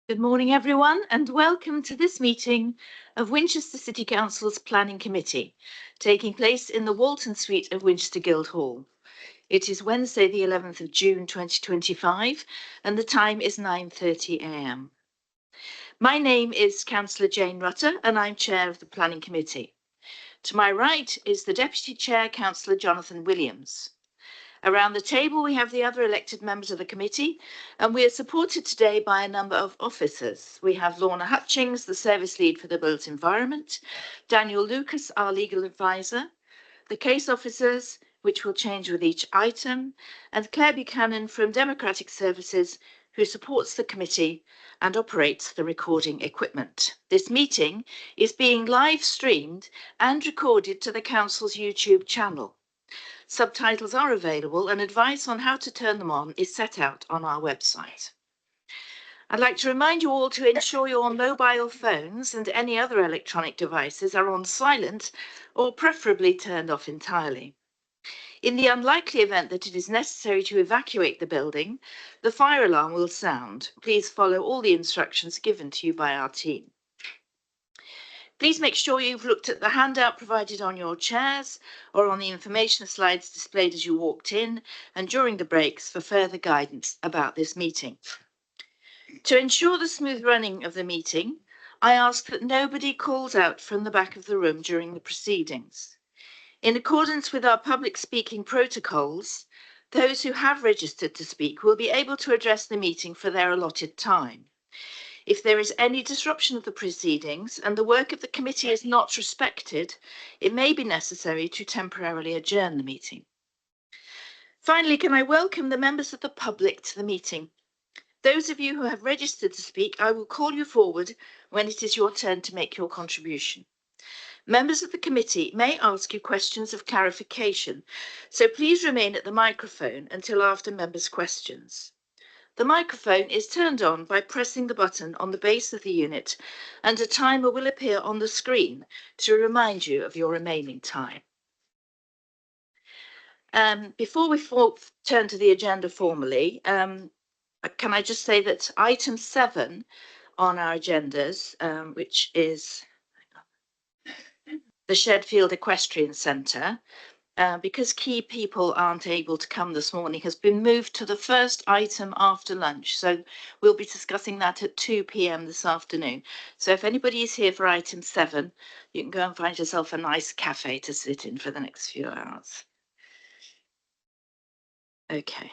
Good morning, everyone, and welcome to this meeting of Winchester City Council's Planning Committee, taking place in the Walton Suite of Winchester Guildhall. It is Wednesday, the 11th of June, 2025, and the time is 9:30 a.m. My name is Councillor Jane Rutter, and I'm Chair of the Planning Committee. To my right is the Deputy Chair, Councillor Jonathan Williams. Around the table, we have the other elected members of the committee, and we are supported today by a number of officers. We have Lorna Hutchings, the service lead for the built environment, Daniel Lucas, our legal advisor, the case officers, which will change with each item, and Claire Buchanan from Democratic Services, who supports the committee and operates the recording equipment. This meeting is being live streamed and recorded to the Council's YouTube channel. Subtitles are available and advice on how to turn them on is set out on our website. I'd like to remind you all to ensure your mobile phones and any other electronic devices are on silent or preferably turned off entirely. In the unlikely event that it is necessary to evacuate the building, the fire alarm will sound. Please follow all the instructions given to you by our team. Please make sure you've looked at the handout provided on your chairs or on the information slides displayed as you walked in and during the breaks for further guidance about this meeting. To ensure the smooth running of the meeting, I ask that nobody calls out from the back of the room during the proceedings. In accordance with our public speaking protocols, those who have registered to speak will be able to address the meeting for their allotted time. If there is any disruption of the proceedings and the work of the committee is not respected, it may be necessary to temporarily adjourn the meeting. Finally, can I welcome the members of the public to the meeting? Those of you who have registered to speak, I will call you forward when it is your turn to make your contribution. Members of the committee may ask you questions of clarification, so please remain at the microphone until after members' questions. The microphone is turned on by pressing the button on the base of the unit, and a timer will appear on the screen to remind you of your remaining time. Before we turn to the agenda formally, can I just say that item 7 on our agendas, which is the Shedfield Equestrian Centre, because key people aren't able to come this morning, has been moved to the first item after lunch. So we'll be discussing that at 2 p.m. this afternoon. So if anybody is here for item 7, you can go and find yourself a nice cafe to sit in for the next few hours. Okay.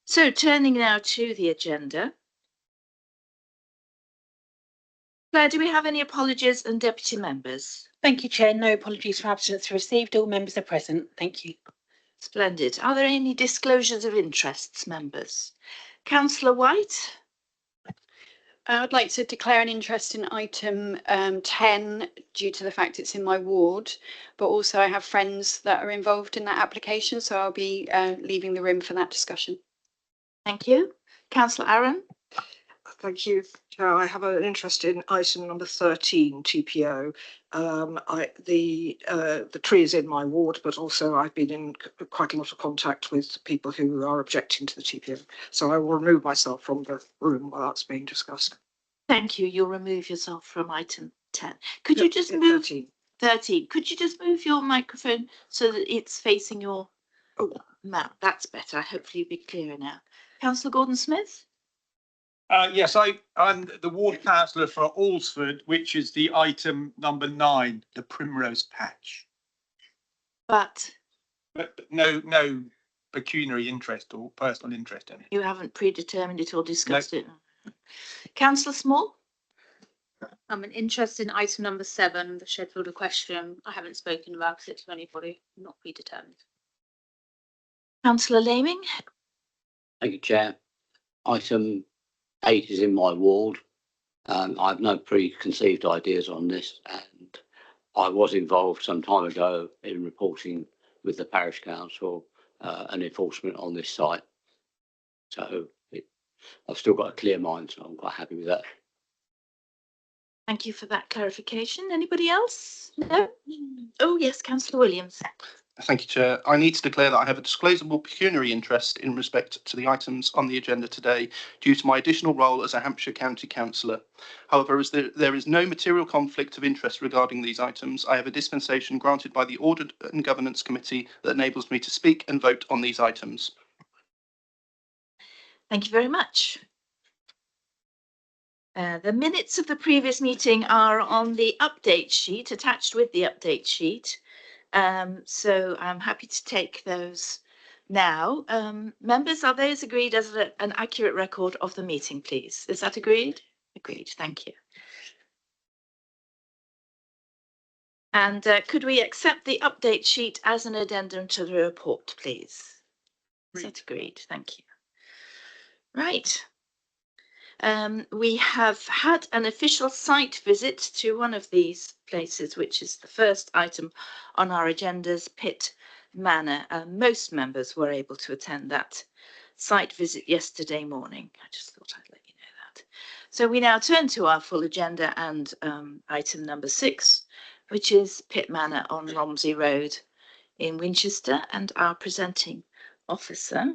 So turning now to the agenda. Claire, do we have any apologies and deputy members? Thank you, Chair. No apologies for absence received. All members are present. Thank you. Splendid. Are there any disclosures of interests, members? Councillor White? I'd like to declare an interest in item 10 due to the fact it's in my ward, but also I have friends that are involved in that application, so I'll be leaving the room for that discussion. Thank you. Councillor Aaron? Thank you, Chair. I have an interest in item number 13, TPO. The tree is in my ward, but also I've been in quite a lot of contact with people who are objecting to the TPO. So I will remove myself from the room while that's being discussed. Thank you. You'll remove yourself from item 10. Could you just move 13? Could you just move your microphone so that it's facing your mouth? That's better. Hopefully you'll be clearer now. Councillor Gordon-Smith? Yes, I'm the ward councillor for Alresford, which is the item number 9, the Primrose Patch. But no pecuniary interest or personal interest in it. You haven't predetermined it or discussed it. Councillor Small? I'm an interest in item number 7, the Shedfield Equestrian. I haven't spoken about it to anybody, not predetermined. Councillor Laming? Thank you, Chair. Item 8 is in my ward. I have no preconceived ideas on this, and I was involved some time ago in reporting with the parish council and enforcement on this site. So I've still got a clear mind, so I'm quite happy with that. Thank you for that clarification. Anybody else? No? Oh, yes, Councillor Williams. Thank you, Chair. I need to declare that I have a disclosable pecuniary interest in respect to the items on the agenda today due to my additional role as a Hampshire County Councillor. However, as there is no material conflict of interest regarding these items, I have a dispensation granted by the Audit and Governance Committee that enables me to speak and vote on these items. Thank you very much. The minutes of the previous meeting are on the update sheet, attached with the update sheet. So I'm happy to take those now. Members, are those agreed as an accurate record of the meeting, please? Is that agreed? Agreed, thank you. And could we accept the update sheet as an addendum to the report, please? Is that agreed? Thank you. Right. We have had an official site visit to one of these places, which is the first item on our agendas, Pitt Manor. Most members were able to attend that site visit yesterday morning. I just thought I'd let you know that. So we now turn to our full agenda and item number 6, which is Pitt Manor on Romsey Road in Winchester, and our presenting officer.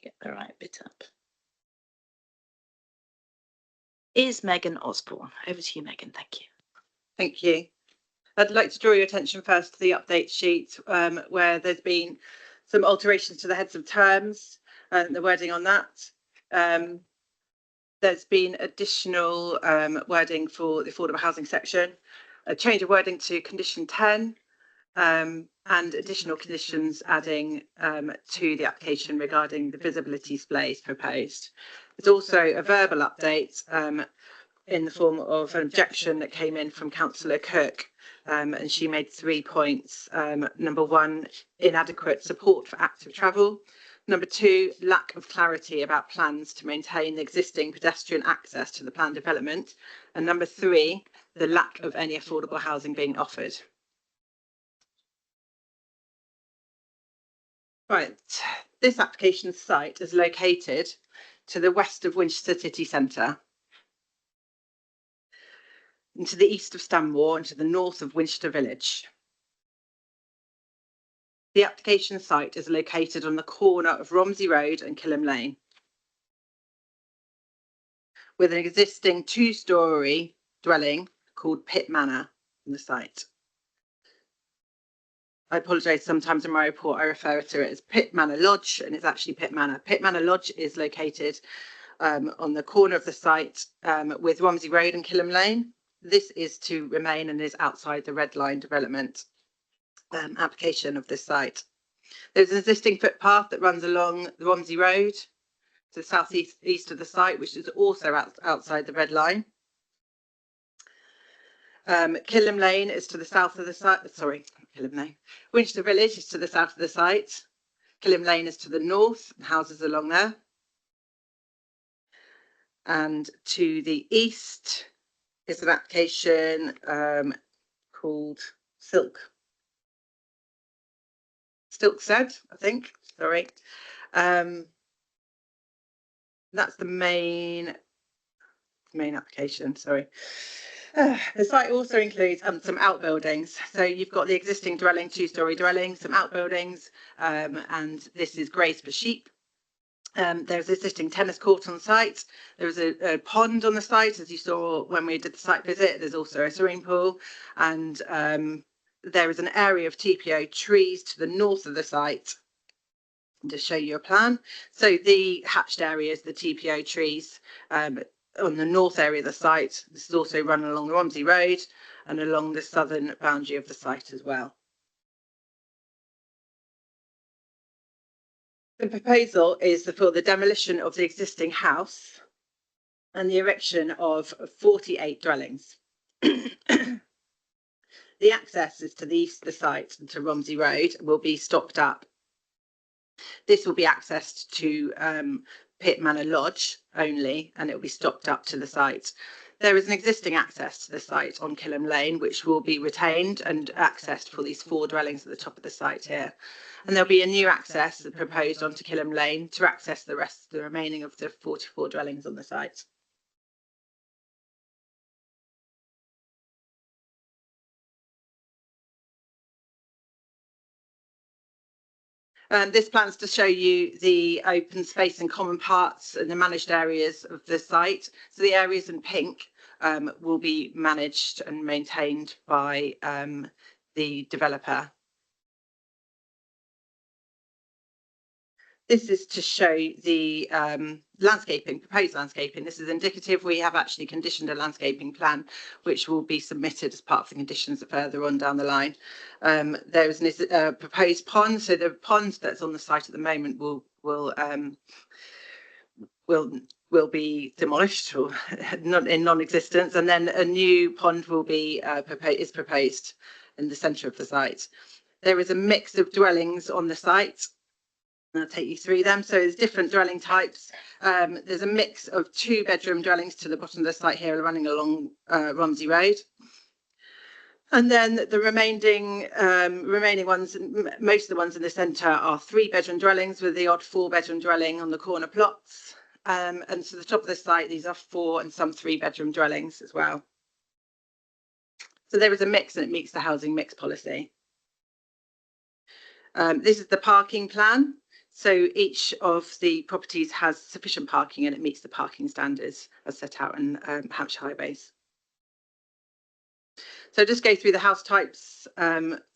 Get the right bit up. Is Megan Osborne. Over to you, Megan. Thank you. Thank you. I'd like to draw your attention first to the update sheet, where there's been some alterations to the heads of terms and the wording on that. There's been additional wording for the affordable housing section, a change of wording to condition 10, and additional conditions adding to the application regarding the visibility displays proposed. There's also a verbal update in the form of an objection that came in from Councillor Cook, and she made 3 points. Number 1, inadequate support for active travel. Number 2, lack of clarity about plans to maintain the existing pedestrian access to the planned development. And number 3, the lack of any affordable housing being offered. Right, this application site is located to the west of Winchester City Centre, and to the east of Stanmore, and to the north of Winchester Village. The application site is located on the corner of Romsey Road and Kilham Lane, with an existing 2-storey dwelling called Pitt Manor on the site. I apologise, sometimes in my report I refer to it as Pitt Manor Lodge, and it's actually Pitt Manor. Pitt Manor Lodge is located on the corner of the site with Romsey Road and Kilham Lane. This is to remain and is outside the red line development application of this site. There's an existing footpath that runs along the Romsey Road to the southeast of the site, which is also outside the red line. Kilham Lane is to the south of the site. Sorry, Kilham Lane. Winchester Village is to the south of the site. Kilham Lane is to the north, houses along there. And to the east is an application called Stilksted, I think. Sorry. That's the main application. Sorry. The site also includes some outbuildings. So you've got the existing dwelling, 2-storey dwelling, some outbuildings, and this is grazed for sheep. There's an existing tennis court on site. There's a pond on the site, as you saw when we did the site visit. There's also a swimming pool, and there is an area of TPO trees to the north of the site. To show you a plan. So the hatched area is the TPO trees on the north area of the site. This is also run along the Romsey Road and along the southern boundary of the site as well. The proposal is for the demolition of the existing house and the erection of 48 dwellings. The access is to the east of the site and to Romsey Road will be stopped up. This will be accessed to Pitt Manor Lodge only, and it will be stopped up to the site. There is an existing access to the site on Kilham Lane, which will be retained and accessed for these 4 dwellings at the top of the site here. And there'll be a new access proposed onto Kilham Lane to access the remaining of the 44 dwellings on the site. This plan's to show you the open space and common parts and the managed areas of the site. So the areas in pink will be managed and maintained by the developer. This is to show the landscaping, proposed landscaping. This is indicative. We have actually conditioned a landscaping plan, which will be submitted as part of the conditions further on down the line. There is a proposed pond. So the pond that's on the site at the moment will be demolished or not in non-existence, and then a new pond will be proposed in the centre of the site. There is a mix of dwellings on the site. I'll take you through them. So there's different dwelling types. There's a mix of 2-bedroom dwellings to the bottom of the site here, running along Romsey Road. And then the remaining ones, most of the ones in the centre are 3-bedroom dwellings with the odd 4-bedroom dwelling on the corner plots. And to the top of the site, these are 4 and some 3-bedroom dwellings as well. So there is a mix, and it meets the housing mix policy. This is the parking plan. So each of the properties has sufficient parking and it meets the parking standards as set out in Hampshire Highways. So just go through the house types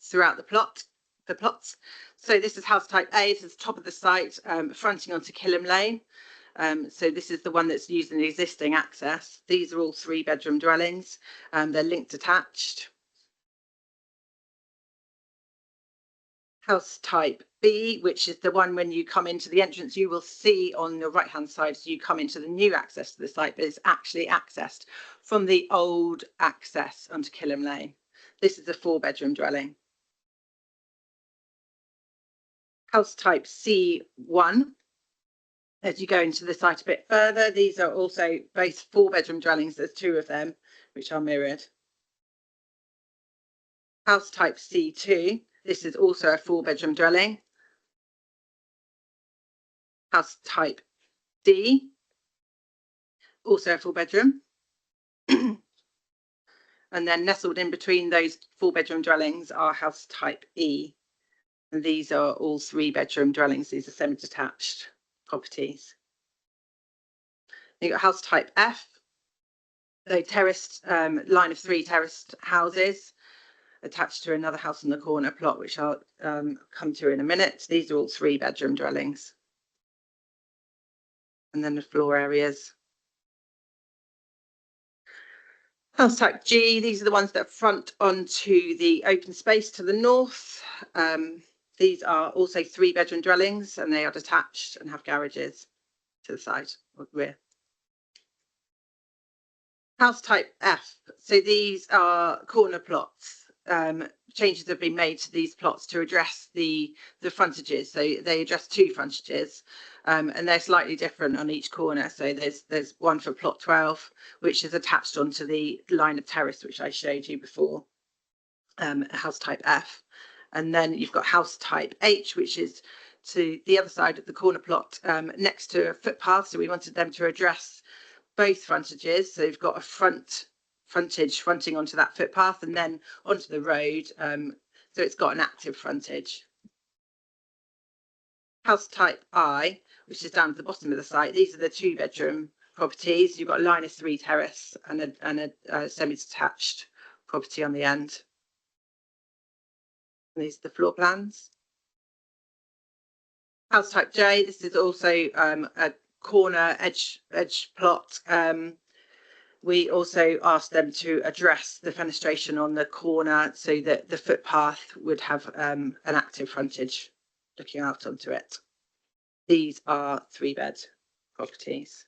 throughout the plots. So this is house type A. This is the top of the site, fronting onto Kilham Lane. So this is the one that's using the existing access. These are all 3-bedroom dwellings. They're linked attached. House type B, which is the one when you come into the entrance, you will see on the right hand side as you come into the new access to the site, but it's actually accessed from the old access onto Kilham Lane. This is a 4-bedroom dwelling. House type C1. As you go into the site a bit further, these are also both 4-bedroom dwellings. There's 2 of them, which are mirrored. House type C2. This is also a 4-bedroom dwelling. House type D, also a 4-bedroom. And then nestled in between those 4-bedroom dwellings are house type E. And these are all 3-bedroom dwellings. These are semi-detached properties. You've got house type F, so terraced, line of 3 terraced houses attached to another house on the corner plot, which I'll come to in a minute. These are all 3-bedroom dwellings. And then the floor areas. House type G, these are the ones that front onto the open space to the north. These are also 3-bedroom dwellings, and they are detached and have garages to the side or rear. House type F, so these are corner plots. Changes have been made to these plots to address the frontages. So they address 2 frontages, and they're slightly different on each corner. So there's one for plot 12, which is attached onto the line of terrace, which I showed you before, house type F. And then you've got house type H, which is to the other side of the corner plot, next to a footpath. So we wanted them to address both frontages. So you've got a frontage fronting onto that footpath and then onto the road, so it's got an active frontage. House type I, which is down at the bottom of the site, these are the 2-bedroom properties. You've got a line of 3 terrace and a semi-detached property on the end. And these are the floor plans. House type J, this is also a corner edge plot. We also asked them to address the fenestration on the corner so that the footpath would have an active frontage looking out onto it. These are 3-bed properties.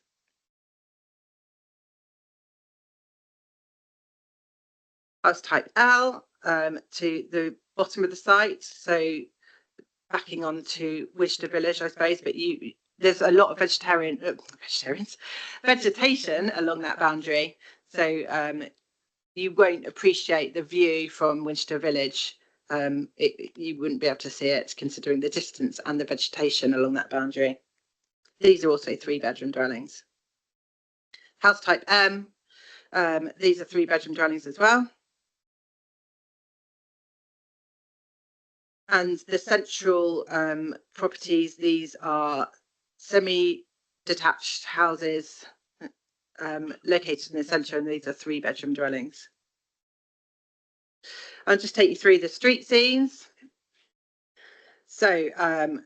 House type L, to the bottom of the site, so backing onto Winchester Village, I suppose, but there's a lot of vegetation along that boundary, so you won't appreciate the view from Winchester Village. You wouldn't be able to see it considering the distance and the vegetation along that boundary. These are also 3-bedroom dwellings. House type M, these are 3-bedroom dwellings as well. And the central properties, these are semi-detached houses located in the centre, and these are 3-bedroom dwellings. I'll just take you through the street scenes. So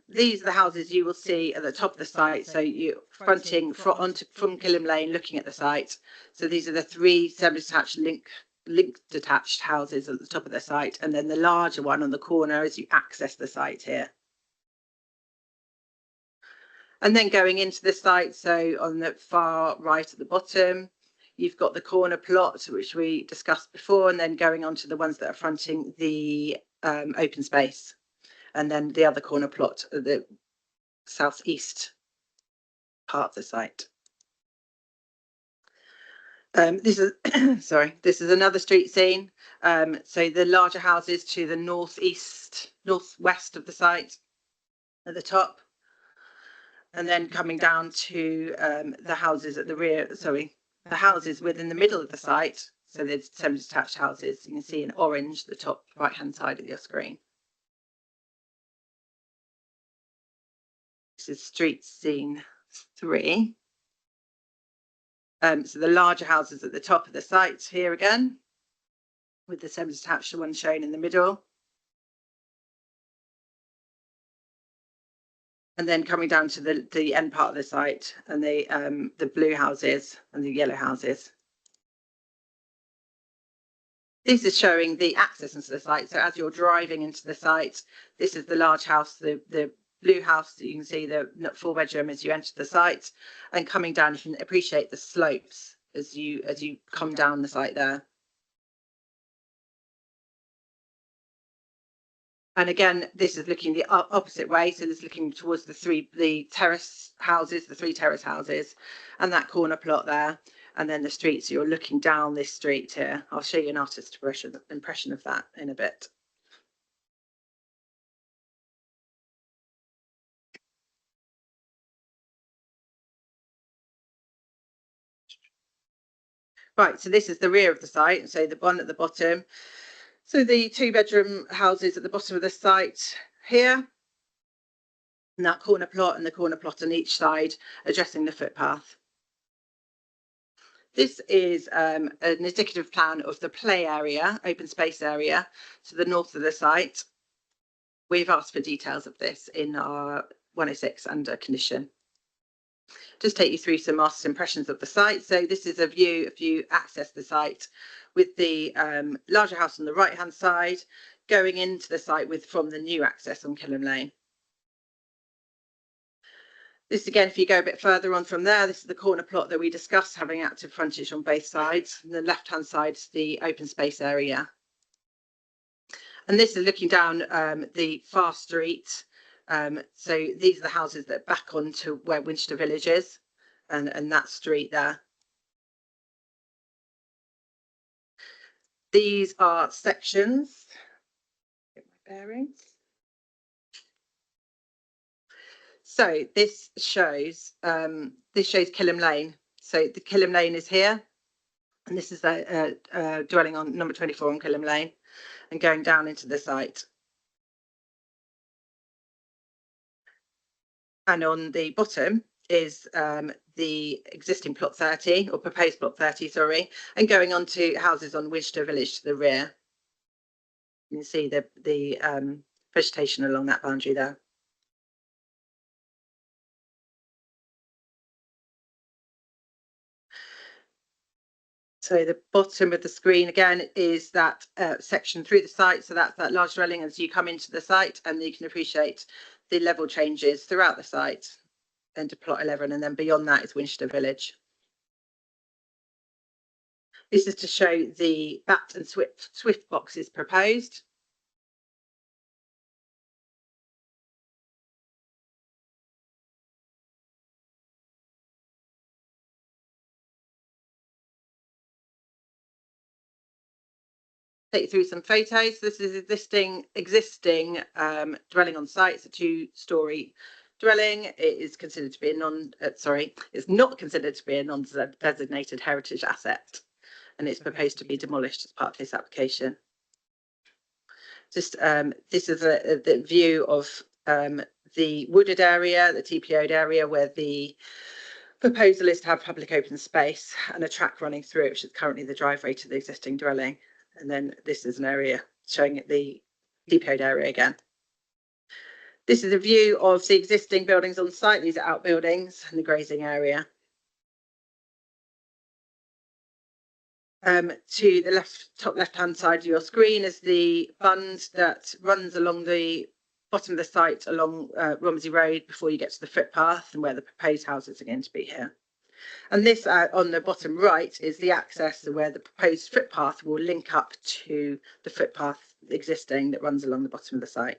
these are the houses you will see at the top of the site. So you fronting from Killam Lane, looking at the site. So these are the 3 semi-detached linked detached houses at the top of the site, and then the larger one on the corner as you access the site here. And then going into the site, so on the far right at the bottom, you've got the corner plot, which we discussed before, and then going on to the ones that are fronting the open space. And then the other corner plot at the southeast part of the site. This is this is another street scene. So the larger houses to the northwest of the site at the top, and then coming down to the houses at the rear. The houses within the middle of the site. So there's semi-detached houses. You can see in orange the top right-hand side of your screen. This is street scene 3. So the larger houses at the top of the site here again, with the semi-detached one shown in the middle. And then coming down to the end part of the site, and the blue houses and the yellow houses. This is showing the access into the site. So as you're driving into the site, this is the large house, the blue house that you can see, the 4-bedroom as you enter the site, and coming down, you can appreciate the slopes as you come down the site there. And again, this is looking the opposite way. So this is looking towards the 3 terrace houses, the 3 terrace houses, and that corner plot there. And then the street. So you're looking down this street here. I'll show you an artist's impression of that in a bit. Right, so this is the rear of the site. So the one at the bottom. So the 2-bedroom houses at the bottom of the site here. And that corner plot and the corner plot on each side addressing the footpath. This is an indicative plan of the play area, open space area, to the north of the site. We've asked for details of this in our 106 under condition. Just take you through some master impressions of the site. So this is a view if you access the site with the larger house on the right hand side, going into the site from the new access on Killam Lane. This again, if you go a bit further on from there, this is the corner plot that we discussed, having active frontage on both sides. And the left hand side is the open space area. And this is looking down the far street. So these are the houses that back onto where Winchester Village is, and that street there. These are sections. Get my bearings. So this shows Killam Lane. So the Killam Lane is here, and this is the dwelling on number 24 on Killam Lane, and going down into the site. And on the bottom is the existing plot 30, or proposed plot 30, sorry, and going on to houses on Winchester Village to the rear. You can see the vegetation along that boundary there. So the bottom of the screen again is that section through the site. So that's that large dwelling as you come into the site, and you can appreciate the level changes throughout the site and to plot 11, and then beyond that is Winchester Village. This is to show the BAT and SWIFT boxes proposed. Take you through some photos. This is existing dwelling on site. It's a 2-story dwelling. It is considered to be it's not considered to be a non-designated heritage asset, and it's proposed to be demolished as part of this application. Just this is the view of the wooded area, the TPO'd area, where the proposal is to have public open space and a track running through it, which is currently the driveway to the existing dwelling. And then this is an area showing it the TPO'd area again. This is a view of the existing buildings on site. These are outbuildings and the grazing area. To the top left-hand side of your screen is the bund that runs along the bottom of the site along Romsey Road before you get to the footpath and where the proposed houses are going to be here. And this on the bottom right is the access to where the proposed footpath will link up to the footpath existing that runs along the bottom of the site.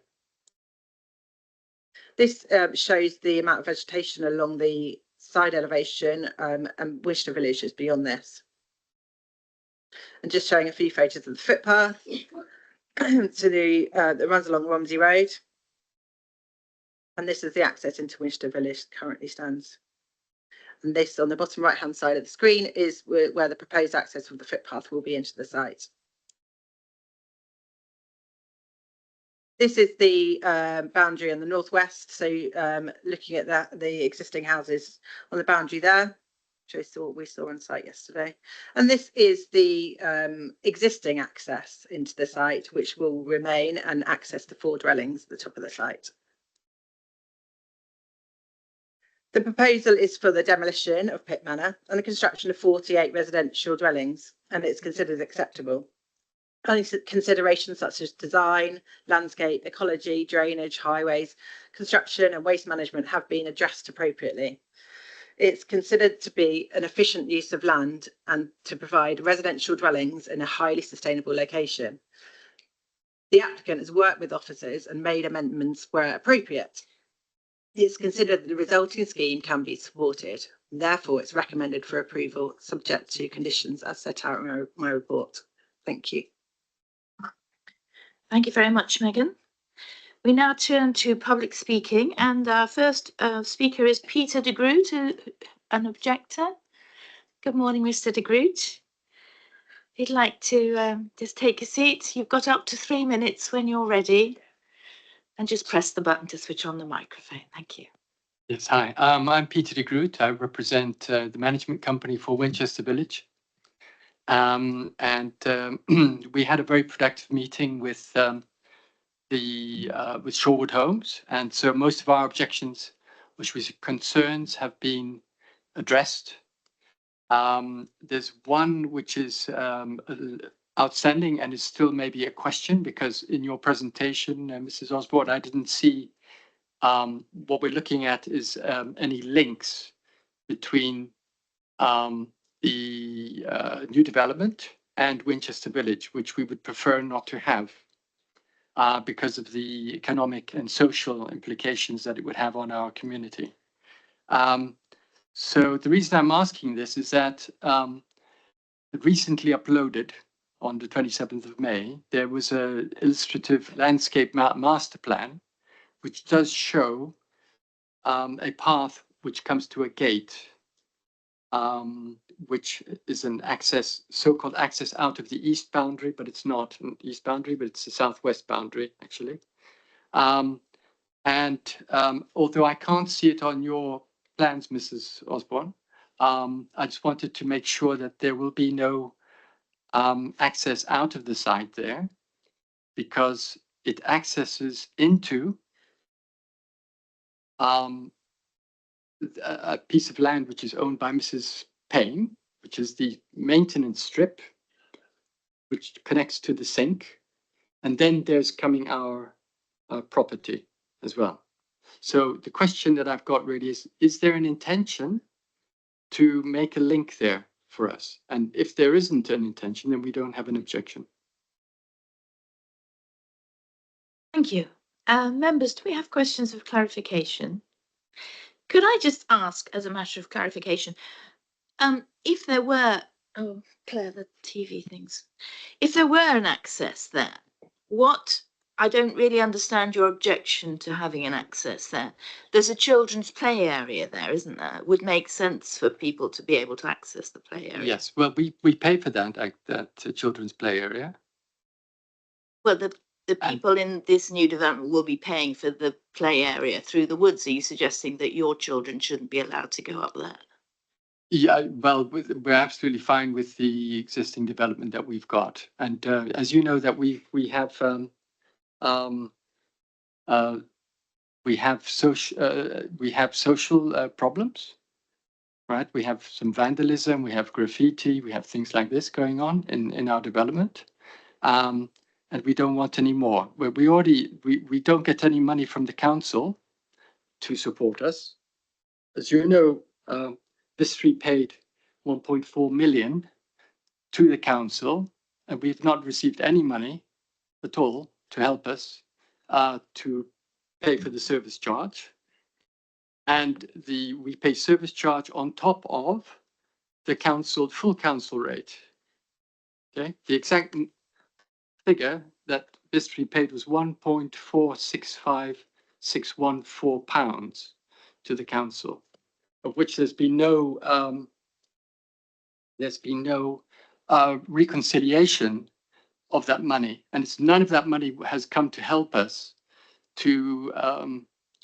This shows the amount of vegetation along the side elevation and Winchester Village is beyond this. And just showing a few photos of the footpath to the that runs along Romsey Road. And this is the access into Winchester Village currently stands. And this on the bottom right hand side of the screen is where the proposed access of the footpath will be into the site. This is the boundary on the northwest. So looking at the existing houses on the boundary there, which we saw on site yesterday. And this is the existing access into the site, which will remain and access the 4 dwellings at the top of the site. The proposal is for the demolition of Pitt Manor and the construction of 48 residential dwellings, and it's considered acceptable. Only considerations such as design, landscape, ecology, drainage, highways, construction and waste management have been addressed appropriately. It's considered to be an efficient use of land and to provide residential dwellings in a highly sustainable location. The applicant has worked with officers and made amendments where appropriate. It's considered that the resulting scheme can be supported. Therefore, it's recommended for approval, subject to conditions as set out in my report. Thank you. Thank you very much, Megan. We now turn to public speaking, and our first speaker is Peter de Groot, an objector. Good morning, Mr. de Groot. If you'd like to just take a seat, you've got up to 3 minutes when you're ready, and just press the button to switch on the microphone. Thank you. Yes, hi. I'm Peter de Groot. I represent the management company for Winchester Village. We had a very productive meeting with Shorewood Homes, and so most of our objections, which was concerns, have been addressed. There's one which is outstanding and is still maybe a question, because in your presentation, Mrs. Osborne, I didn't see what we're looking at is any links between the new development and Winchester Village, which we would prefer not to have. Because of the economic and social implications that it would have on our community. So the reason I'm asking this is that recently uploaded on the 27th of May, there was an illustrative landscape master plan, which does show a path which comes to a gate, which is an access, so-called access out of the east boundary, but it's not an east boundary, but it's a southwest boundary, actually. Although I can't see it on your plans, Mrs. Osborne, I just wanted to make sure that there will be no access out of the site there, because it accesses into a piece of land which is owned by Mrs. Payne, which is the maintenance strip, which connects to the sink. And then there's coming our property as well. So the question that I've got really is there an intention to make a link there for us? And if there isn't an intention, then we don't have an objection. Thank you. Members, do we have questions of clarification? Could I just ask, as a matter of clarification, if there were, oh, Claire, the TV things, if there were an access there, I don't really understand your objection to having an access there. There's a children's play area there, isn't there? It would make sense for people to be able to access the play area. Yes, well, we pay for that children's play area. Well, the the people in this new development will be paying for the play area through the woods, are you suggesting that your children shouldn't be allowed to go up there? Yeah, well, we're absolutely fine with the existing development that we've got. And as you know, that we have social problems, right? We have some vandalism, we have graffiti, we have things like this going on in our development. And we don't want any more. We don't get any money from the council to support us. As you know, Vistry paid 1.4 million to the council, and we've not received any money at all to help us to pay for the service charge. And we pay service charge on top of the full council rate. Okay, the exact figure that Vistry paid was £1.465614 to the council, of which there's been no reconciliation of that money, and none of that money has come to help us to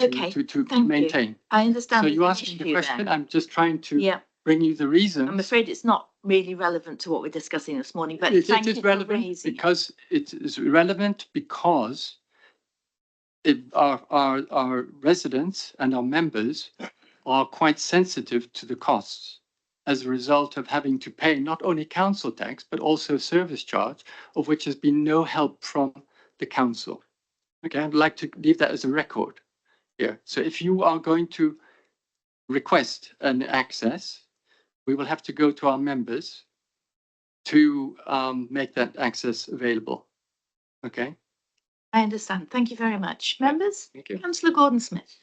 maintain. I understand. So you asked me the question. There. I'm just trying to Yeah. bring you the reason. I'm afraid it's not really relevant to what we're discussing this morning, but it thank you is for relevant raising it. because it is relevant because our residents and our members are quite sensitive to the costs as a result of having to pay not only council tax, but also service charge, of which has been no help from the council. Okay, I'd like to leave that as a record here. So if you are going to request an access, we will have to go to our members to make that access available. Okay. I understand. Thank you very much. Members? Thank you. Councillor Gordon-Smith.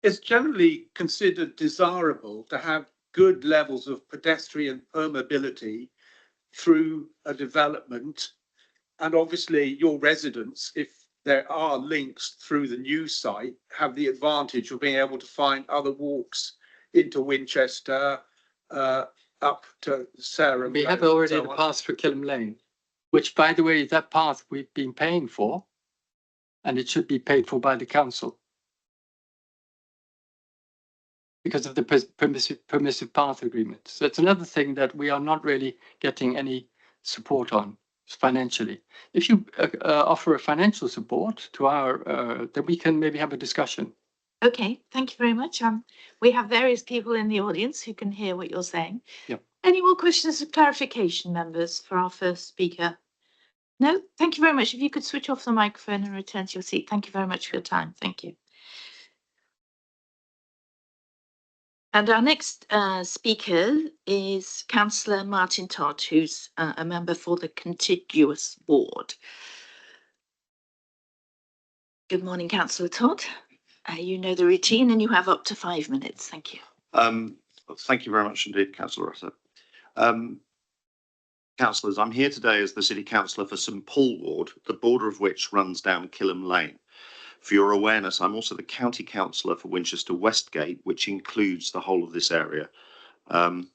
It's generally considered desirable to have good levels of pedestrian permeability through a development. And obviously your residents, if there are links through the new site, have the advantage of being able to find other walks into Winchester, up to Sarah. We have already the path through Killam Lane, which, by the way, that path we've been paying for, and it should be paid for by the council because of the permissive path agreement. So it's another thing that we are not really getting any support on financially. If you offer a financial support to our, then we can maybe have a discussion. Okay, thank you very much. We have various people in the audience who can hear what you're saying. Yep. Any more questions of clarification, members, for our first speaker? No, thank you very much. If you could switch off the microphone and return to your seat. Thank you very much for your time. Thank you. And our next speaker is Councillor Martin Todd, who's a member for the contiguous ward. Good morning, Councillor Todd. You know the routine and you have up to 5 minutes. Thank you. Thank you very much indeed, Councillor Rutter. Councillors, I'm here today as the City Councillor for St Paul Ward, the border of which runs down Killam Lane. For your awareness, I'm also the County Councillor for Winchester Westgate, which includes the whole of this area. And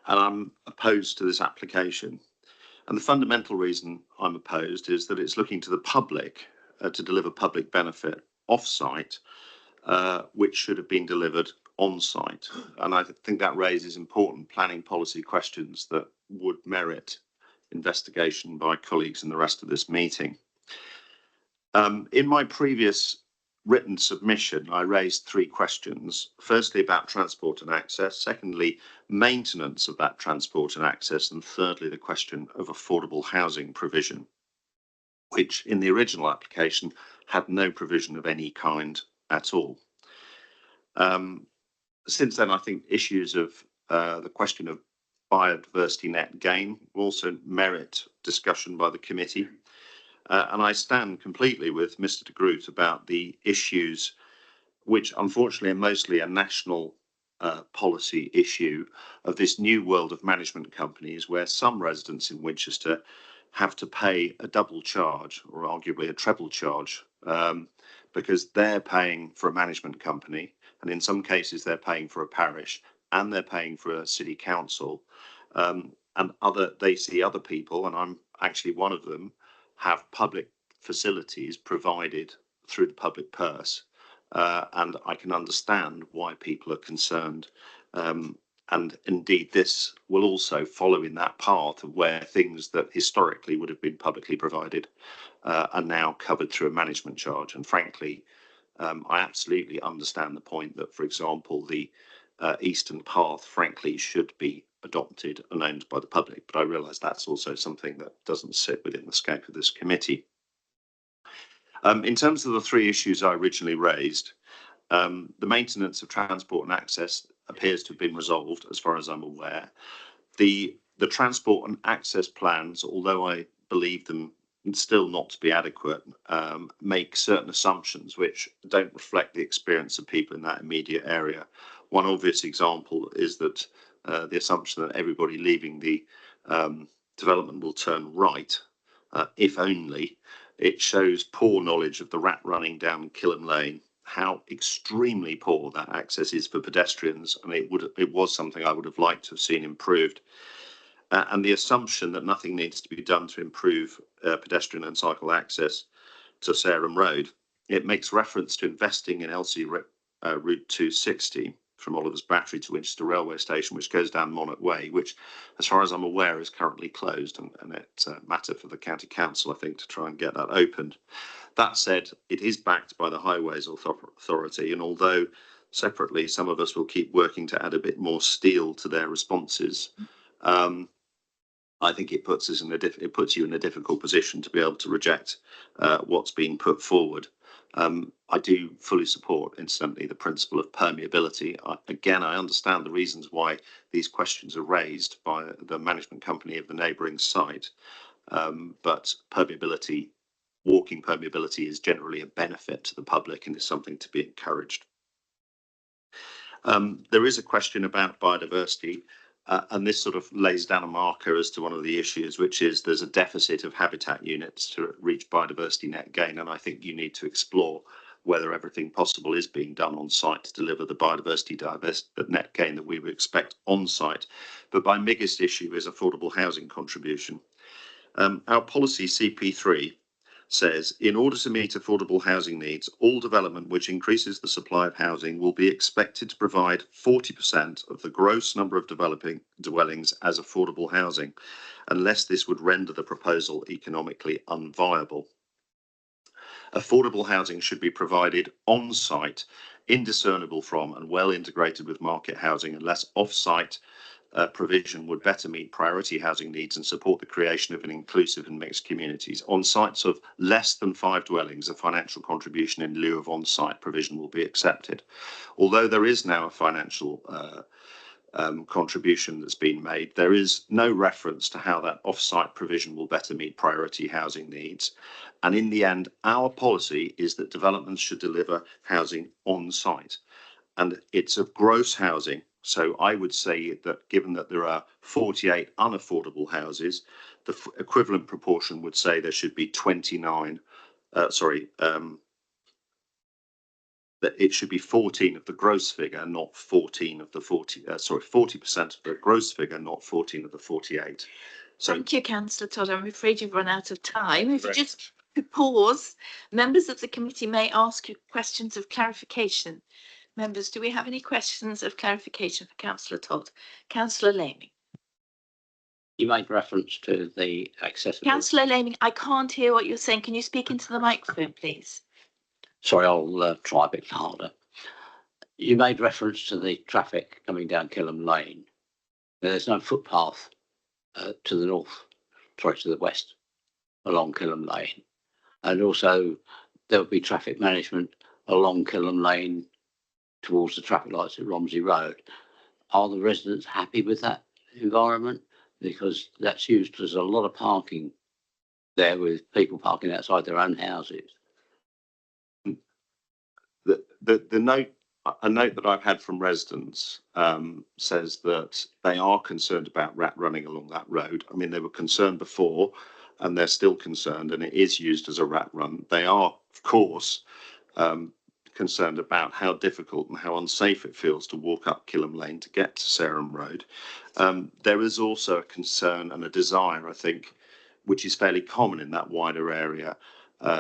I'm opposed to this application. And the fundamental reason I'm opposed is that it's looking to the public to deliver public benefit off-site, which should have been delivered on-site. And I think that raises important planning policy questions that would merit investigation by colleagues in the rest of this meeting. In my previous written submission, I raised 3 questions. Firstly, about transport and access. Secondly, maintenance of that transport and access. And thirdly, the question of affordable housing provision, which in the original application had no provision of any kind at all. Since then, I think issues of the question of biodiversity net gain will also merit discussion by the committee. And I stand completely with Mr. de Groot about the issues, which unfortunately are mostly a national policy issue, of this new world of management companies where some residents in Winchester have to pay a double charge, or arguably a treble charge, because they're paying for a management company, and in some cases they're paying for a parish, and they're paying for a city council, and they see other people, and I'm actually one of them, have public facilities provided through the public purse. And I can understand why people are concerned. And indeed, this will also follow in that path of where things that historically would have been publicly provided are now covered through a management charge. And frankly, I absolutely understand the point that, for example, the Eastern Path, frankly, should be adopted and owned by the public. But I realise that's also something that doesn't sit within the scope of this committee. In terms of the three issues I originally raised, the maintenance of transport and access appears to have been resolved, as far as I'm aware. The transport and access plans, although I believe them still not to be adequate, make certain assumptions which don't reflect the experience of people in that immediate area. One obvious example is that the assumption that everybody leaving the development will turn right, if only. It shows poor knowledge of the rat running down Killam Lane, how extremely poor that access is for pedestrians, and it was something I would have liked to have seen improved. And the assumption that nothing needs to be done to improve pedestrian and cycle access to Sarum Road. It makes reference to investing in LC Route 260 from Oliver's Battery to Winchester Railway Station, which goes down Monarch Way, which, as far as I'm aware, is currently closed, and it's a matter for the County Council, I think, to try and get that opened. That said, it is backed by the Highways Authority, and although separately some of us will keep working to add a bit more steel to their responses, I think it puts us in it puts you in a difficult position to be able to reject what's being put forward. I do fully support, incidentally, the principle of permeability. Again, I understand the reasons why these questions are raised by the management company of the neighbouring site, but permeability, walking permeability, is generally a benefit to the public and is something to be encouraged. There is a question about biodiversity. And this sort of lays down a marker as to one of the issues, which is there's a deficit of habitat units to reach biodiversity net gain. And I think you need to explore whether everything possible is being done on site to deliver the biodiversity net gain that we would expect on site. But my biggest issue is affordable housing contribution. Our policy CP3 says, in order to meet affordable housing needs, all development which increases the supply of housing will be expected to provide 40% of the gross number of developing dwellings as affordable housing, unless this would render the proposal economically unviable. Affordable housing should be provided on site, indiscernible from and well integrated with market housing, unless off-site provision would better meet priority housing needs and support the creation of an inclusive and mixed communities. On sites of less than 5 dwellings, a financial contribution in lieu of on-site provision will be accepted. Although there is now a financial contribution that's been made, there is no reference to how that off-site provision will better meet priority housing needs. And in the end, our policy is that developments should deliver housing on site. And it's of gross housing. So I would say that given that there are 48 unaffordable houses, the equivalent proportion would say there should be 29, that it should be 14 of the gross figure, not 14 of the 40% of the gross figure, not 14 of the 48. So thank you, Councillor Todd. I'm afraid you've run out of time. If you correct. just pause, members of the committee may ask you questions of clarification. Members, do we have any questions of clarification for Councillor Todd? Councillor Laming. You made reference to the accessibility. Councillor Laming, I can't hear what you're saying. Can you speak into the microphone, please? Sorry, I'll try a bit harder. You made reference to the traffic coming down Killam Lane. There's no footpath to the west along Killam Lane. And also there will be traffic management along Killam Lane towards the traffic lights at Romsey Road. Are the residents happy with that environment? Because that's used as a lot of parking there, with people parking outside their own houses. A note that I've had from residents says that they are concerned about rat running along that road. I mean, they were concerned before and they're still concerned, and it is used as a rat run. They are, of course, concerned about how difficult and how unsafe it feels to walk up Killam Lane to get to Sarum Road. There is also a concern and a desire, I think, which is fairly common in that wider area,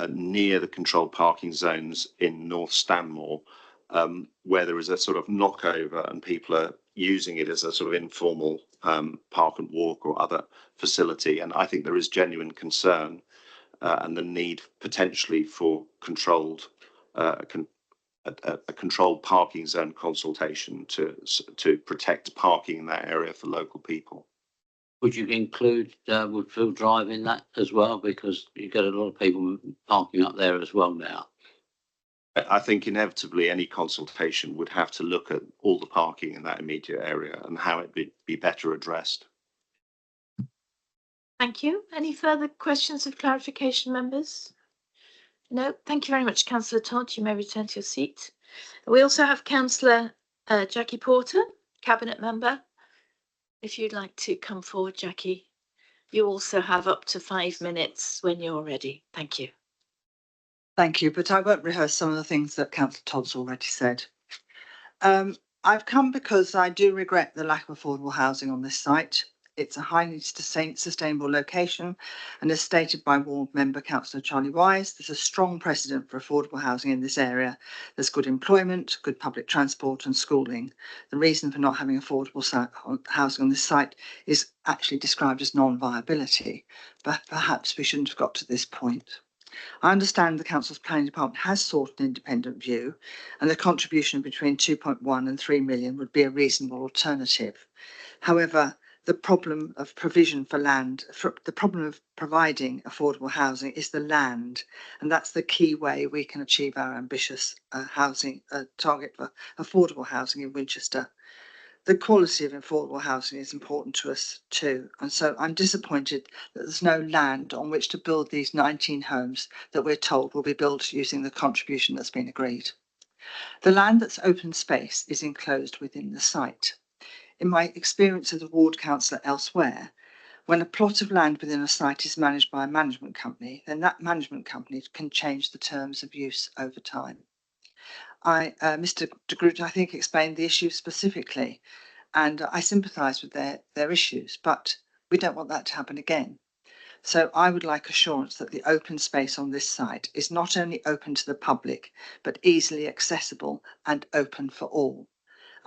near the controlled parking zones in North Stanmore, where there is a sort of knockover and people are using it as a sort of informal park and walk or other facility. And I think there is genuine concern and the need potentially for controlled a controlled parking zone consultation to protect parking in that area for local people. Would you include Woodfield Drive in that as well? Because you get a lot of people parking up there as well now. I think inevitably any consultation would have to look at all the parking in that immediate area and how it would be better addressed. Thank you. Any further questions of clarification, members? No, thank you very much, Councillor Todd. You may return to your seat. We also have Councillor Jackie Porter, Cabinet Member. If you'd like to come forward, Jackie, you also have up to 5 minutes when you're ready. Thank you. Thank you, but I won't rehearse some of the things that Councillor Todd's already said. I've come because I do regret the lack of affordable housing on this site. It's a highly sustainable location, and as stated by Ward Member Councillor Charlie Wise, there's a strong precedent for affordable housing in this area. There's good employment, good public transport and schooling. The reason for not having affordable housing on this site is actually described as non-viability, but perhaps we shouldn't have got to this point. I understand the Council's Planning Department has sought an independent view, and the contribution between 2.1 and 3 million would be a reasonable alternative. However, the problem of provision for land, the problem of providing affordable housing is the land, and that's the key way we can achieve our ambitious housing target for affordable housing in Winchester. The quality of affordable housing is important to us too, and so I'm disappointed that there's no land on which to build these 19 homes that we're told will be built using the contribution that's been agreed. The land that's open space is enclosed within the site. In my experience as a ward councillor elsewhere, when a plot of land within a site is managed by a management company, then that management company can change the terms of use over time. Mr. De Groot, I think, explained the issue specifically, and I sympathise with their issues, but we don't want that to happen again. So I would like assurance that the open space on this site is not only open to the public, but easily accessible and open for all.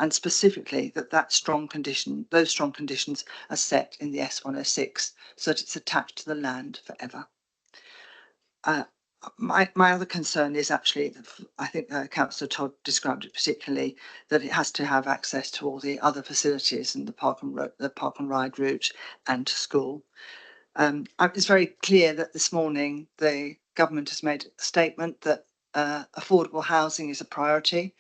And specifically that those strong conditions are set in the S106 so that it's attached to the land forever. My other concern is actually, I think Councillor Todd described it particularly, that it has to have access to all the other facilities and the park and ride route and to school. It's very clear that this morning the government has made a statement that affordable housing is a priority,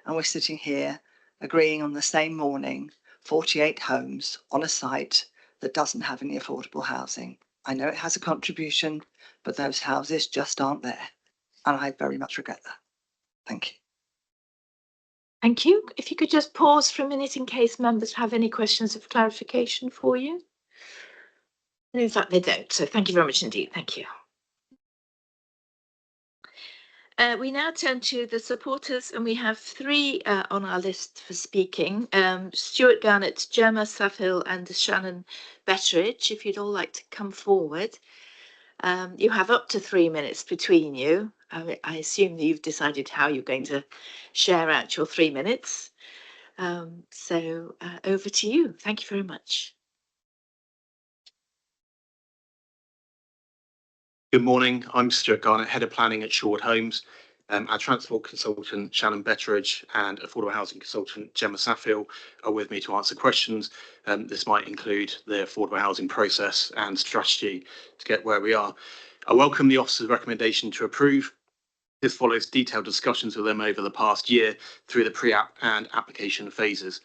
and we're sitting here agreeing on the same morning 48 homes on a site that doesn't have any affordable housing. I know it has a contribution, but those houses just aren't there. And I very much regret that. Thank you. Thank you. If you could just pause for a minute in case members have any questions of clarification for you. And in fact, they don't. So thank you very much indeed. Thank you. We now turn to the supporters, and we have 3 on our list for speaking. Stuart Garnett, Gemma Safhill and Shannon Betteridge, if you'd all like to come forward. You have up to 3 minutes between you. I assume that you've decided how you're going to share out your 3 minutes. So over to you. Thank you very much. Good morning. I'm Stuart Garnett, Head of Planning at Sherwood Homes. Our transport consultant, Shannon Betteridge, and affordable housing consultant, Gemma Safhill, are with me to answer questions. This might include the affordable housing process and strategy to get where we are. I welcome the Officer's recommendation to approve. This follows detailed discussions with them over the past year through the pre-app and application phases.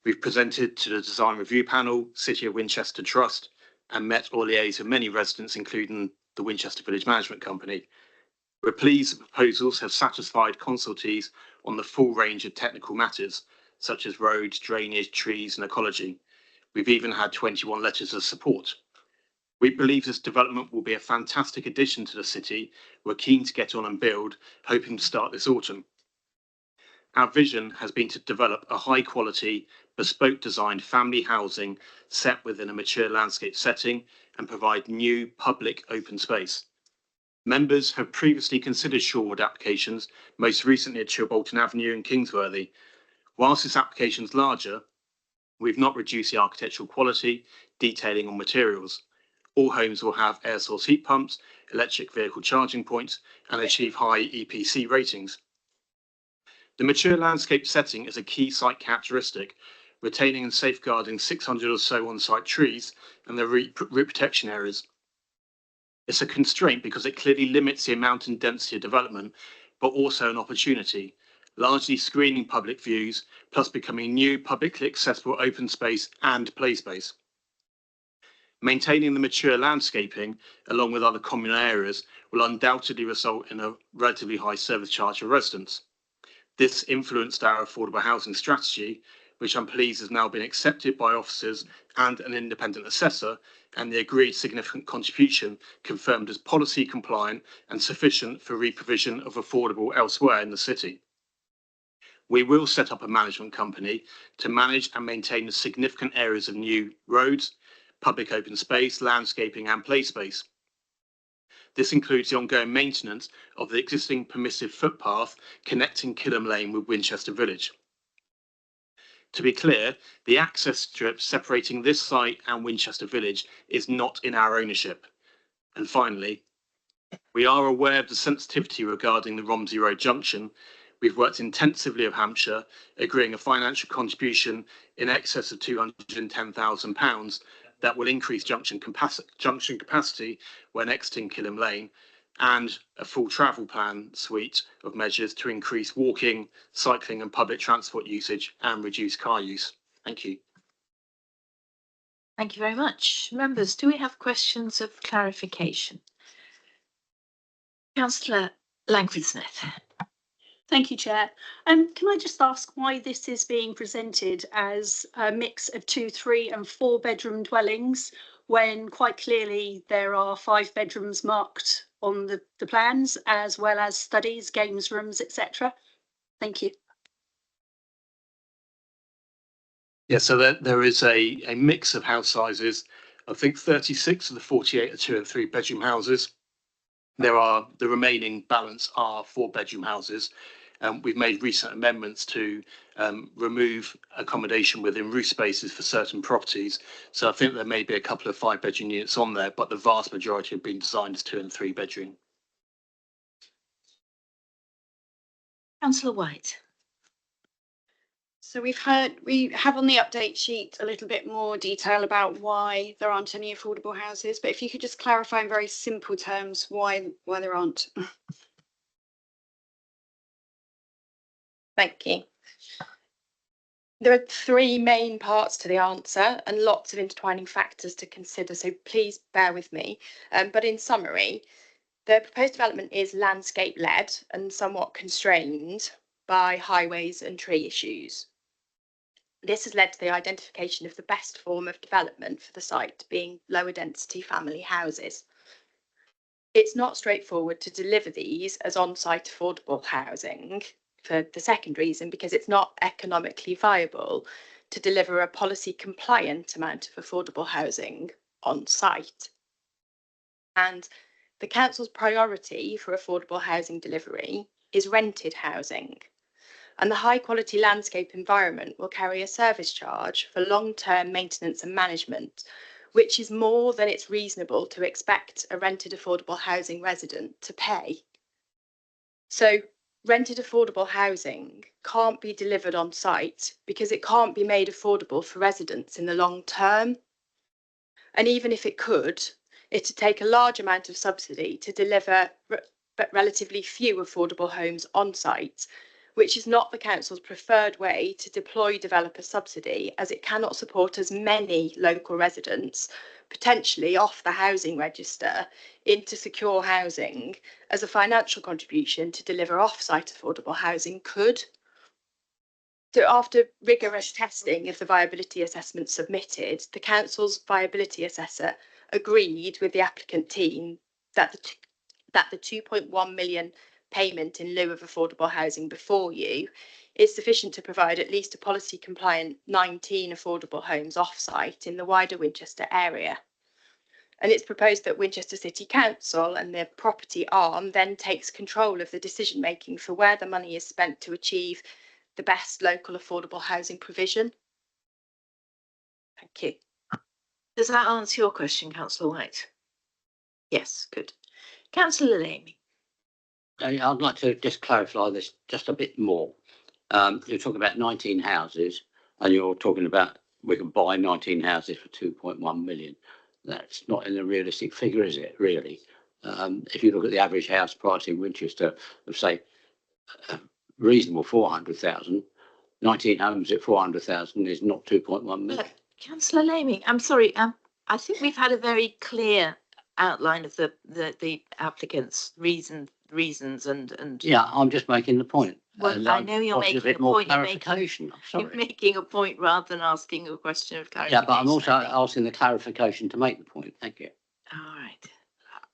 We've presented to the Design Review Panel, City of Winchester Trust, and met or liaised with many residents, including the Winchester Village Management Company. We're pleased the proposals have satisfied consultees on the full range of technical matters, such as roads, drainage, trees and ecology. We've even had 21 letters of support. We believe this development will be a fantastic addition to the city. We're keen to get on and build, hoping to start this autumn. Our vision has been to develop a high quality, bespoke designed family housing set within a mature landscape setting and provide new public open space. Members have previously considered Shorewood applications, most recently at Chilbolton Avenue and Kingsworthy. Whilst this application is larger, we've not reduced the architectural quality, detailing or materials. All homes will have air source heat pumps, electric vehicle charging points, and achieve high EPC ratings. The mature landscape setting is a key site characteristic, retaining and safeguarding 600 or so on-site trees and the root protection areas. It's a constraint because it clearly limits the amount and density of development, but also an opportunity, largely screening public views, plus becoming new publicly accessible open space and play space. Maintaining the mature landscaping, along with other communal areas, will undoubtedly result in a relatively high service charge for residents. This influenced our affordable housing strategy, which I'm pleased has now been accepted by officers and an independent assessor, and the agreed significant contribution confirmed as policy compliant and sufficient for re-provision of affordable elsewhere in the city. We will set up a management company to manage and maintain the significant areas of new roads, public open space, landscaping and play space. This includes the ongoing maintenance of the existing permissive footpath connecting Kilham Lane with Winchester Village. To be clear, the access strip separating this site and Winchester Village is not in our ownership. And finally, we are aware of the sensitivity regarding the Romsey Road junction. We've worked intensively with Hampshire, agreeing a financial contribution in excess of £210,000 that will increase junction capacity when exiting Kilham Lane, and a full travel plan suite of measures to increase walking, cycling and public transport usage and reduce car use. Thank you. Thank you very much. Members, do we have questions of clarification? Councillor Langford-Smith. Thank you, Chair. Can I just ask why this is being presented as a mix of 2, 3 and 4 bedroom dwellings when quite clearly there are 5 bedrooms marked on the plans, as well as studies, games rooms, etc.? Thank you. Yeah, so there is a mix of house sizes. I think 36 of the 48 are 2 and 3 bedroom houses. The remaining balance are 4 bedroom houses. We've made recent amendments to remove accommodation within roof spaces for certain properties. So I think there may be a couple of 5 bedroom units on there, but the vast majority have been designed as 2 and 3 bedroom. Councillor White. So we have on the update sheet a little bit more detail about why there aren't any affordable houses, but if you could just clarify in very simple terms why there aren't. Thank you. There are 3 main parts to the answer and lots of intertwining factors to consider, so please bear with me. But in summary, the proposed development is landscape-led and somewhat constrained by highways and tree issues. This has led to the identification of the best form of development for the site being lower density family houses. It's not straightforward to deliver these as on-site affordable housing for the second reason, because it's not economically viable to deliver a policy compliant amount of affordable housing on site. And the council's priority for affordable housing delivery is rented housing. And the high quality landscape environment will carry a service charge for long-term maintenance and management, which is more than it's reasonable to expect a rented affordable housing resident to pay. So rented affordable housing can't be delivered on site because it can't be made affordable for residents in the long term. And even if it could, it'd take a large amount of subsidy to deliver but relatively few affordable homes on site, which is not the council's preferred way to deploy developer subsidy, as it cannot support as many local residents potentially off the housing register into secure housing as a financial contribution to deliver off-site affordable housing could. So after rigorous testing of the viability assessment submitted, the council's viability assessor agreed with the applicant team that the 2.1 million payment in lieu of affordable housing before you is sufficient to provide at least a policy compliant 19 affordable homes off-site in the wider Winchester area. And it's proposed that Winchester City Council and the property arm then takes control of the decision making for where the money is spent to achieve the best local affordable housing provision. Thank you. Does that answer your question, Councillor White? Yes, good. Councillor Lamy. I'd like to just clarify this just a bit more. You're talking about 19 houses and you're talking about we can buy 19 houses for 2.1 million. That's not in a realistic figure, is it, really? If you look at the average house price in Winchester of, say, reasonable 400,000, 19 homes at 400,000 is not 2.1 million. Councillor Lamy, I'm sorry, I think we've had a very clear outline of the applicant's reasons and. Yeah, I'm just making the point. Well, I know you're making a bit more point. clarification. You're making a point rather than asking a question of clarification. Yeah, but I'm also asking the clarification to make the point. Thank you. All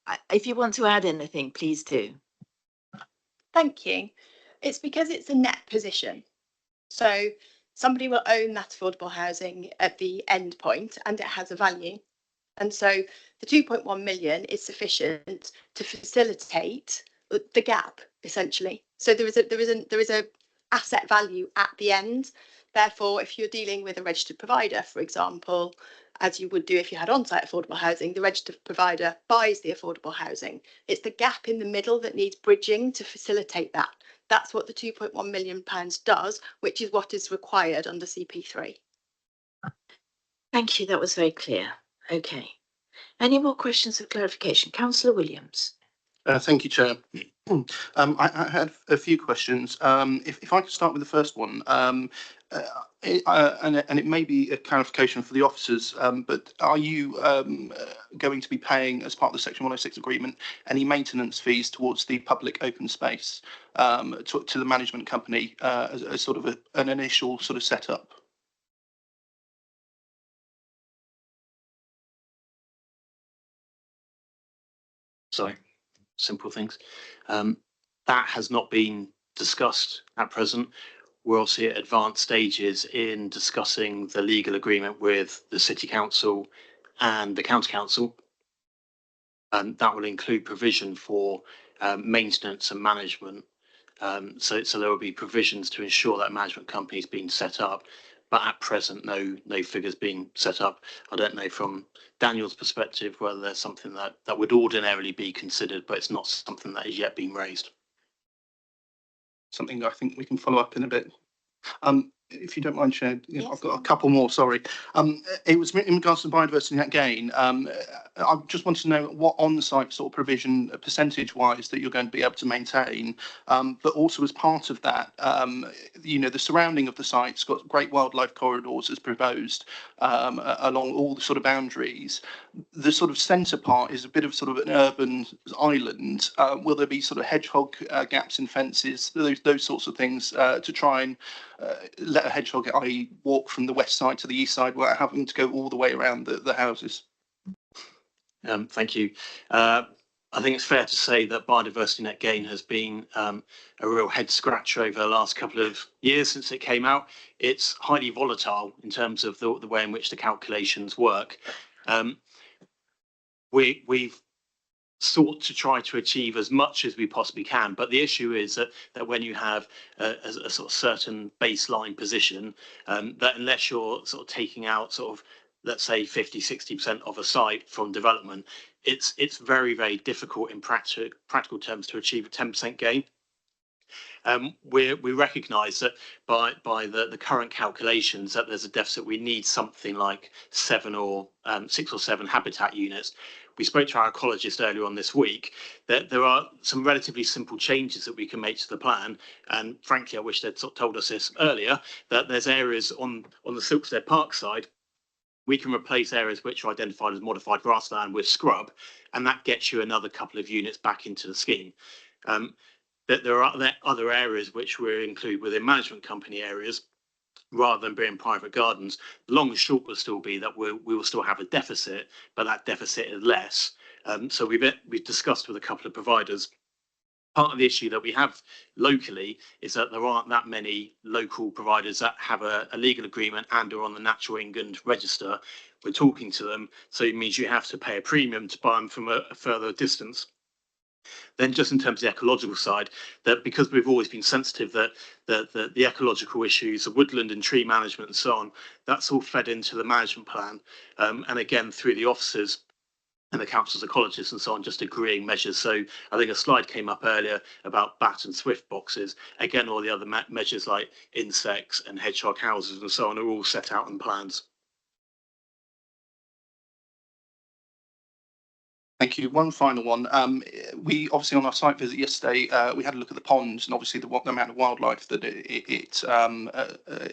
right. If you want to add anything, please do. Thank you. It's because it's a net position. So somebody will own that affordable housing at the end point and it has a value. And so the 2.1 million is sufficient to facilitate the gap, essentially. So there is a asset value at the end. Therefore, if you're dealing with a registered provider, for example, as you would do if you had on-site affordable housing, the registered provider buys the affordable housing. It's the gap in the middle that needs bridging to facilitate that. That's what the £2.1 million does, which is what is required under CP3. Thank you. That was very clear. Okay. Any more questions of clarification? Councillor Williams. Thank you, Chair. I had a few questions. If I could start with the first one, and it may be a clarification for the officers, but are you going to be paying, as part of the Section 106 agreement, any maintenance fees towards the public open space to the management company as sort of an initial sort of setup? Sorry. Simple things. That has not been discussed at present. We're obviously at advanced stages in discussing the legal agreement with the City Council and the County Council. And that will include provision for maintenance and management. So there will be provisions to ensure that management company is being set up. But at present, no figures being set up. I don't know from Daniel's perspective whether there's something that would ordinarily be considered, but it's not something that has yet been raised. Something I think we can follow up in a bit. If you don't mind, Chair, Yes. I've got a couple more, sorry. It was in regards to biodiversity net gain. I just want to know what on-site sort of provision percentage-wise that you're going to be able to maintain, but also as part of that, the surrounding of the site's got great wildlife corridors as proposed along all the sort of boundaries. The sort of centre part is a bit of sort of an urban island. Will there be sort of hedgehog gaps in fences, those sorts of things to try and let a hedgehog, i.e. walk from the west side to the east side without having to go all the way around the houses? Thank you. I think it's fair to say that biodiversity net gain has been a real head scratcher over the last couple of years since it came out. It's highly volatile in terms of the way in which the calculations work. We've sought to try to achieve as much as we possibly can, but the issue is that when you have a sort of certain baseline position, that unless you're sort of taking out sort of, let's say 50-60% of a site from development, it's very, very difficult in practical terms to achieve a 10% gain. We recognise that by the current calculations that there's a deficit. We need something like 6 or 7 habitat units. We spoke to our ecologist earlier on this week that there are some relatively simple changes that we can make to the plan. And frankly, I wish they'd sort of told us this earlier, that there's areas on the Silkstead Park side, we can replace areas which are identified as modified grassland with scrub, and that gets you another couple of units back into the scheme. That there are other areas which we include within management company areas, rather than being private gardens. The long and short will still be that we will still have a deficit, but that deficit is less. So we've discussed with a couple of providers part of the issue that we have locally is that there aren't that many local providers that have a legal agreement and are on the Natural England register. We're talking to them, so it means you have to pay a premium to buy them from a further distance. Then just in terms of the ecological side, that because we've always been sensitive that the ecological issues, the woodland and tree management and so on, that's all fed into the management plan. And again, through the officers and the council's ecologists and so on, just agreeing measures. So I think a slide came up earlier about bat and swift boxes. Again, all the other measures like insects and hedgehog houses and so on are all set out in plans. Thank you. One final one. We obviously on our site visit yesterday, we had a look at the ponds and obviously the amount of wildlife that it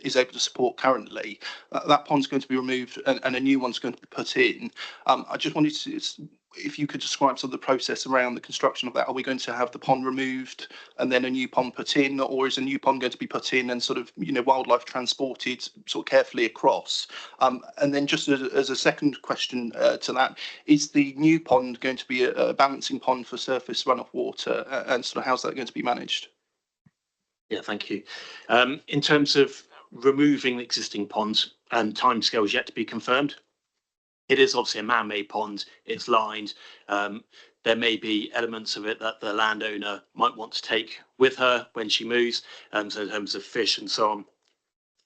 is able to support currently. That pond's going to be removed and a new one's going to be put in. I just wanted to, if you could describe some of the process around the construction of that. Are we going to have the pond removed and then a new pond put in, or is a new pond going to be put in and sort of, you know, wildlife transported sort of carefully across? And then just as a second question to that, is the new pond going to be a balancing pond for surface runoff water, and sort of how's that going to be managed? Yeah, thank you. In terms of removing the existing ponds, timescales yet to be confirmed. It is obviously a man-made pond, it's lined. There may be elements of it that the landowner might want to take with her when she moves, so in terms of fish and so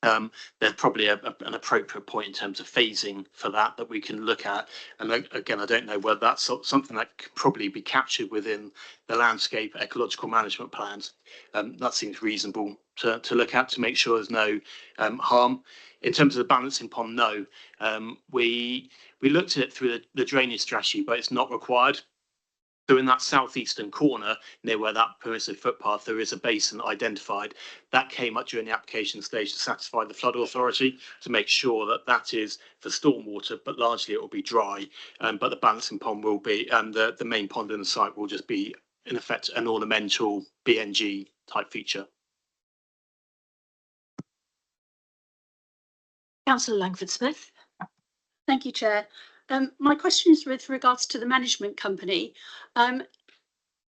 on. There's probably an appropriate point in terms of phasing for that we can look at. And again, I don't know whether that's something that could probably be captured within the landscape ecological management plans. That seems reasonable to look at to make sure there's no harm. In terms of the balancing pond, no. We looked at it through the drainage strategy, but it's not required. So in that southeastern corner, near where that permissive footpath, there is a basin identified. That came up during the application stage to satisfy the flood authority to make sure that that is for stormwater, but largely it will be dry. But the balancing pond will be, and the main pond in the site will just be, in effect, an ornamental BNG type feature. Councillor Langford-Smith. Thank you, Chair. My question is with regards to the management company.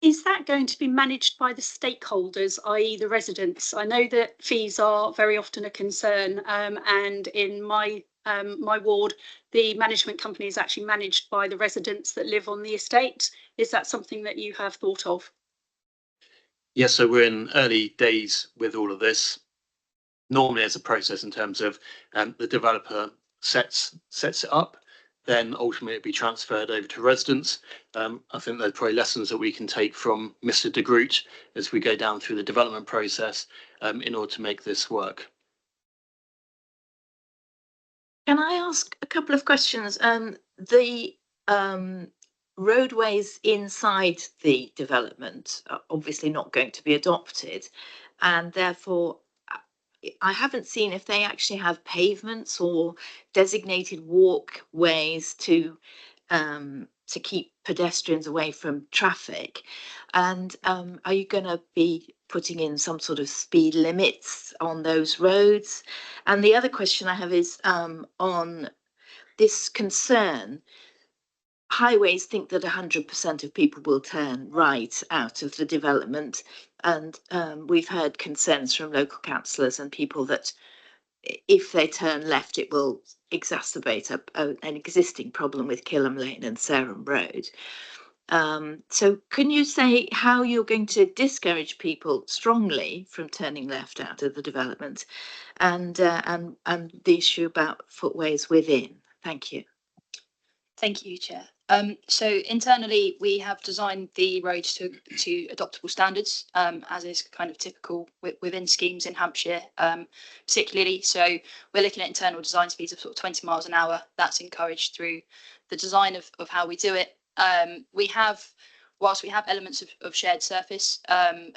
Is that going to be managed by the stakeholders, i.e. the residents? I know that fees are very often a concern, and in my ward, the management company is actually managed by the residents that live on the estate. Is that something that you have thought of? Yes, so we're in early days with all of this. Normally as a process in terms of the developer sets it up, then ultimately it'll be transferred over to residents. I think there's probably lessons that we can take from Mr. de Groot as we go down through the development process in order to make this work. Can I ask a couple of questions? The roadways inside the development are obviously not going to be adopted, and therefore I haven't seen if they actually have pavements or designated walkways to keep pedestrians away from traffic. And are you going to be putting in some sort of speed limits on those roads? And the other question I have is on this concern. Highways think that 100% of people will turn right out of the development, and we've heard concerns from local councillors and people that if they turn left it will exacerbate an existing problem with Kilham Lane and Sarum Road. So can you say how you're going to discourage people strongly from turning left out of the development, and the issue about footways within? Thank you. Thank you, Chair. So internally, we have designed the roads to adoptable standards, as is kind of typical within schemes in Hampshire, particularly. So we're looking at internal design speeds of sort of 20 miles an hour. That's encouraged through the design of how we do it. Whilst we have elements of shared surface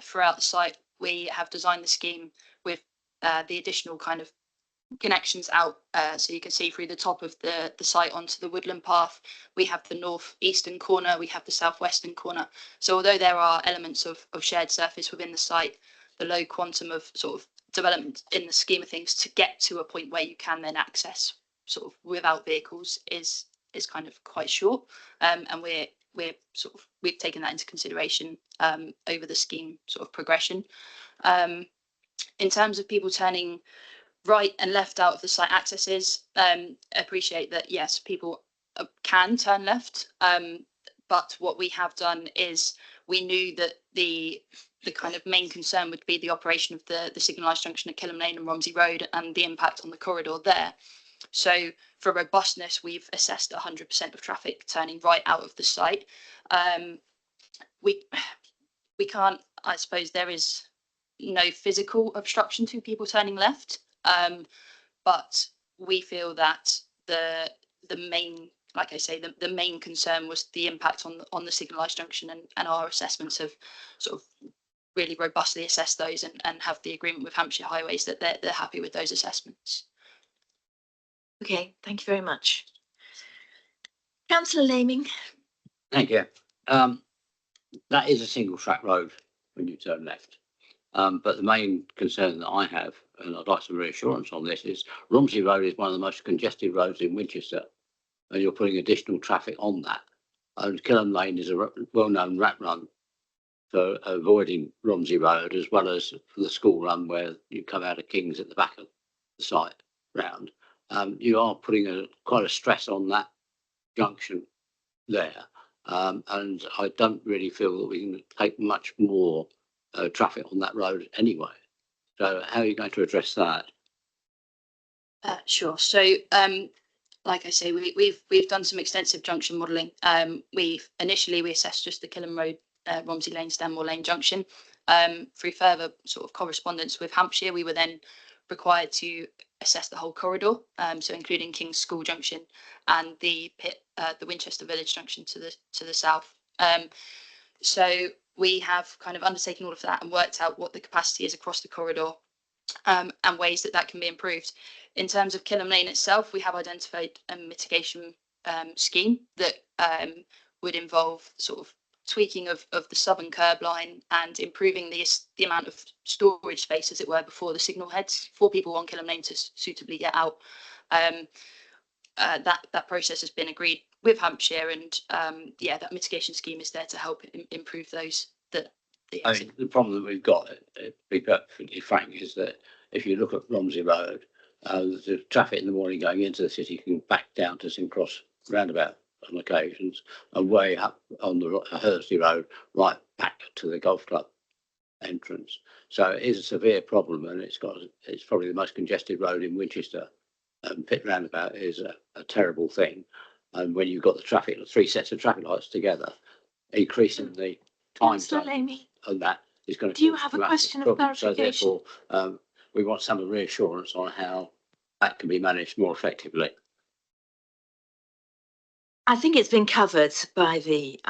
throughout the site, we have designed the scheme with the additional kind of connections out, so you can see through the top of the site onto the woodland path. We have the north-eastern corner, we have the southwestern corner. So although there are elements of shared surface within the site, the low quantum of sort of development in the scheme of things to get to a point where you can then access sort of without vehicles is kind of quite short. And we're we've taken that into consideration over the scheme sort of progression. In terms of people turning right and left out of the site accesses, appreciate that, yes, people can turn left, but what we have done is we knew that the kind of main concern would be the operation of the signalised junction at Kilham Lane and Romsey Road and the impact on the corridor there. So for robustness, we've assessed 100% of traffic turning right out of the site. We can't, I suppose there is no physical obstruction to people turning left, but we feel that the main, like I say, the main concern was the impact on the signalised junction, and our assessments have sort of really robustly assessed those and have the agreement with Hampshire Highways that they're happy with those assessments. Okay, thank you very much. Councillor Laming. Thank you. That is a single track road when you turn left. But the main concern that I have, and I'd like some reassurance on this, is Romsey Road is one of the most congested roads in Winchester, and you're putting additional traffic on that. And Kilham Lane is a well-known rat run for avoiding Romsey Road, as well as for the school run where you come out of King's at the back of the site round. You are putting quite a stress on that junction there, and I don't really feel that we can take much more traffic on that road anyway. So how are you going to address that? Sure. So like I say, we've done some extensive junction modelling. We assessed just the Kilham Road, Romsey Lane, Stanmore Lane junction. Through further sort of correspondence with Hampshire, we were then required to assess the whole corridor, so including King's School Junction and the Winchester Village Junction to the south. So we have kind of undertaken all of that and worked out what the capacity is across the corridor, and ways that can be improved. In terms of Kilham Lane itself, we have identified a mitigation scheme that would involve sort of tweaking of the southern curb line and improving the amount of storage space, as it were, before the signal heads for people on Kilham Lane to suitably get out. That process has been agreed with Hampshire, and that mitigation scheme is there to help improve those. The problem that we've got, to be perfectly frank, is that if you look at Romsey Road, the traffic in the morning going into the city can back down to St Cross roundabout on occasions, and way up on the Hursley Road, right back to the golf club entrance. So it is a severe problem, and it's probably the most congested road in Winchester. Pit roundabout is a terrible thing, and when you've got the traffic, 3 sets of traffic lights together, increasing the time on that is going to. Do you have a question of clarification? So therefore, we want some reassurance on how that can be managed more effectively. I think it's been covered by the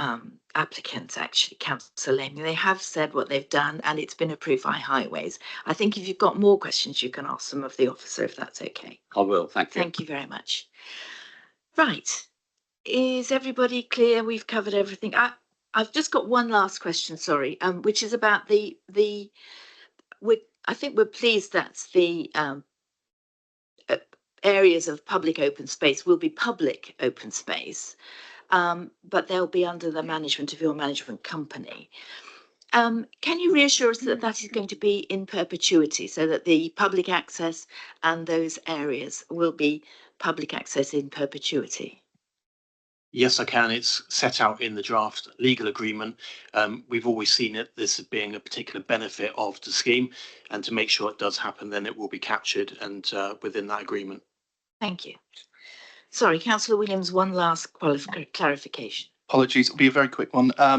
applicants, actually, Councillor Laming. They have said what they've done, and it's been approved by Highways. I think if you've got more questions, you can ask them of the officer, if that's okay. I will, thank you. Thank you very much. Right. Is everybody clear? We've covered everything. I've just got one last question, sorry, which is about I think we're pleased that the areas of public open space will be public open space, but they'll be under the management of your management company. Can you reassure us that that is going to be in perpetuity, so that the public access and those areas will be public access in perpetuity? Yes, I can. It's set out in the draft legal agreement. We've always seen this as being a particular benefit of the scheme, and to make sure it does happen, then it will be captured and within that agreement. Thank you. Sorry, Councillor Williams, one last clarification. Apologies, it'll be a very quick one. I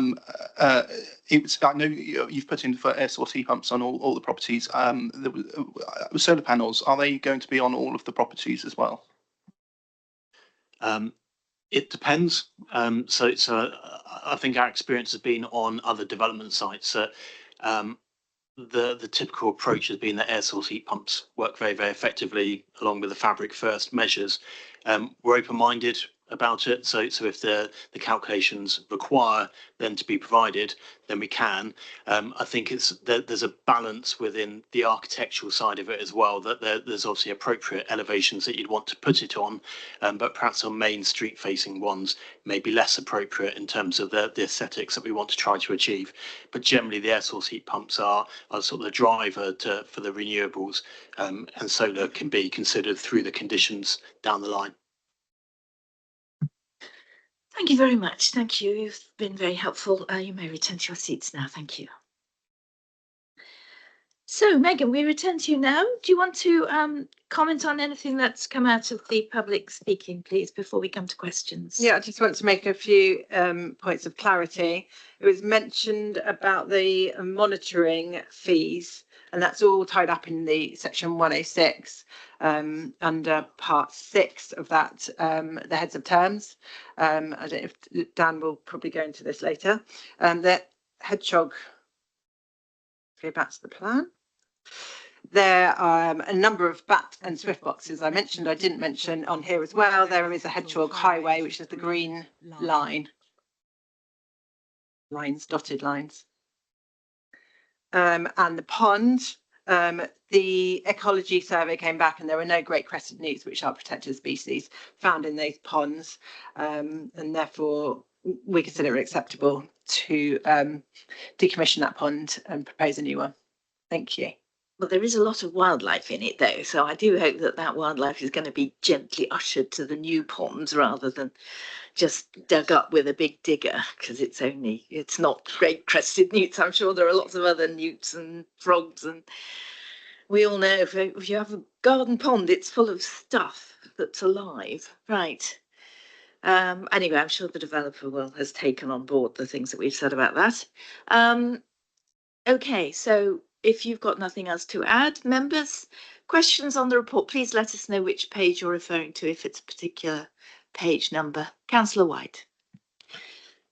know you've put in for air source heat pumps on all the properties. Solar panels, are they going to be on all of the properties as well? It depends. So it's I think our experience has been on other development sites. The typical approach has been that air source heat pumps work very, very effectively along with the fabric first measures. We're open-minded. about it. So if the calculations require them to be provided, then we can. I think there's a balance within the architectural side of it as well, that there's obviously appropriate elevations that you'd want to put it on, but perhaps on main street facing ones may be less appropriate in terms of the aesthetics that we want to try to achieve. But generally the air source heat pumps are sort of the driver for the renewables, and solar can be considered through the conditions down the line. Thank you very much. Thank you. You've been very helpful. You may return to your seats now. Thank you. So, Megan, we return to you now. Do you want to comment on anything that's come out of the public speaking, please, before we come to questions? Yeah, I just want to make a few points of clarity. It was mentioned about the monitoring fees, and that's all tied up in the section 106 under part 6 of that, the heads of terms. I don't know if Dan will probably go into this later. The hedgehog, go back to the plan. There are a number of bat and swift boxes I didn't mention on here as well. There is a hedgehog highway, which is the green line. Dotted lines. And the pond, the ecology survey came back and there were no great crested newts, which are protected species, found in those ponds. And therefore, we consider it acceptable to decommission that pond and propose a new one. Thank you. Well, there is a lot of wildlife in it, though, so I do hope that that wildlife is going to be gently ushered to the new ponds rather than just dug up with a big digger, because it's not great crested newts. I'm sure there are lots of other newts and frogs, and we all know if you have a garden pond, it's full of stuff that's alive. Right. Anyway, I'm sure the developer has taken on board the things that we've said about that. Okay, so if you've got nothing else to add, members, questions on the report, please let us know which page you're referring to, if it's a particular page number. Councillor White.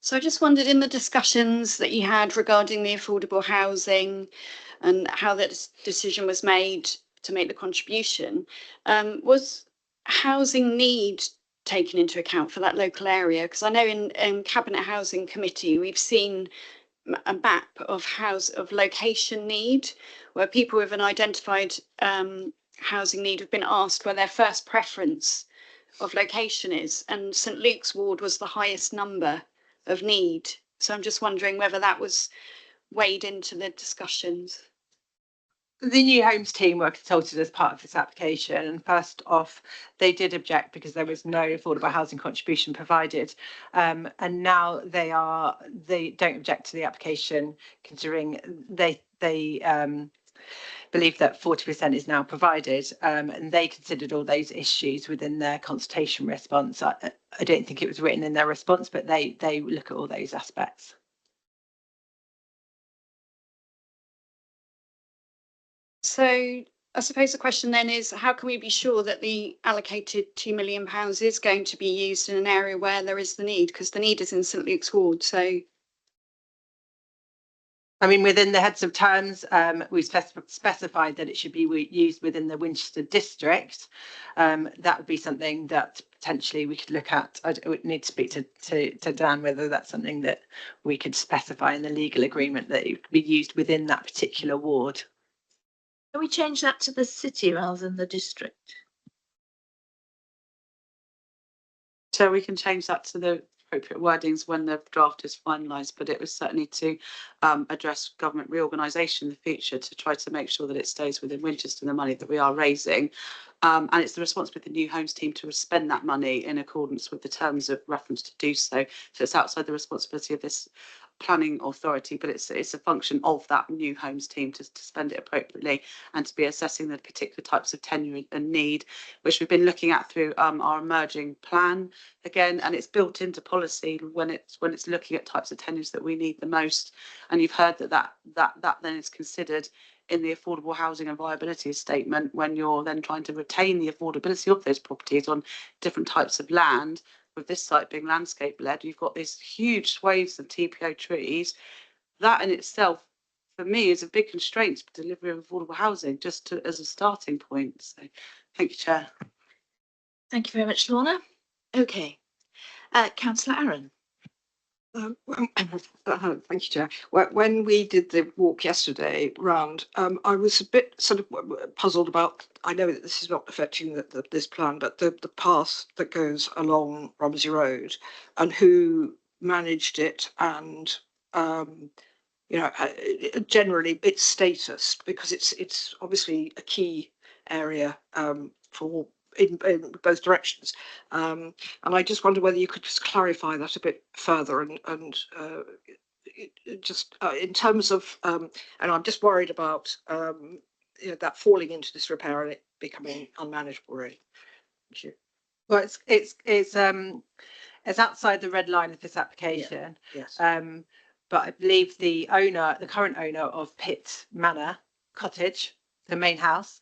So I just wondered, in the discussions that you had regarding the affordable housing and how that decision was made to make the contribution, was housing need taken into account for that local area? Because I know in Cabinet Housing Committee, we've seen a map of location need, where people with an identified housing need have been asked where their first preference of location is, and St Luke's ward was the highest number of need. So I'm just wondering whether that was weighed into the discussions. The new homes team were consulted as part of this application, and first off they did object because there was no affordable housing contribution provided, and now they don't object to the application, considering they believe that 40% is now provided, and they considered all those issues within their consultation response. I don't think it was written in their response, but they look at all those aspects. So I suppose the question then is, how can we be sure that the allocated £2 million is going to be used in an area where there is the need? Because the need is in St Luke's ward. So, I mean, within the heads of terms, we've specified that it should be used within the Winchester district. That would be something that potentially we could look at. I would need to speak to Dan whether that's something that we could specify in the legal agreement, that it could be used within that particular ward. Can we change that to the city rather than the district? So we can change that to the appropriate wordings when the draft is finalised, but it was certainly to address government reorganisation in the future, to try to make sure that it stays within Winchester, the money that we are raising. And it's the responsibility of the new homes team to spend that money in accordance with the terms of reference to do so. So it's outside the responsibility of this planning authority, but it's a function of that new homes team to spend it appropriately and to be assessing the particular types of tenure and need, which we've been looking at through our emerging plan again, and it's built into policy when it's looking at types of tenures that we need the most. And you've heard that then is considered in the affordable housing and viability statement when you're then trying to retain the affordability of those properties on different types of land. With this site being landscape led, you've got these huge swathes of TPO trees. That in itself, for me, is a big constraint to delivery of affordable housing, just as a starting point. So thank you, Chair. Thank you very much, Lorna. Okay, Councillor Aaron. Thank you, Chair. When we did the walk yesterday round, I was a bit sort of puzzled about, I know that this is not affecting this plan, but the path that goes along Romsey Road and who managed it and, you know, generally its status, because it's obviously a key area for in both directions. And I just wonder whether you could just clarify that a bit further and just in terms of, and I'm just worried about you know, that falling into disrepair and it becoming unmanageable, really. Thank you. Well, it's outside the red line of this application. Yes. But I believe the current owner of Pitt Manor Cottage, the main house,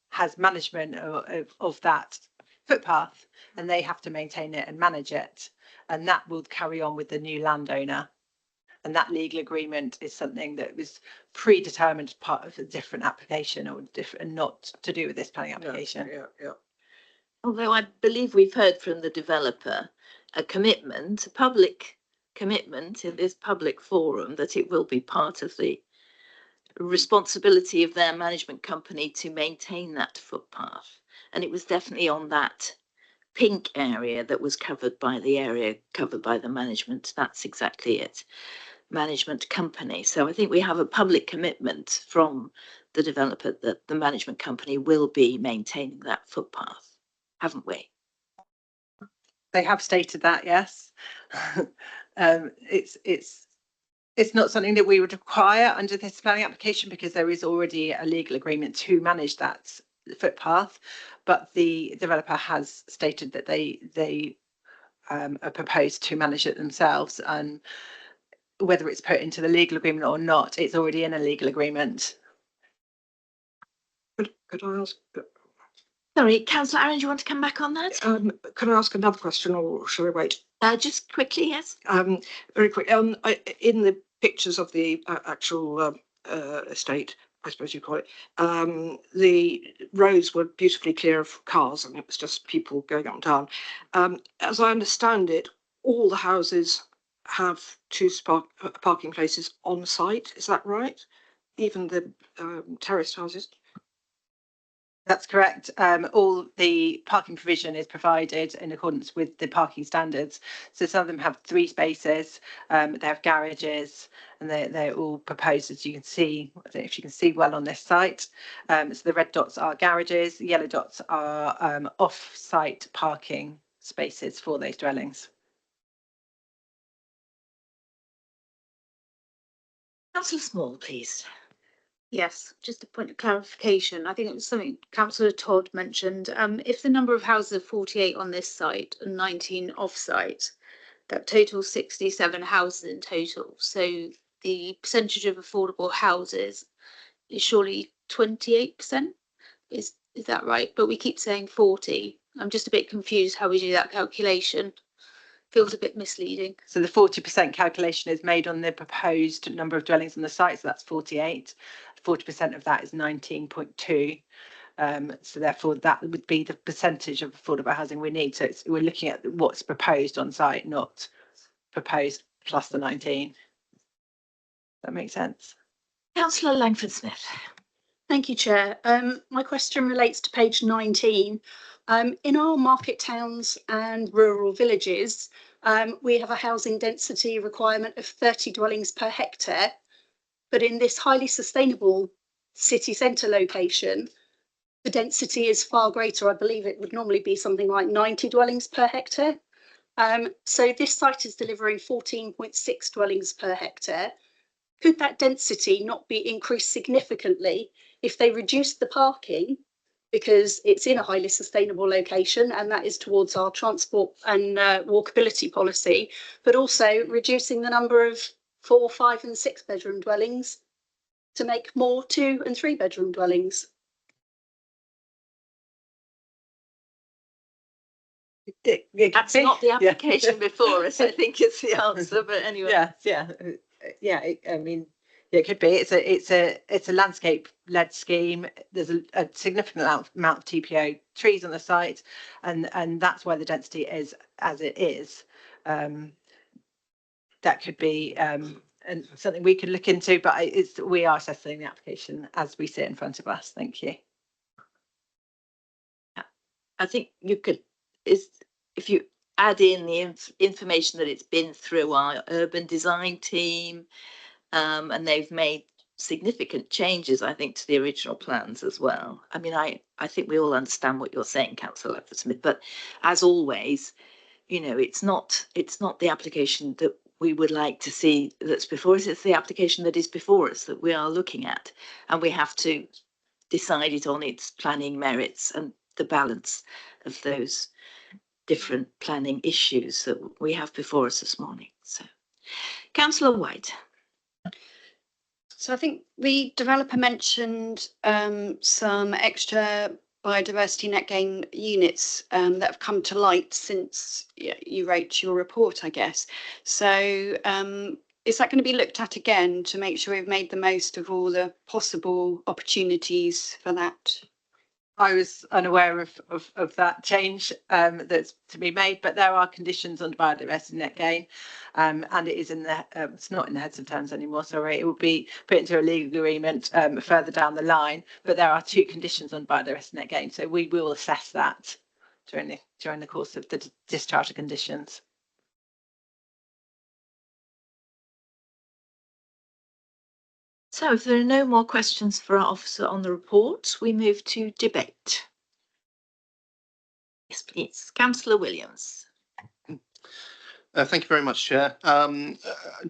has management of that footpath, and they have to maintain it and manage it, and that will carry on with the new landowner. And that legal agreement is something that was predetermined as part of a different application or different, not to do with this planning application. Yeah. Although I believe we've heard from the developer a commitment, a public commitment in this public forum, that it will be part of the responsibility of their management company to maintain that footpath. And it was definitely on that pink area that was covered by the area covered by the management. That's exactly it. Management company. So I think we have a public commitment from the developer that the management company will be maintaining that footpath, haven't we? They have stated that, yes. It's not something that we would require under this planning application because there is already a legal agreement to manage that footpath, but the developer has stated that they are proposed to manage it themselves, and whether it's put into the legal agreement or not, it's already in a legal agreement. Could I ask? Sorry, Councillor Aaron, do you want to come back on that? Can I ask another question, or shall we wait? Just quickly, yes. Very quick. In the pictures of the actual estate, I suppose you call it, the roads were beautifully clear of cars, and it was just people going up and down. As I understand it, all the houses have two parking places on site. Is that right? Even the terraced houses? That's correct. All the parking provision is provided in accordance with the parking standards. So some of them have 3 spaces, they have garages, and they're all proposed, as you can see. I don't know if you can see well on this site. So the red dots are garages, the yellow dots are off-site parking spaces for those dwellings. Councillor Small, please. Yes, just a point of clarification. I think it was something Councillor Todd mentioned. If the number of houses are 48 on this site and 19 off-site, that totals 67 houses in total. So the percentage of affordable houses is surely 28%. Is that right? But we keep saying 40. I'm just a bit confused how we do that calculation. Feels a bit misleading. So the 40% calculation is made on the proposed number of dwellings on the site, so that's 48. 40% of that is 19.2. So therefore that would be the percentage of affordable housing we need. So we're looking at what's proposed on site, not proposed plus the 19. That makes sense. Councillor Langford Smith. Thank you, Chair. My question relates to page 19. In our market towns and rural villages, we have a housing density requirement of 30 dwellings per hectare. But in this highly sustainable city centre location, the density is far greater. I believe it would normally be something like 90 dwellings per hectare. So this site is delivering 14.6 dwellings per hectare. Could that density not be increased significantly if they reduced the parking, because it's in a highly sustainable location, and that is towards our transport and walkability policy, but also reducing the number of 4, 5 and 6 bedroom dwellings to make more 2 and 3 bedroom dwellings? That's not the application before us, I think is the answer, but anyway. Yeah. I mean, It could be. It's a landscape-led scheme. There's a significant amount of TPO trees on the site, and that's why the density is as it is. That could be and something we could look into, but we are assessing the application as we see it in front of us. Thank you. I think you could, if you add in the information that it's been through our urban design team, and they've made significant changes, I think, to the original plans as well. I mean, I think we all understand what you're saying, Councillor Smith, but as always, you know, it's not the application that we would like to see that's before us, it's the application that is before us that we are looking at, and we have to decide it on its planning merits and the balance of those different planning issues that we have before us this morning. So, Councillor White. So I think the developer mentioned some extra biodiversity net gain units that have come to light since you wrote your report, I guess. So is that going to be looked at again to make sure we've made the most of all the possible opportunities for that? I was unaware of that change that's to be made, but there are conditions on biodiversity net gain, and it is in the it's not in the heads of terms anymore. Sorry, it will be put into a legal agreement further down the line. But there are 2 conditions on biodiversity net gain, so we will assess that during the course of the discharge of conditions. So if there are no more questions for our officer on the report, we move to debate. Yes, please. Councillor Williams. Thank you very much, Chair.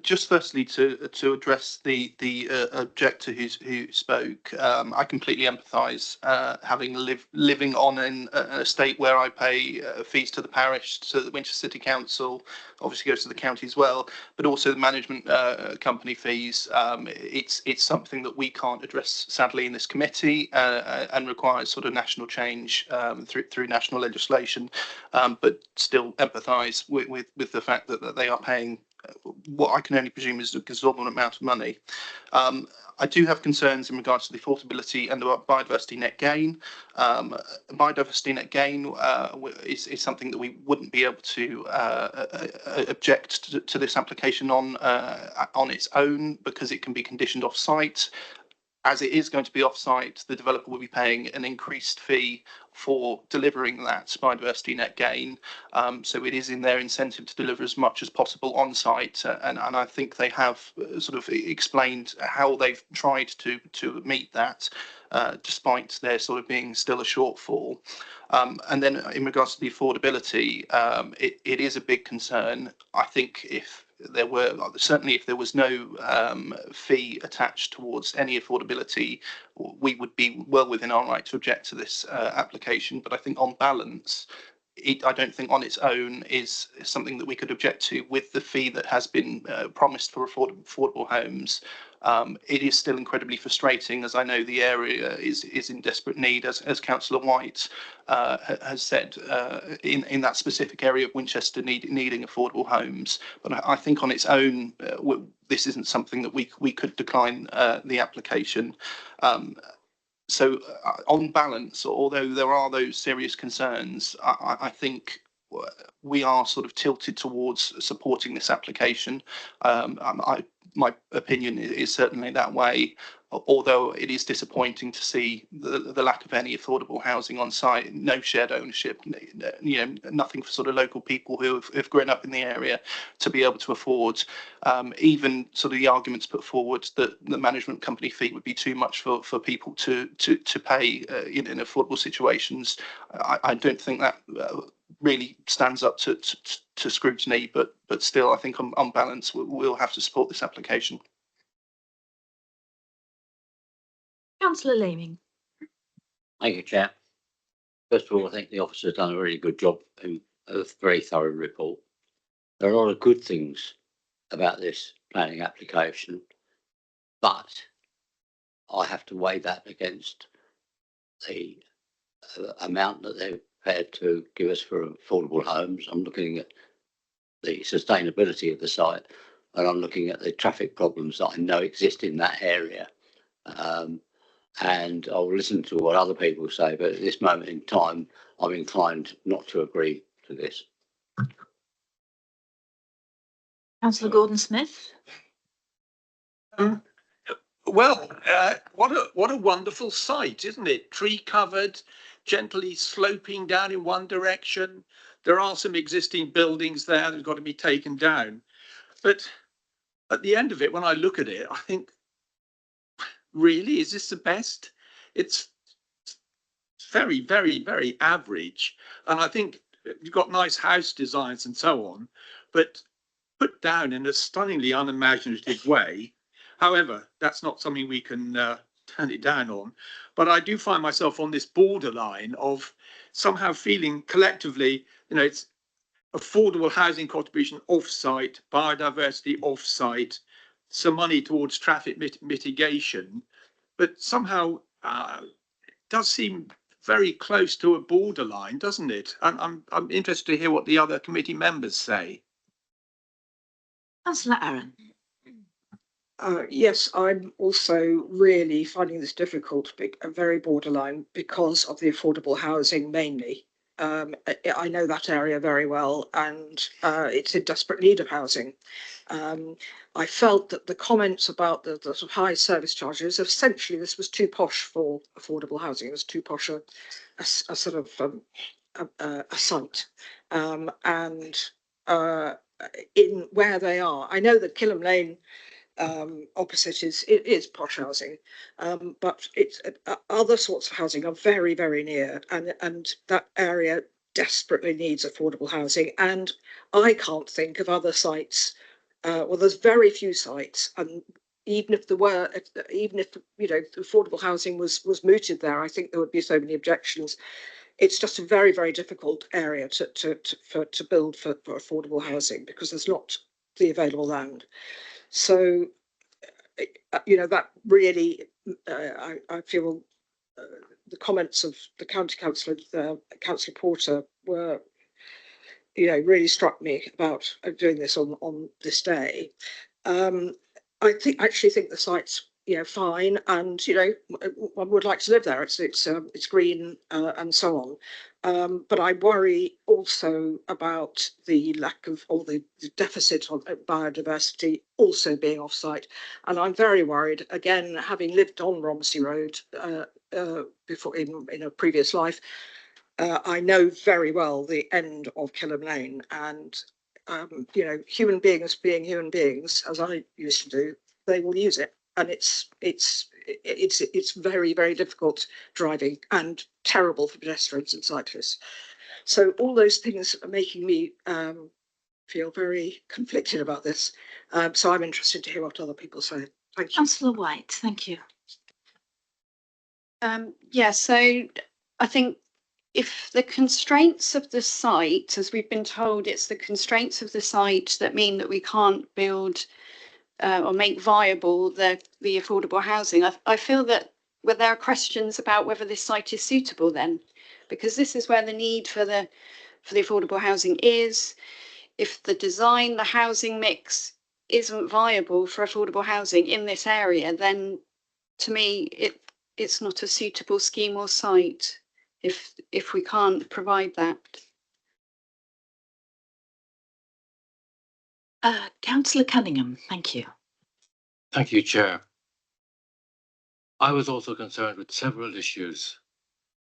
Just firstly to address the objector who spoke, I completely empathise. Having living on in an estate where I pay fees to the parish, to the Winchester City Council, obviously goes to the county as well, but also the management company fees. It's something that we can't address sadly in this committee, and requires sort of national change through national legislation. But still empathise with the fact that they are paying what I can only presume is an exorbitant amount of money. I do have concerns in regards to the affordability and the biodiversity net gain. Biodiversity net gain is something that we wouldn't be able to object to this application on its own, because it can be conditioned off-site. As it is going to be off-site, the developer will be paying an increased fee for delivering that biodiversity net gain. So it is in their incentive to deliver as much as possible on-site, and I think they have sort of explained how they've tried to meet that, despite there sort of being still a shortfall. And then in regards to the affordability, it is a big concern. I think if there was no fee attached towards any affordability, we would be well within our right to object to this application. But I think on balance, I don't think on its own is something that we could object to. With the fee that has been promised for affordable homes, it is still incredibly frustrating, as I know the area is in desperate need, as Councillor White has said, in that specific area of Winchester needing affordable homes. But I think on its own, this isn't something that we could decline the application. So on balance, although there are those serious concerns, I think we are sort of tilted towards supporting this application. My opinion is certainly that way, although it is disappointing to see the lack of any affordable housing on site, no shared ownership, nothing for sort of local people who have grown up in the area to be able to afford. Even sort of the arguments put forward that the management company fee would be too much for people to pay in affordable situations. I don't think that really stands up to scrutiny, but still, I think on balance, we'll have to support this application. Councillor Laming. Thank you, Chair. First of all, I think the officer has done a really good job of a very thorough report. There are a lot of good things about this planning application, but I have to weigh that against the amount that they're prepared to give us for affordable homes. I'm looking at the sustainability of the site. and I'm looking at the traffic problems that I know exist in that area. And I'll listen to what other people say, but at this moment in time, I'm inclined not to agree to this. Councillor Gordon-Smith. Well, what a wonderful site, isn't it? Tree covered, gently sloping down in one direction. There are some existing buildings there that have got to be taken down. But at the end of it, when I look at it, I think, really, is this the best? It's very, very, very average. And I think you've got nice house designs and so on, but put down in a stunningly unimaginative way. However, that's not something we can turn it down on. But I do find myself on this borderline of somehow feeling collectively, it's affordable housing contribution off-site, biodiversity off-site, some money towards traffic mitigation, but somehow it does seem very close to a borderline, doesn't it? And I'm interested to hear what the other committee members say. Councillor Aaron. Yes, I'm also really finding this difficult, very borderline, because of the affordable housing mainly. I know that area very well, and it's in desperate need of housing. I felt that the comments about the sort of high service charges, essentially this was too posh for affordable housing. It was too posh a sort of a site. And in where they are, I know that Killam Lane opposite is posh housing, but it's other sorts of housing are very, very near, and that area desperately needs affordable housing. And I can't think of other sites. Well, there's very few sites, and even if there were, even if affordable housing was mooted there, I think there would be so many objections. It's just a very, very difficult area to build for affordable housing, because there's not the available land. So, that really, I feel the comments of the county councillor, Councillor Porter, were, really struck me about doing this on this day. I actually think the site's fine, and one would like to live there. It's green and so on. But I worry also about the lack of, or the deficit of biodiversity also being off-site. And I'm very worried, again, having lived on Romsey Road before in a previous life. I know very well the end of Killam Lane, and human beings being human beings, as I used to do, they will use it, and it's very, very difficult driving and terrible for pedestrians and cyclists. So all those things are making me feel very conflicted about this. So I'm interested to hear what other people say. Thank you. Councillor White, thank you. Yeah, so I think if the constraints of the site, as we've been told, it's the constraints of the site that mean that we can't build or make viable the affordable housing, I feel that there are questions about whether this site is suitable then, because this is where the need for the affordable housing is. If the design, the housing mix isn't viable for affordable housing in this area, then to me it's not a suitable scheme or site if we can't provide that. Councillor Cunningham, thank you. Thank you, Chair. I was also concerned with several issues,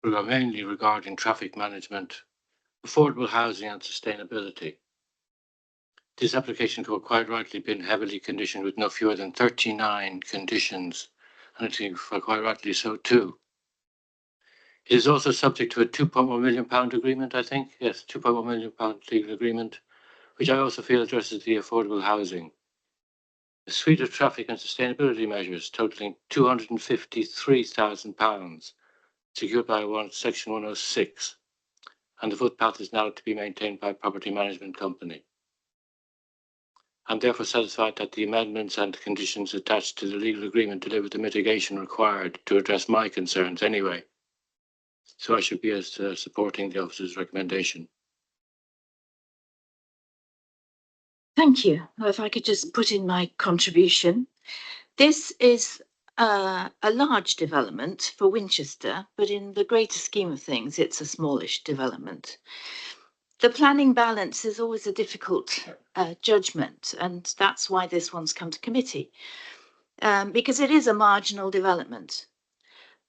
mainly regarding traffic management, affordable housing and sustainability. This application could quite rightly been heavily conditioned with no fewer than 39 conditions, and I think quite rightly so too. It is also subject to a £2.1 million agreement, I think. Yes, £2.1 million legal agreement, which I also feel addresses the affordable housing. A suite of traffic and sustainability measures totaling £253,000 secured by Section 106, and the footpath is now to be maintained by a property management company. I'm therefore satisfied that the amendments and conditions attached to the legal agreement deliver the mitigation required to address my concerns anyway. So I should be supporting the officer's recommendation. Thank you. Well, if I could just put in my contribution. This is a large development for Winchester, but in the greater scheme of things, it's a smallish development. The planning balance is always a difficult judgment, and that's why this one's come to committee, because it is a marginal development.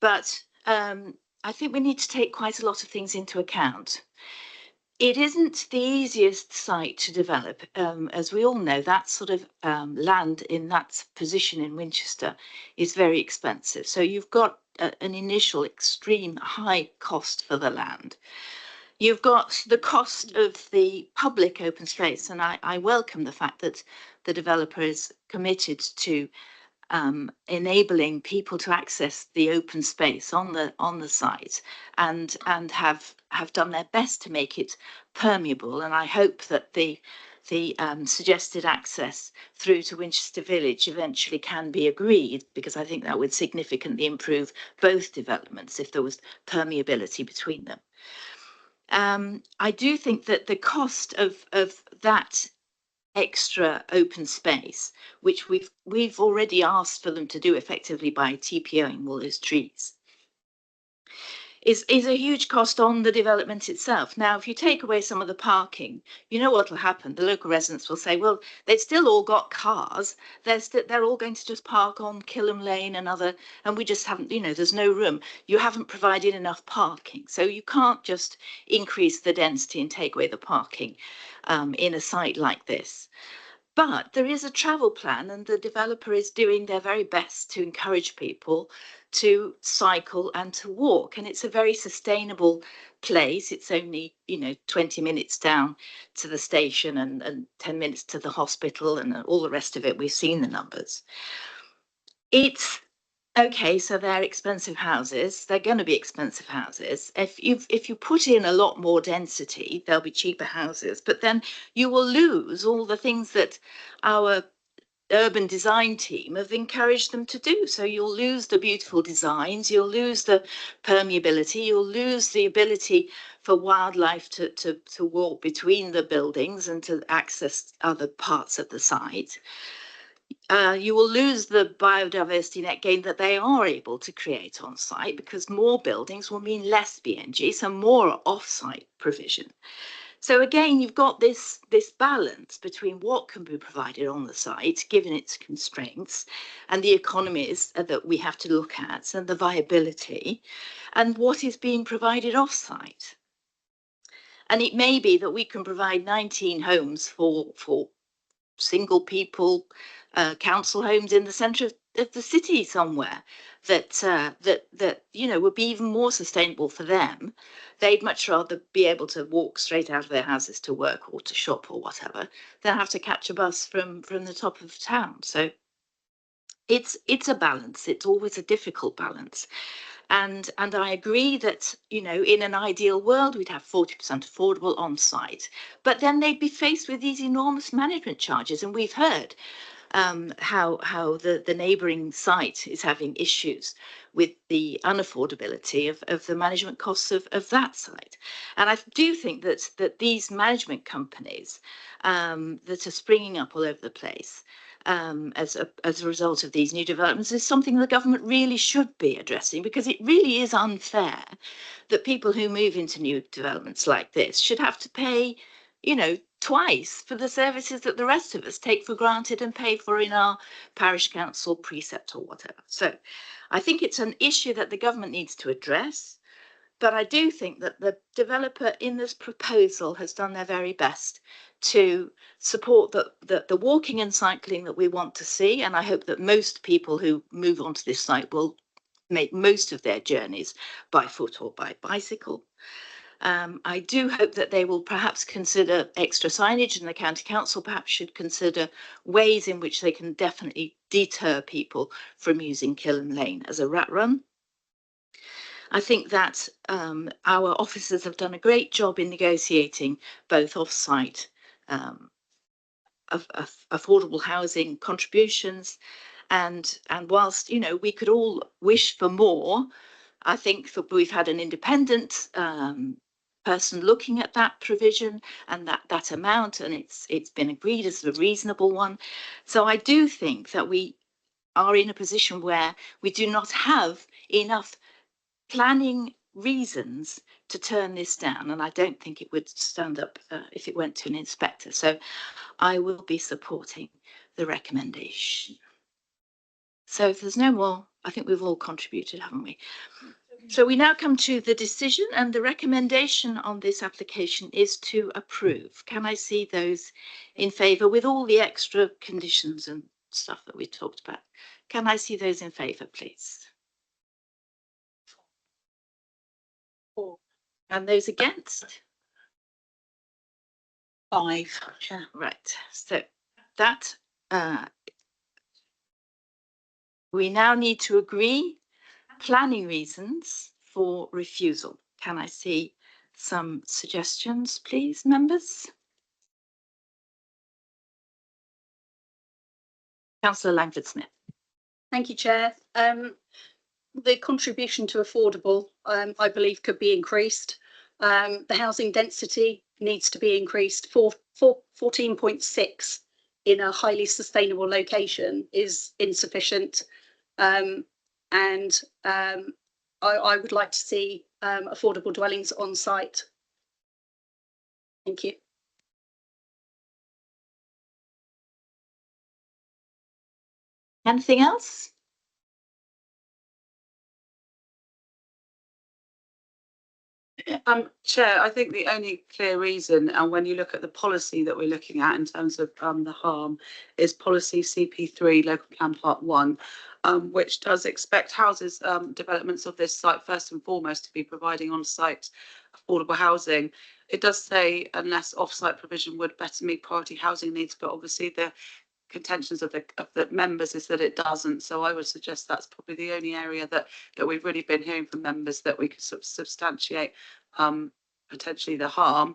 But I think we need to take quite a lot of things into account. It isn't the easiest site to develop. As we all know, that sort of land in that position in Winchester is very expensive. So you've got an initial extreme high cost for the land. You've got the cost of the public open space, and I welcome the fact that the developer is committed to enabling people to access the open space on the site and have done their best to make it permeable. And I hope that the suggested access through to Winchester Village eventually can be agreed, because I think that would significantly improve both developments if there was permeability between them. I do think that the cost of that extra open space, which we've already asked for them to do effectively by TPOing all those trees, is a huge cost on the development itself. Now, if you take away some of the parking, you know what will happen. The local residents will say, well, they've still all got cars. They're all going to just park on Killam Lane and we just haven't, there's no room. You haven't provided enough parking. So you can't just increase the density and take away the parking in a site like this. But there is a travel plan, and the developer is doing their very best to encourage people to cycle and to walk. And it's a very sustainable place. It's only, 20 minutes down to the station and 10 minutes to the hospital and all the rest of it. We've seen the numbers. It's okay, so they're expensive houses. They're going to be expensive houses. If you put in a lot more density, there'll be cheaper houses. But then you will lose all the things that our urban design team have encouraged them to do. So you'll lose the beautiful designs, you'll lose the permeability, you'll lose the ability for wildlife to walk between the buildings and to access other parts of the site. You will lose the biodiversity net gain that they are able to create on site, because more buildings will mean less BNG, so more off-site provision. So again, you've got this balance between what can be provided on the site, given its constraints, and the economies that we have to look at, and the viability, and what is being provided off-site. And it may be that we can provide 19 homes for single people, council homes in the centre of the city somewhere that would be even more sustainable for them. They'd much rather be able to walk straight out of their houses to work or to shop or whatever than have to catch a bus from the top of town. So it's a balance. It's always a difficult balance. And I agree that, in an ideal world, we'd have 40% affordable on site, but then they'd be faced with these enormous management charges. And we've heard how the neighbouring site is having issues with the unaffordability of the management costs of that site. And I do think that these management companies that are springing up all over the place as a result of these new developments is something the government really should be addressing, because it really is unfair that people who move into new developments like this should have to pay, twice for the services that the rest of us take for granted and pay for in our parish council precept or whatever. So I think it's an issue that the government needs to address. But I do think that the developer in this proposal has done their very best to support the walking and cycling that we want to see. And I hope that most people who move onto this site will make most of their journeys by foot or by bicycle. I do hope that they will perhaps consider extra signage, and the county council perhaps should consider ways in which they can definitely deter people from using Killam Lane as a rat run. I think that our officers have done a great job in negotiating both off-site affordable housing contributions, and whilst we could all wish for more, I think that we've had an independent person looking at that provision and that amount, and it's been agreed as a reasonable one. So I do think that we are in a position where we do not have enough planning reasons to turn this down, and I don't think it would stand up if it went to an inspector. So I will be supporting the recommendation. So if there's no more, I think we've all contributed, haven't we? So we now come to the decision, and the recommendation on this application is to approve. Can I see those in favour with all the extra conditions and stuff that we talked about? Can I see those in favour, please? 4. And those against? 5. Right. So that we now need to agree planning reasons for refusal. Can I see some suggestions, please, members? Councillor Langford-Smith. Thank you, Chair. The contribution to affordable, I believe, could be increased. The housing density needs to be increased. 14.6 in a highly sustainable location is insufficient. I would like to see affordable dwellings on site. Thank you. Anything else? Chair, I think the only clear reason, and when you look at the policy that we're looking at in terms of the harm, is policy CP3 local plan part 1, which does expect houses developments of this site first and foremost to be providing on-site affordable housing. It does say unless off-site provision would better meet priority housing needs, but obviously the contentions of the members is that it doesn't. So I would suggest that's probably the only area that we've really been hearing from members that we could substantiate potentially the harm.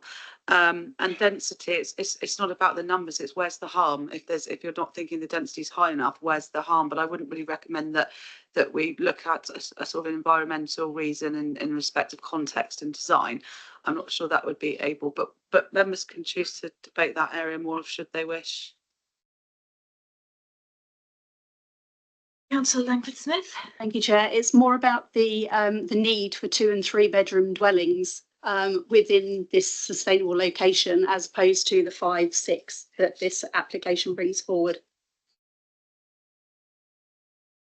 And density, it's not about the numbers, it's where's the harm. If you're not thinking the density is high enough, where's the harm? But I wouldn't really recommend that we look at a sort of environmental reason in respect of context and design. I'm not sure that would be able, but members can choose to debate that area more should they wish. Councillor Langford-Smith. Thank you, Chair. It's more about the need for 2 and 3 bedroom dwellings within this sustainable location, as opposed to the 5, 6 that this application brings forward.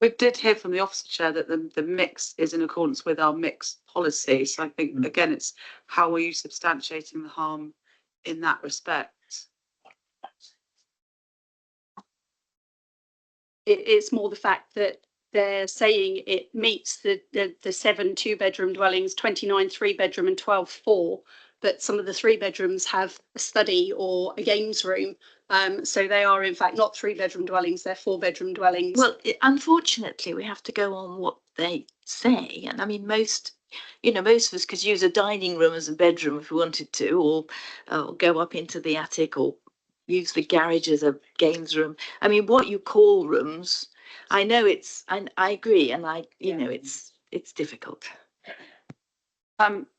We did hear from the officer chair that the mix is in accordance with our mix policy. So I think again, it's how are you substantiating the harm in that respect? It's more the fact that they're saying it meets the 7 2-bedroom dwellings, 29 3-bedroom and 12 4, but some of the 3 bedrooms have a study or a games room. So they are in fact not 3-bedroom dwellings, they're 4-bedroom dwellings. Well, unfortunately, we have to go on what they say. And I mean, most of us could use a dining room as a bedroom if we wanted to, or go up into the attic, or use the garage as a games room. I mean, what you call rooms, I know I agree, and it's difficult.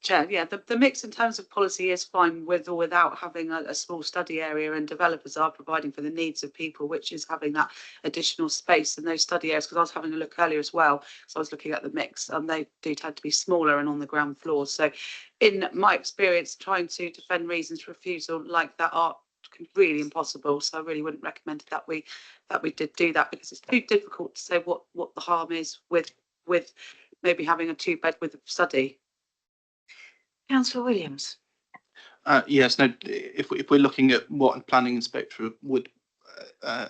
Chair, yeah, the mix in terms of policy is fine with or without having a small study area, and developers are providing for the needs of people, which is having that additional space in those study areas. Because I was having a look earlier as well, so I was looking at the mix, and they do tend to be smaller and on the ground floor. So in my experience, trying to defend reasons for refusal like that are really impossible. So I really wouldn't recommend that we did do that, because it's too difficult to say what the harm is with maybe having a 2-bed with a study. Councillor Williams. Yes, no, if we're looking at what a planning inspector would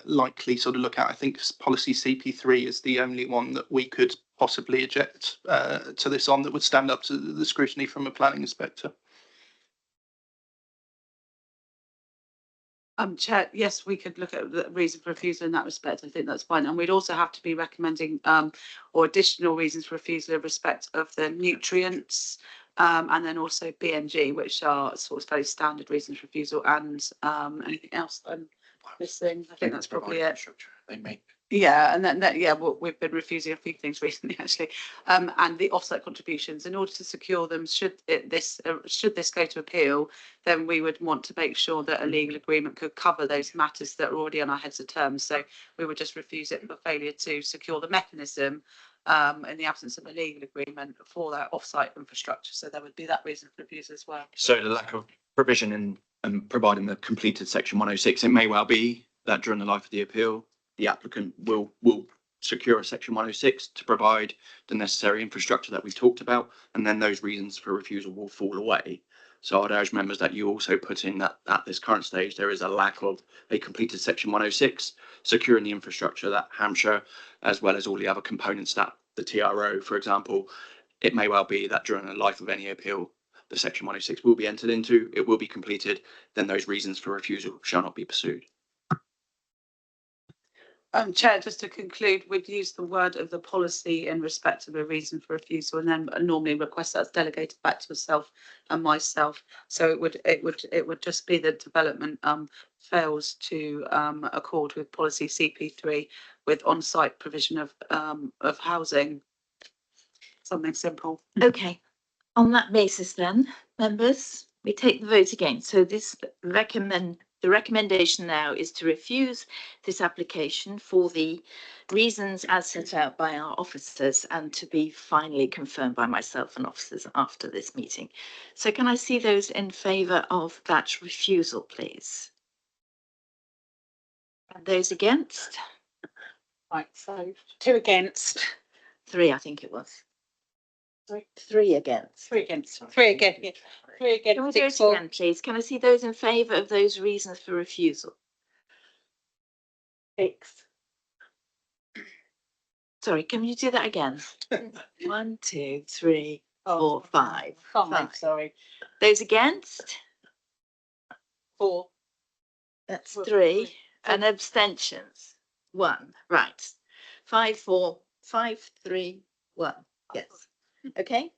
likely sort of look at, I think policy CP3 is the only one that we could possibly eject to this on that would stand up to the scrutiny from a planning inspector. Chair, yes, we could look at the reason for refusal in that respect. I think that's fine. And we'd also have to be recommending or additional reasons for refusal in respect of the nutrients, and then also BNG, which are sort of fairly standard reasons for refusal, and anything else I'm missing. I think that's probably it. They make Yeah, and then that, yeah, well, we've been refusing a few things recently, actually. And the offsite contributions, in order to secure them, should this go to appeal, then we would want to make sure that a legal agreement could cover those matters that are already on our heads of terms. So we would just refuse it for failure to secure the mechanism in the absence of a legal agreement for that offsite infrastructure. So there would be that reason for refusal as well. So the lack of provision in providing the completed section 106, it may well be that during the life of the appeal, the applicant will secure a section 106 to provide the necessary infrastructure that we've talked about, and then those reasons for refusal will fall away. So I'd urge members that you also put in that at this current stage, there is a lack of a completed section 106, securing the infrastructure that Hampshire, as well as all the other components that the TRO, for example, it may well be that during the life of any appeal, the section 106 will be entered into, it will be completed, then those reasons for refusal shall not be pursued. Chair, just to conclude, we'd use the word of the policy in respect of a reason for refusal, and then normally request that's delegated back to yourself and myself. So it would just be that development fails to accord with policy CP3 with on-site provision of housing. Something simple. Okay, on that basis then, members, we take the vote again. So the recommendation now is to refuse this application for the reasons as set out by our officers and to be finally confirmed by myself and officers after this meeting. So can I see those in favour of that refusal, please? And those against? Right, so 2 against. 3, I think it was. Sorry? 3 against. 3 against. 3 against. Yeah. 3 against. Can we do it 6 for. again, please? Can I see those in favour of those reasons for refusal? 6. Sorry, can you do that again? 1, 2, 3, 4, 5. 5, sorry. Those against? 4. That's 3. And abstentions? 1. Right. 5, 4, 5, 3, 1. Yes. Okay.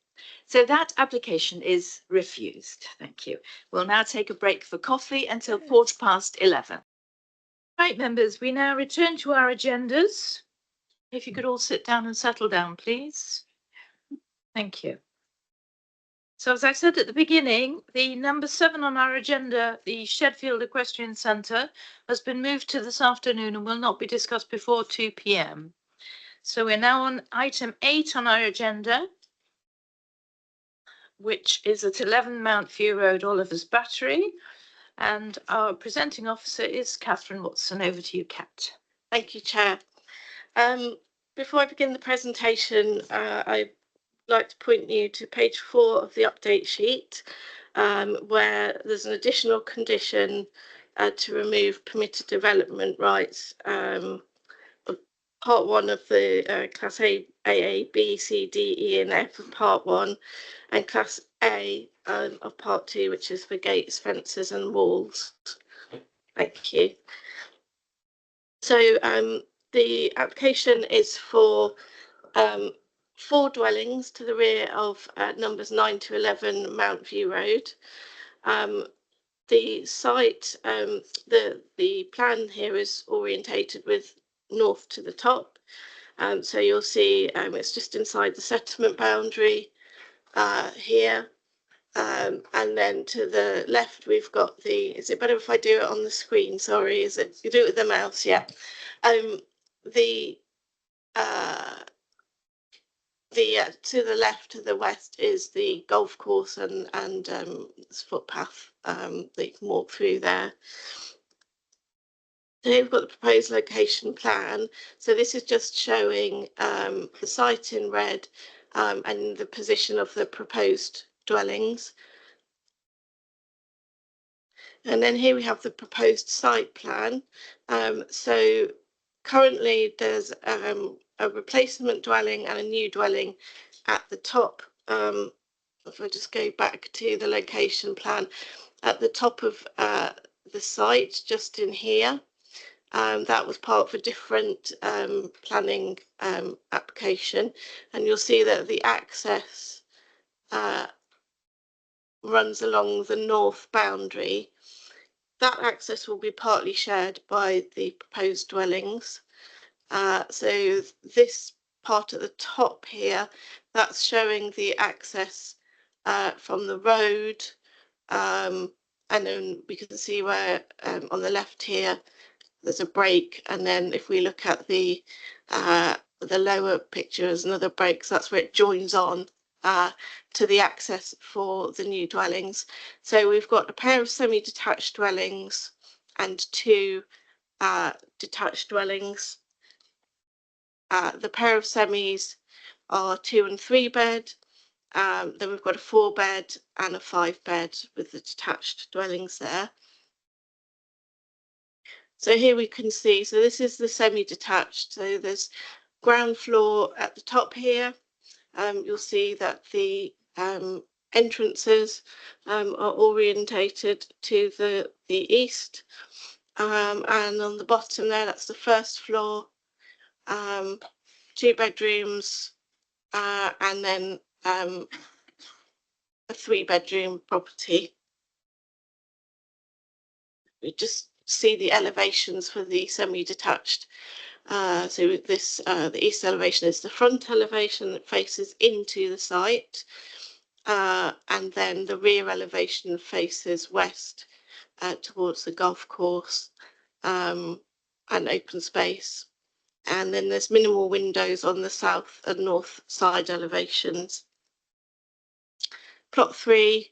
So that application is refused. Thank you. We'll now take a break for coffee until 11:15. Right, members, we now return to our agendas. If you could all sit down and settle down, please. Thank you. So as I said at the beginning, the number 7 on our agenda, the Shedfield Equestrian Centre, has been moved to this afternoon and will not be discussed before 2 p.m. So we're now on item 8 on our agenda, which is at 11 Mount View Road, Oliver's Battery. And our presenting officer is Catherine Watson. Over to you, Kat. Thank you, Chair. Before I begin the presentation, I'd like to point you to page 4 of the update sheet, where there's an additional condition to remove permitted development rights. Part 1 of the Class A, AA, B, C, D, E and F of Part 1 and Class A of Part 2, which is for gates, fences and walls. Thank you. So the application is for 4 dwellings to the rear of numbers 9 to 11 Mount View Road. The site, the plan here is orientated with north to the top. So you'll see it's just inside the settlement boundary here. And then to the left, we've got is it better if I do it on the screen? Sorry, is it? You do it with the mouse, yeah. To the left, to the west is the golf course and footpath that you can walk through there. So here we've got the proposed location plan. So this is just showing the site in red and the position of the proposed dwellings. And then here we have the proposed site plan. So currently there's a replacement dwelling and a new dwelling at the top. If I just go back to the location plan, at the top of the site, just in here, that was part of a different planning application, and you'll see that the access runs along the north boundary. That access will be partly shared by the proposed dwellings. So this part at the top here, that's showing the access from the road. And then we can see where on the left here, there's a break. And then if we look at the lower picture, there's another break. So that's where it joins on to the access for the new dwellings. So we've got a pair of semi-detached dwellings and 2 detached dwellings. The pair of semis are 2 and 3 bed. Then we've got a 4 bed and a 5 bed with the detached dwellings there. So here we can see, so this is the semi-detached. So there's ground floor at the top here. You'll see that the entrances are orientated to the east. And on the bottom there, that's the first floor, 2 bedrooms, and then a 3-bedroom property. We just see the elevations for the semi-detached. So this, the east elevation is the front elevation that faces into the site, and then the rear elevation faces west towards the golf course and open space. And then there's minimal windows on the south and north side elevations. Plot 3,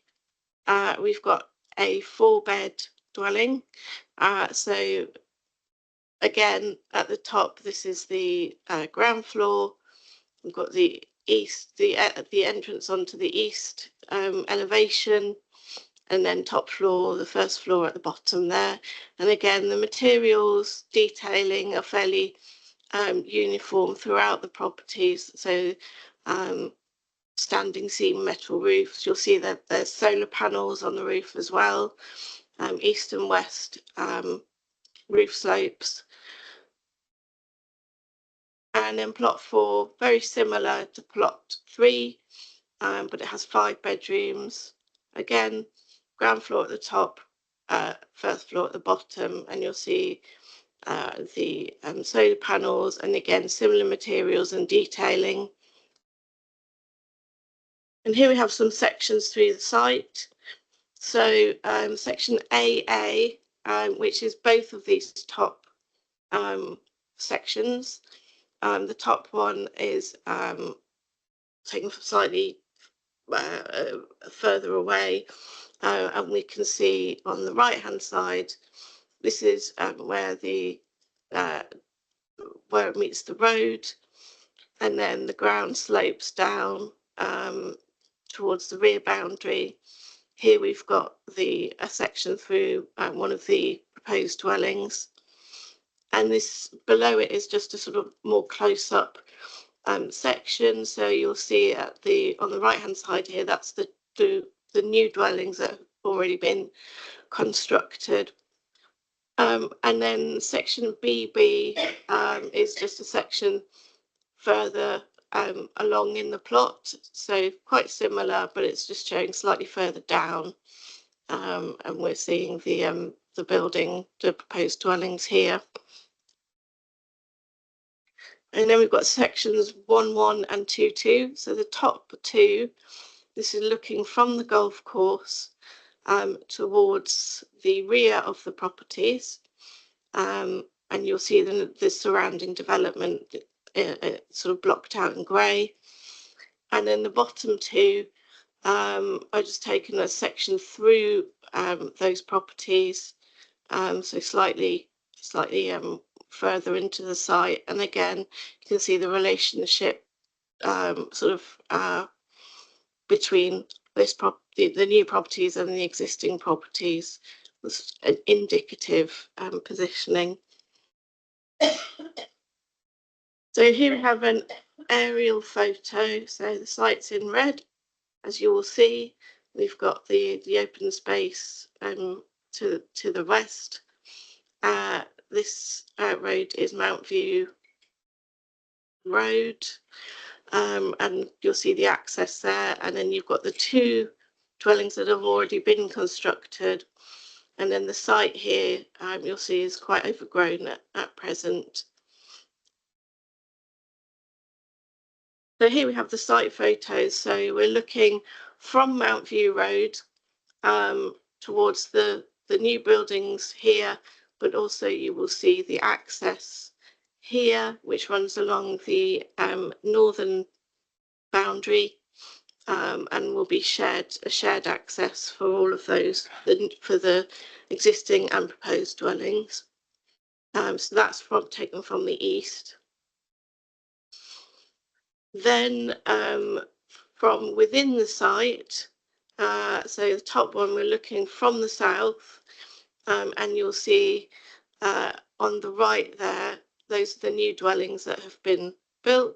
we've got a 4-bed dwelling. So again, at the top, this is the ground floor. We've got the east, the entrance onto the east elevation, and then top floor, the first floor at the bottom there. And again, the materials detailing are fairly uniform throughout the properties. So standing seam metal roofs. You'll see that there's solar panels on the roof as well. East and west roof slopes. And then plot 4, very similar to plot 3, but it has 5 bedrooms. Again, ground floor at the top, first floor at the bottom, and you'll see the solar panels, and again, similar materials and detailing. And here we have some sections through the site. So section AA, which is both of these top sections. The top one is taken slightly further away, and we can see on the right hand side, this is where the where it meets the road, and then the ground slopes down towards the rear boundary. Here we've got a section through one of the proposed dwellings, and this below it is just a sort of more close-up section. So you'll see at on the right hand side here, that's the new dwellings that have already been constructed. And then section BB is just a section further along in the plot, so quite similar, but it's just showing slightly further down, and we're seeing the building, the proposed dwellings here. And then we've got sections 1.1 and 2.2. So the top 2, this is looking from the golf course towards the rear of the properties, and you'll see the surrounding development sort of blocked out in grey. And then the bottom 2 are just taken a section through those properties, so slightly further into the site. And again, you can see the relationship sort of between this property, the new properties, and the existing properties. Was an indicative positioning. So here we have an aerial photo. So the site's in red, as you will see. We've got the open space to the west. This road is Mount View Road, and you'll see the access there. And then you've got the 2 dwellings that have already been constructed. And then the site here, you'll see, is quite overgrown at present. So here we have the site photos. So we're looking from Mount View Road towards the new buildings here, but also you will see the access here, which runs along the northern boundary and will be a shared access for all of those, for the existing and proposed dwellings. So that's taken from the east. Then from within the site, so the top one, we're looking from the south, and you'll see on the right there, those are the new dwellings that have been built,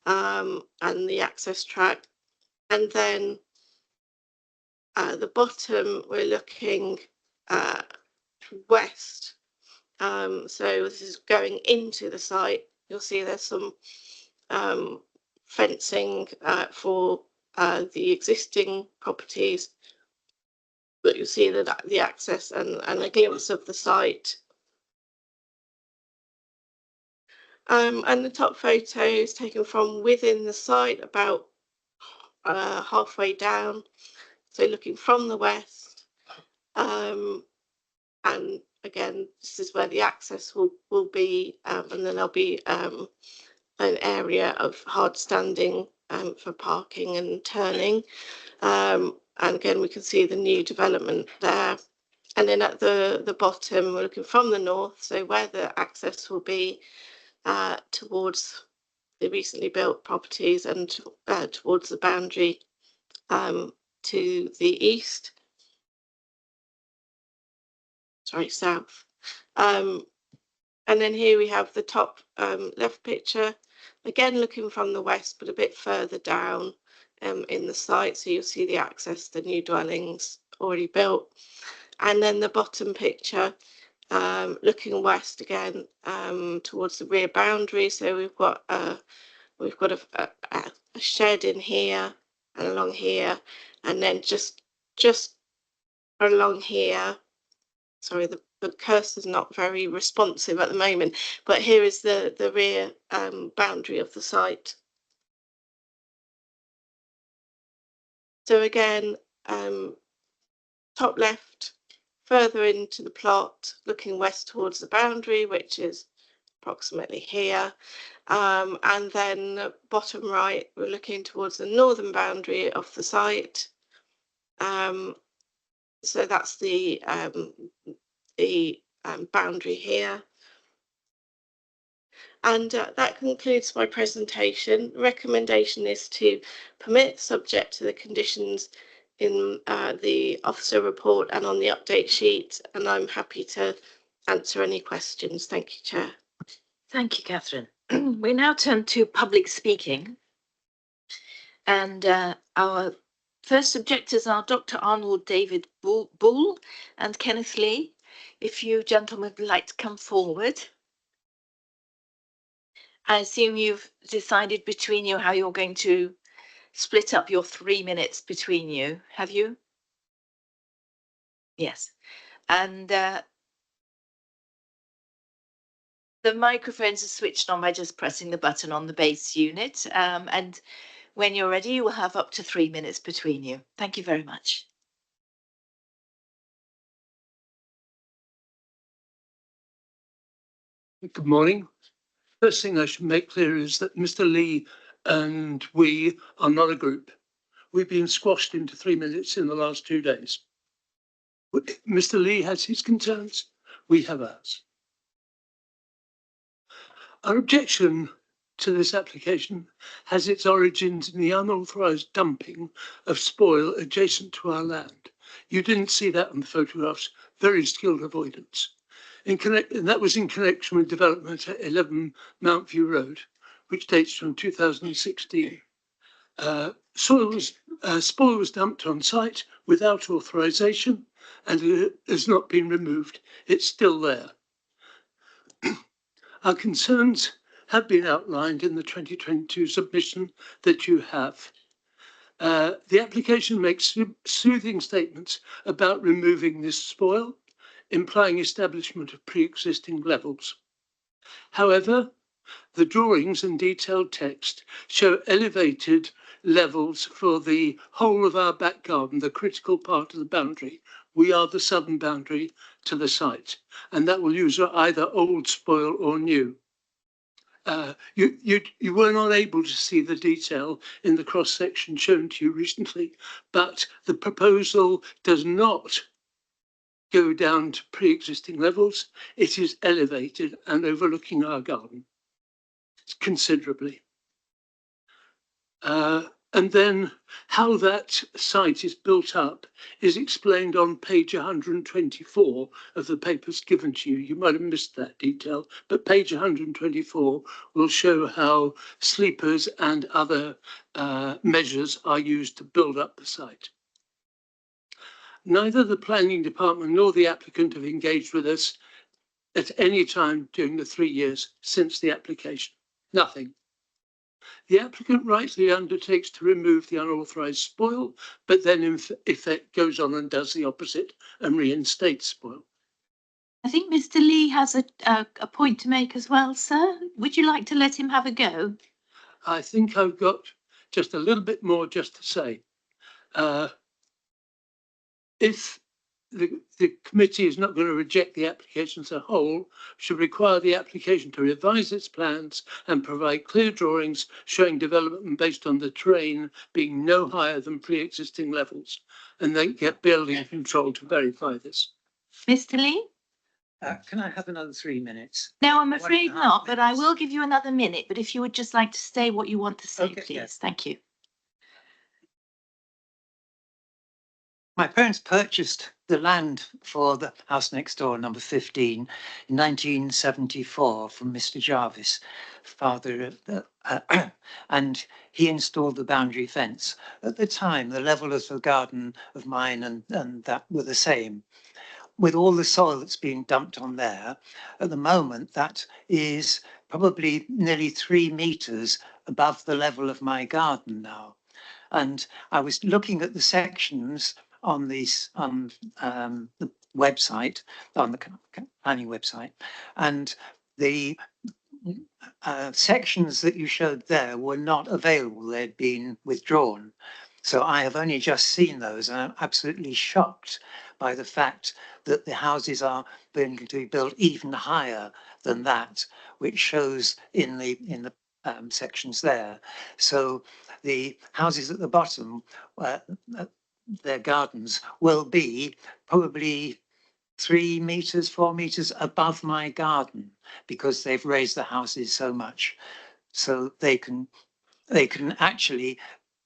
and the access track. And then the bottom, we're looking west. So this is going into the site. You'll see there's some fencing for the existing properties, but you'll see the access and a glimpse of the site. And the top photo is taken from within the site, about halfway down. So looking from the west, and again, this is where the access will be, and then there'll be an area of hard standing for parking and turning. And again, we can see the new development there. And then at the bottom, we're looking from the north, so where the access will be towards the recently built properties and towards the boundary to the east. Sorry, south. And then here we have the top left picture, again looking from the west, but a bit further down in the site. So you'll see the access, the new dwellings already built. And then the bottom picture, looking west again towards the rear boundary. So we've got a shed in here and along here, and then just along here. Sorry, the cursor's not very responsive at the moment, but here is the rear boundary of the site. So again, top left, further into the plot, looking west towards the boundary, which is approximately here. And then bottom right, we're looking towards the northern boundary of the site. So that's the boundary here. And that concludes my presentation. Recommendation is to permit, subject to the conditions in the officer report and on the update sheet. And I'm happy to answer any questions. Thank you, Chair. Thank you, Catherine. We now turn to public speaking. And our first objectors are Dr. Arnold David Bull and Kenneth Lee. If you gentlemen would like to come forward. I assume you've decided between you how you're going to split up your 3 minutes between you, have you? Yes. And the microphones are switched on by just pressing the button on the base unit. And when you're ready, you will have up to 3 minutes between you. Thank you very much. Good morning. First thing I should make clear is that Mr. Lee and we are not a group. We've been squashed into 3 minutes in the last 2 days. Mr. Lee has his concerns, we have ours. Our objection to this application has its origins in the unauthorised dumping of spoil adjacent to our land. You didn't see that in the photographs, very skilled avoidance. And that was in connection with development at 11 Mount View Road, which dates from 2016. Spoil was dumped on site without authorisation and it has not been removed. It's still there. Our concerns have been outlined in the 2022 submission that you have. The application makes soothing statements about removing this spoil, implying establishment of pre-existing levels. However, The drawings and detailed text show elevated levels for the whole of our back garden, the critical part of the boundary. We are the southern boundary to the site, and that will use either old spoil or new. You were not able to see the detail in the cross section shown to you recently, but the proposal does not go down to pre-existing levels. It is elevated and overlooking our garden considerably. And then how that site is built up is explained on page 124 of the papers given to you. You might have missed that detail, but page 124 will show how sleepers and other measures are used to build up the site. Neither the planning department nor the applicant have engaged with us at any time during the 3 years since the application. Nothing. The applicant rightly undertakes to remove the unauthorised spoil, but then in effect goes on and does the opposite and reinstates spoil. I think Mr. Lee has a point to make as well, sir. Would you like to let him have a go? I think I've got just a little bit more just to say. If the committee is not going to reject the application as a whole, should require the application to revise its plans and provide clear drawings showing development based on the terrain being no higher than pre-existing levels, and then get building control to verify this. Mr. Lee? Can I have another 3 minutes? No, I'm afraid not, but I will give you another minute. But if you would just like to say what you want to say, Okay, please. yes. Thank you. My parents purchased the land for the house next door, number 15, in 1974 from Mr. Jarvis, father of and he installed the boundary fence. At the time, the level of the garden of mine and that were the same. With all the soil that's being dumped on there, at the moment, that is probably nearly 3 meters above the level of my garden now. And I was looking at the sections on these the website, on the planning website, and the sections that you showed there were not available. They'd been withdrawn. So I have only just seen those, and I'm absolutely shocked by the fact that the houses are going to be built even higher than that, which shows in the sections there. So the houses at the bottom, their gardens will be probably 3 meters, 4 meters above my garden, because they've raised the houses so much. So they can actually,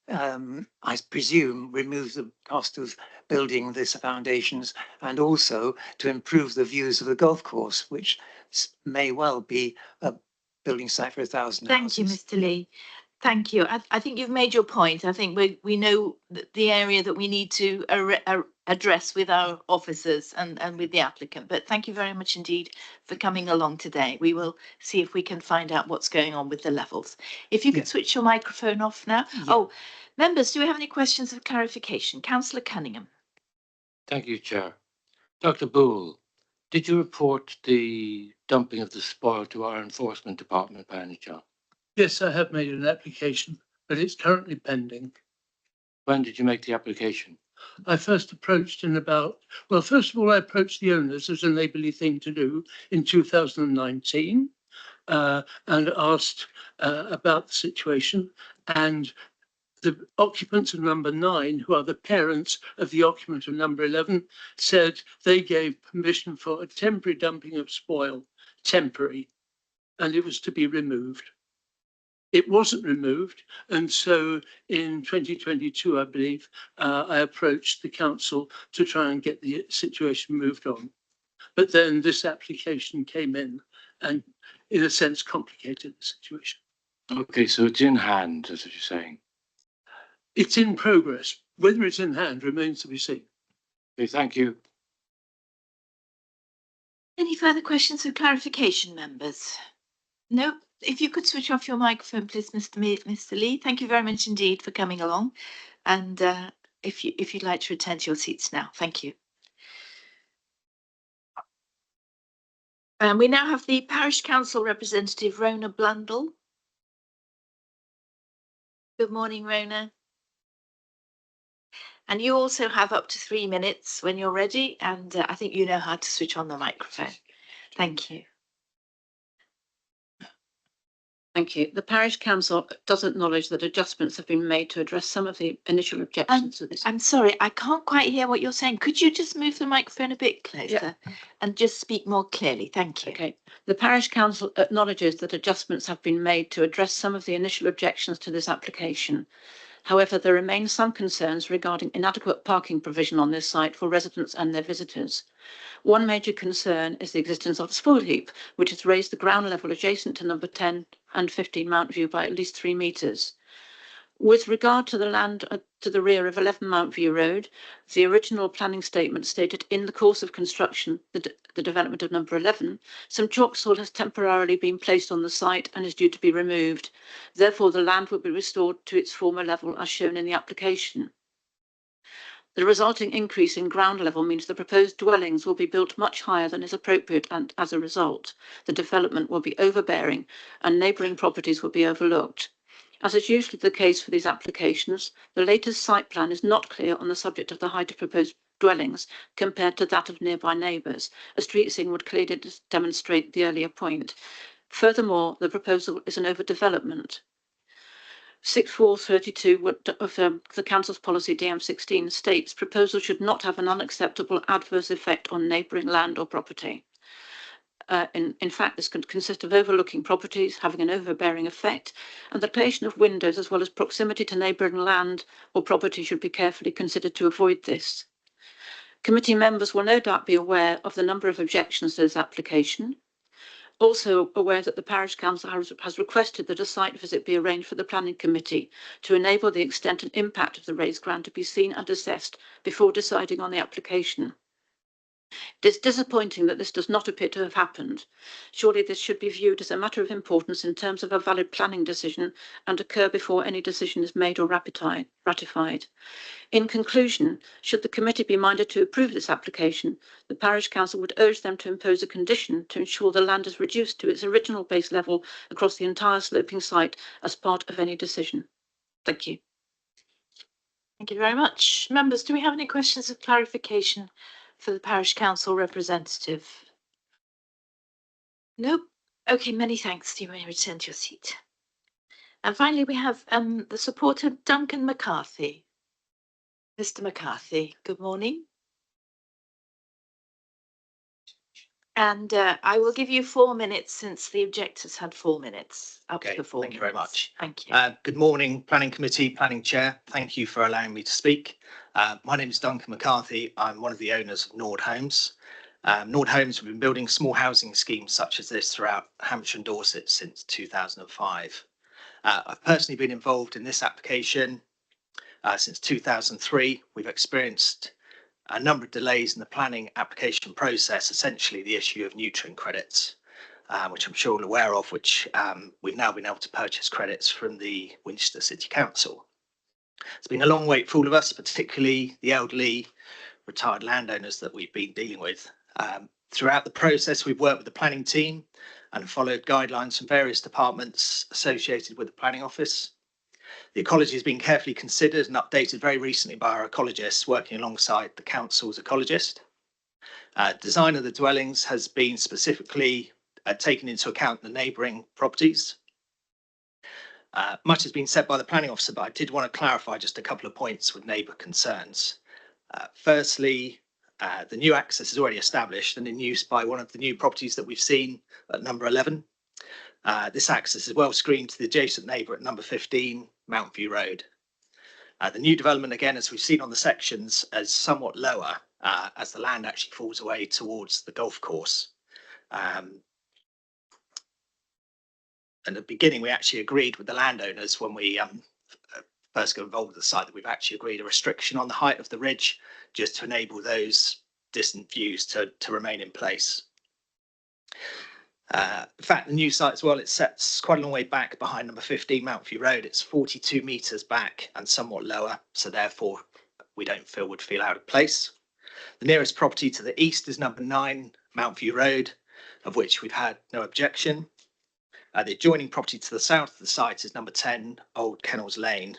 I presume, remove the cost of building these foundations, and also to improve the views of the golf course, which may well be a building site for 1,000 houses. Thank you, Mr. Lee. Thank you. I think you've made your point. I think we know the area that we need to address with our officers and with the applicant. But thank you very much indeed for coming along today. We will see if we can find out what's going on with the levels. If you could switch your microphone off now. Yeah. Oh, members, do we have any questions of clarification? Councillor Cunningham. Thank you, Chair. Dr. Boole, did you report the dumping of the spoil to our enforcement department by any chance? Yes, I have made an application, but it's currently pending. When did you make the application? I first approached first of all, I approached the owners as a neighbourly thing to do in 2019 and asked about the situation. And the occupants of number 9, who are the parents of the occupant of number 11, said they gave permission for a temporary dumping of spoil, temporary, and it was to be removed. It wasn't removed, and so in 2022, I believe, I approached the council to try and get the situation moved on. But then this application came in and, in a sense, complicated the situation. Okay, so it's in hand, as you're saying. It's in progress. Whether it's in hand remains to be seen. Okay, thank you. Any further questions or clarification, members? No. If you could switch off your microphone, please, Mr. Lee. Thank you very much indeed for coming along. And if you'd like to return to your seats now, thank you. We now have the Parish Council representative, Rona Blundell. Good morning, Rona. And you also have up to 3 minutes when you're ready, and I think you know how to switch on the microphone. Thank you. Thank you. The Parish Council does acknowledge that adjustments have been made to address some of the initial objections to this. I'm sorry, I can't quite hear what you're saying. Could you just move the microphone a bit closer and just speak more clearly? Thank you. Okay. The Parish Council acknowledges that adjustments have been made to address some of the initial objections to this application. However, there remain some concerns regarding inadequate parking provision on this site for residents and their visitors. One major concern is the existence of a spoil heap, which has raised the ground level adjacent to number 10 and 15 Mount View by at least 3 metres. With regard to the land to the rear of 11 Mount View Road, the original planning statement stated in the course of construction, the development of number 11, some chalk soil has temporarily been placed on the site and is due to be removed. Therefore, the land will be restored to its former level as shown in the application. The resulting increase in ground level means the proposed dwellings will be built much higher than is appropriate, and as a result, the development will be overbearing and neighbouring properties will be overlooked. As is usually the case for these applications, the latest site plan is not clear on the subject of the height of proposed dwellings compared to that of nearby neighbours. A street scene would clearly demonstrate the earlier point. Furthermore, the proposal is an overdevelopment. 6432 of the Council's policy DM16 states proposal should not have an unacceptable adverse effect on neighbouring land or property. In fact, this can consist of overlooking properties, having an overbearing effect, and the location of windows as well as proximity to neighbouring land or property should be carefully considered to avoid this. Committee members will no doubt be aware of the number of objections to this application. Also aware that the Parish Council has requested that a site visit be arranged for the Planning Committee to enable the extent and impact of the raised ground to be seen and assessed before deciding on the application. It is disappointing that this does not appear to have happened. Surely this should be viewed as a matter of importance in terms of a valid planning decision and occur before any decision is made or ratified. In conclusion, should the committee be minded to approve this application, the Parish Council would urge them to impose a condition to ensure the land is reduced to its original base level across the entire sloping site as part of any decision. Thank you. Thank you very much. Members, do we have any questions of clarification for the Parish Council representative? Nope. Okay, many thanks. You may return to your seat. And finally, we have the supporter, Duncan McCarthy. Mr. McCarthy, good morning. And I will give you 4 minutes since the objectors had 4 minutes. Up to 4 minutes. Thank you very much. Thank you. Good morning, Planning Committee, Planning Chair. Thank you for allowing me to speak. My name is Duncan McCarthy. I'm one of the owners of Nord Homes. Nord Homes have been building small housing schemes such as this throughout Hampshire and Dorset since 2005. I've personally been involved in this application since 2003. We've experienced a number of delays in the planning application process, essentially the issue of nutrient credits, which I'm sure you're aware of, which we've now been able to purchase credits from the Winchester City Council. It's been a long wait for all of us, particularly the elderly retired landowners that we've been dealing with. Throughout the process, we've worked with the planning team and followed guidelines from various departments associated with the planning office. The ecology has been carefully considered and updated very recently by our ecologists working alongside the council's ecologist. Design of the dwellings has been specifically taken into account the neighbouring properties. Much has been said by the planning officer, but I did want to clarify just a couple of points with neighbour concerns. Firstly, the new access is already established and in use by one of the new properties that we've seen at number 11. This access is well screened to the adjacent neighbour at number 15, Mount View Road. The new development, again, as we've seen on the sections, is somewhat lower as the land actually falls away towards the golf course. At the beginning, we actually agreed with the landowners when we first got involved with the site that we've actually agreed a restriction on the height of the ridge just to enable those distant views to remain in place. In fact, the new site as well, it sets quite a long way back behind number 15 Mount View Road. It's 42 metres back and somewhat lower, so therefore we don't feel would feel out of place. The nearest property to the east is number 9 Mount View Road. of which we've had no objection. The adjoining property to the south of the site is number 10 Old Kennels Lane.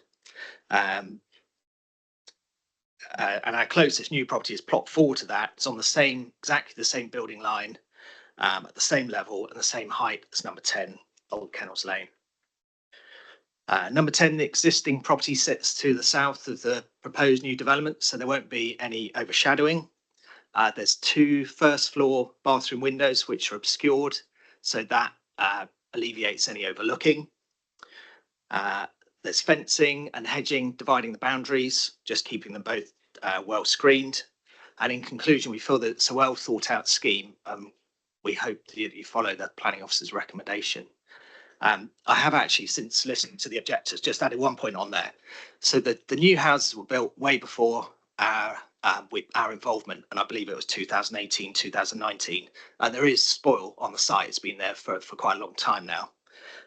And our closest new property is plot 4 to that. It's on the same, exactly the same building line, at the same level and the same height as number 10 Old Kennels Lane. Number 10, the existing property sits to the south of the proposed new development, so there won't be any overshadowing. There's 2 first floor bathroom windows which are obscured, so that alleviates any overlooking. There's fencing and hedging dividing the boundaries, just keeping them both well screened. And in conclusion, we feel that it's a well thought out scheme. We hope that you follow the planning officer's recommendation. I have actually, since listening to the objectors, just added one point on there. So the new houses were built way before our involvement, and I believe it was 2018, 2019. And there is spoil on the site. It's been there for quite a long time now.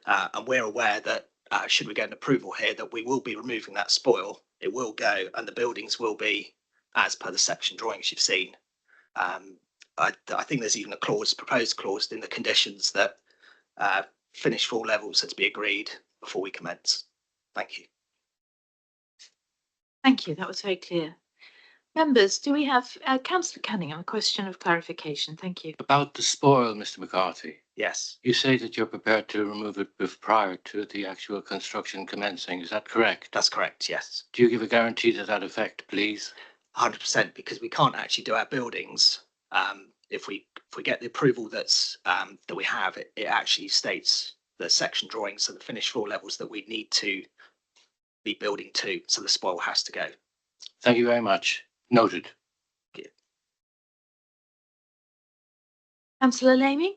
And we're aware that should we get an approval here, that we will be removing that spoil. It will go, and the buildings will be as per the section drawings you've seen. I think there's even a clause, proposed clause in the conditions that finished floor levels are to be agreed before we commence. Thank you. Thank you. That was very clear. Members, do we have Councillor Cunningham, a question of clarification? Thank you. About the spoil, Mr. McCarthy. Yes. You say that you're prepared to remove it prior to the actual construction commencing. Is that correct? That's correct, yes. Do you give a guarantee to that effect, please? 100%, because we can't actually do our buildings. If we get the approval that's that we have, it actually states the section drawings and the finished floor levels that we need to be building to. So the spoil has to go. Thank you very much. Noted. Thank you. Councillor Laming?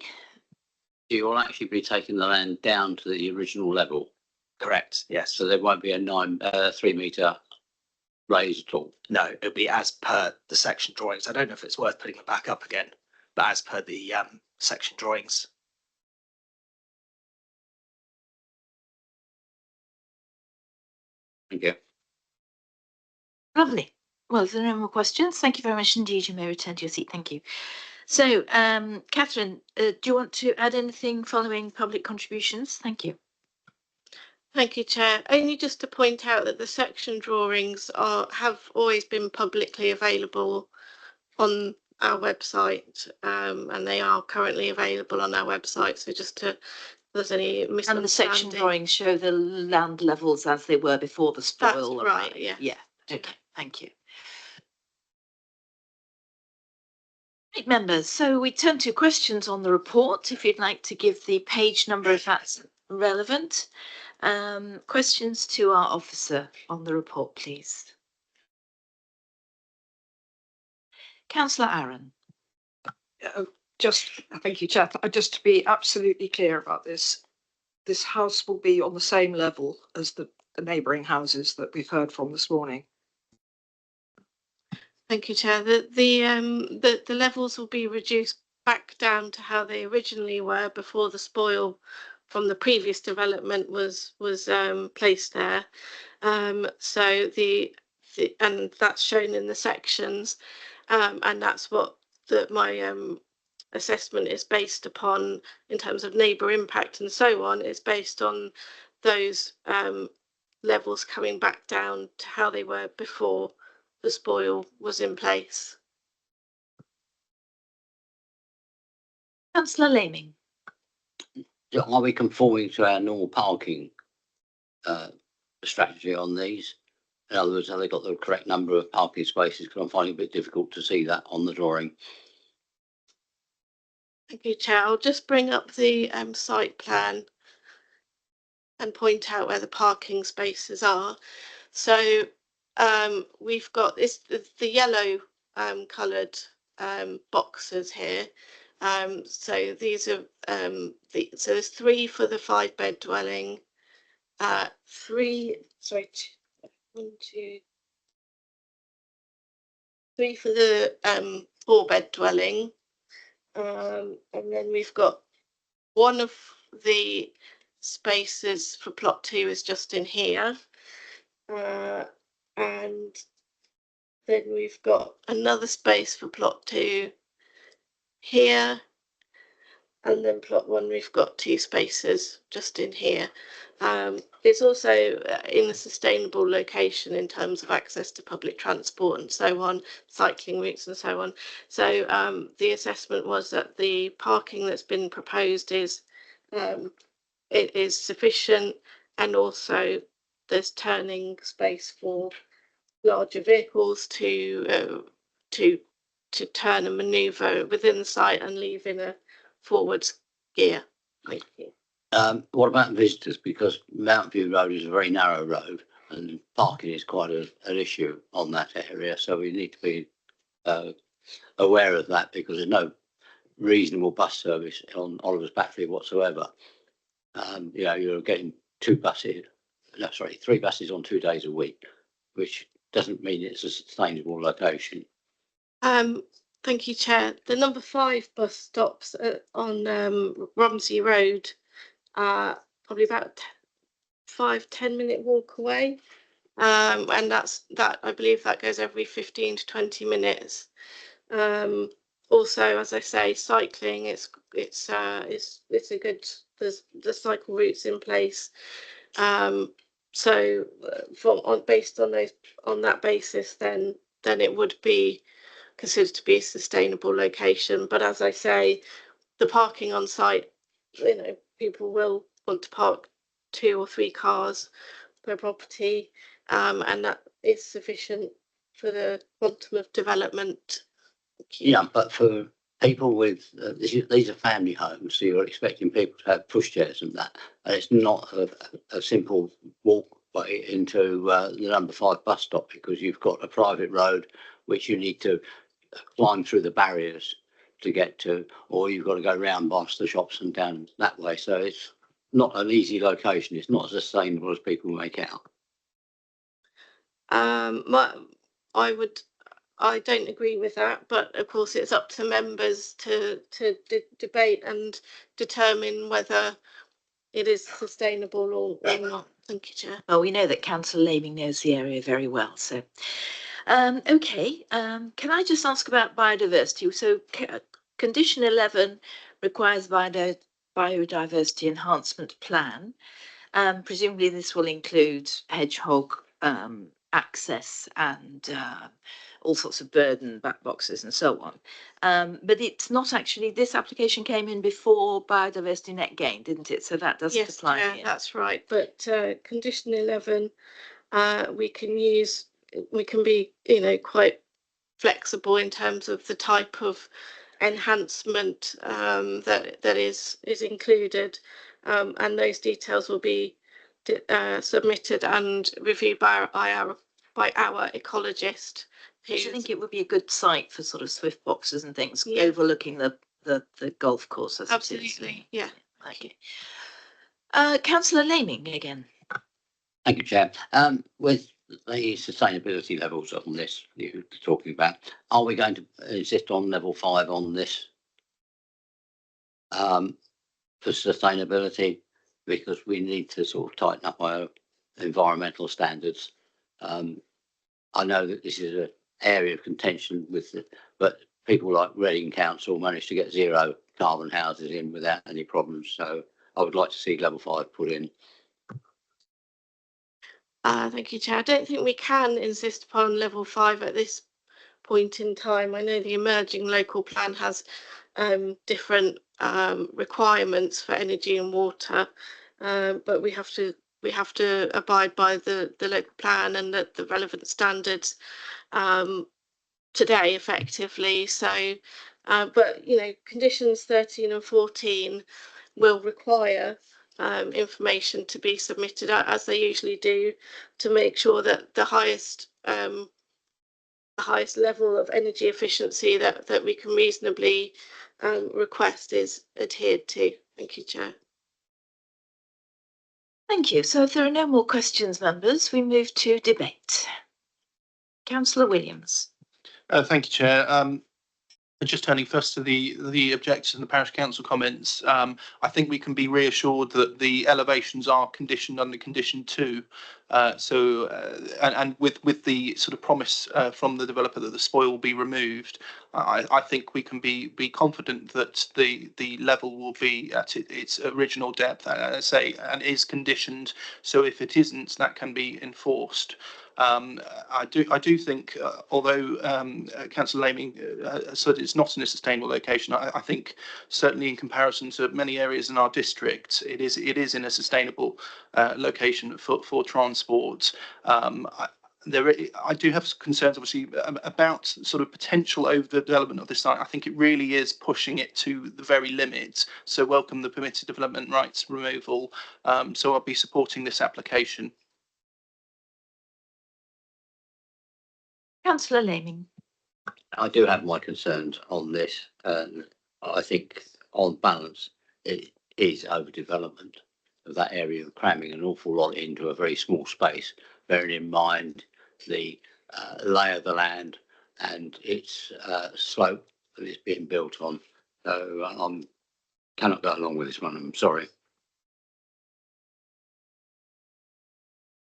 You will actually be taking the land down to the original level. Correct, yes. So there won't be a 3 metre raise at all. No, it'll be as per the section drawings. I don't know if it's worth putting it back up again, but as per the section drawings. Thank you. Lovely. Well, if there are no more questions, thank you very much indeed. You may return to your seat. Thank you. So, Catherine, do you want to add anything following public contributions? Thank you. Thank you, Chair. Only just to point out that the section drawings have always been publicly available on our website, and they are currently available on our website. So just to, if there's any misunderstanding. And the section drawings show the land levels as they were before the spoil. That's right, yeah. Yeah, okay, thank you. Right, members, so we turn to questions on the report. If you'd like to give the page number, if that's relevant. Questions to our officer on the report, please. Councillor Aaron. Thank you, Chair. Just to be absolutely clear about this house will be on the same level as the neighbouring houses that we've heard from this morning. Thank you, Chair. The levels will be reduced back down to how they originally were before the spoil from the previous development was placed there. So and that's shown in the sections, and that's what my assessment is based upon in terms of neighbour impact and so on. It's based on those levels coming back down to how they were before the spoil was in place. Councillor Laming. Are we conforming to our normal parking strategy on these? In other words, have they got the correct number of parking spaces? Because I'm finding it a bit difficult to see that on the drawing. Thank you, Chair. I'll just bring up the site plan and point out where the parking spaces are. So we've got the yellow coloured boxes here. So these are so there's 3 for the 5-bed dwelling, 3 for the 4-bed dwelling, and then we've got one of the spaces for plot 2 is just in here, and then we've got another space for plot 2 here, And then plot 1, we've got 2 spaces just in here. It's also in a sustainable location in terms of access to public transport and so on, cycling routes and so on. So the assessment was that the parking that's been proposed is it is sufficient, and also there's turning space for larger vehicles to turn and manoeuvre within the site and leave in a forwards gear. Thank you. What about visitors? Because Mountain View Road is a very narrow road and parking is quite an issue on that area. So we need to be aware of that, because there's no reasonable bus service on Oliver's Battery whatsoever. You're getting 3 buses on 2 days a week, which doesn't mean it's a sustainable location. Thank you, Chair. The number 5 bus stops on Romsey Road are probably about 5-10 minute walk away, and that I believe that goes every 15 to 20 minutes. Also, as I say, cycling, it's a good, there's the cycle routes in place. So based on that basis, then it would be considered to be a sustainable location. But as I say, the parking on site, people will want to park 2 or 3 cars per property, and that is sufficient for the quantum of development. Yeah, but for people with these are family homes, so you're expecting people to have pushchairs and that, and it's not a simple walkway into the number 5 bus stop, because you've got a private road which you need to climb through the barriers to get to, or you've got to go round past the shops and down that way. So it's not an easy location. It's not as sustainable as people make out. I don't agree with that, but of course it's up to members to debate and determine whether it is sustainable or not. Thank you, Chair. Well, we know that Councillor Laming knows the area very well. So, okay. Can I just ask about biodiversity? So, condition 11 requires biodiversity enhancement plan. Presumably, this will include hedgehog access and all sorts of bird and bat boxes and so on. But it's not actually, this application came in before biodiversity net gain, didn't it? So that doesn't apply here. That's right. But condition 11, we can be, quite flexible in terms of the type of enhancement that is included, and those details will be submitted and reviewed by our ecologist. I think it would be a good site for sort of swift boxes and things, overlooking the golf course. Absolutely, yeah. Thank you. Councillor Laming again. Thank you, Chair. With the sustainability levels on this you're talking about, are we going to insist on level 5 on this for sustainability? Because we need to sort of tighten up our environmental standards. I know that this is an area of contention but people like Reading Council managed to get 0 carbon houses in without any problems. So I would like to see level 5 put in. Thank you, Chair. I don't think we can insist upon level 5 at this point in time. I know the emerging local plan has different requirements for energy and water, but we have to abide by the local plan and the relevant standards today, effectively. So, but conditions 13 and 14 will require information to be submitted, as they usually do, to make sure that the highest level of energy efficiency that we can reasonably request is adhered to. Thank you, Chair. Thank you. So if there are no more questions, members, we move to debate. Councillor Williams. Thank you, Chair. Just turning first to the objectors and the parish council comments, I think we can be reassured that the elevations are conditioned under condition 2. And with the sort of promise from the developer that the spoil will be removed, I think we can be confident that the level will be at its original depth, and is conditioned. So if it isn't, that can be enforced. I do think, although Councillor Laming said it's not in a sustainable location, I think certainly in comparison to many areas in our district, it is in a sustainable location for transport. I do have concerns, obviously, about sort of potential overdevelopment of this site. I think it really is pushing it to the very limit. So welcome the permitted development rights removal. So I'll be supporting this application. Councillor Laming. I do have my concerns on this, and I think on balance it is overdevelopment of that area, cramming an awful lot into a very small space, bearing in mind the lay of the land and its slope that it's being built on. So I cannot go along with this one, I'm sorry.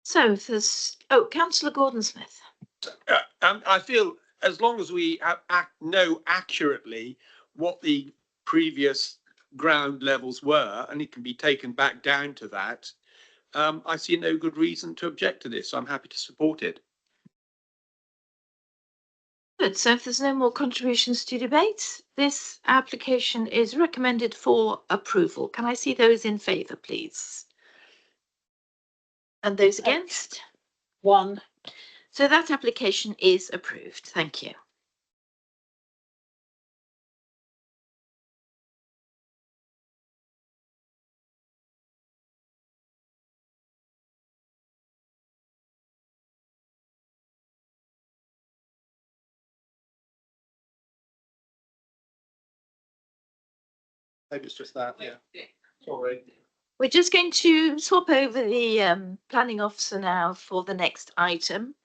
So if there's, Councillor Gordon-Smith. I feel as long as we know accurately what the previous ground levels were, and it can be taken back down to that, I see no good reason to object to this. So I'm happy to support it. Good. So if there's no more contributions to debate, this application is recommended for approval. Can I see those in favour, please? And those against? 1. So that application is approved. Thank you. Maybe it's just that, yeah. Sorry. We're just going to swap over the planning officer now for the next item.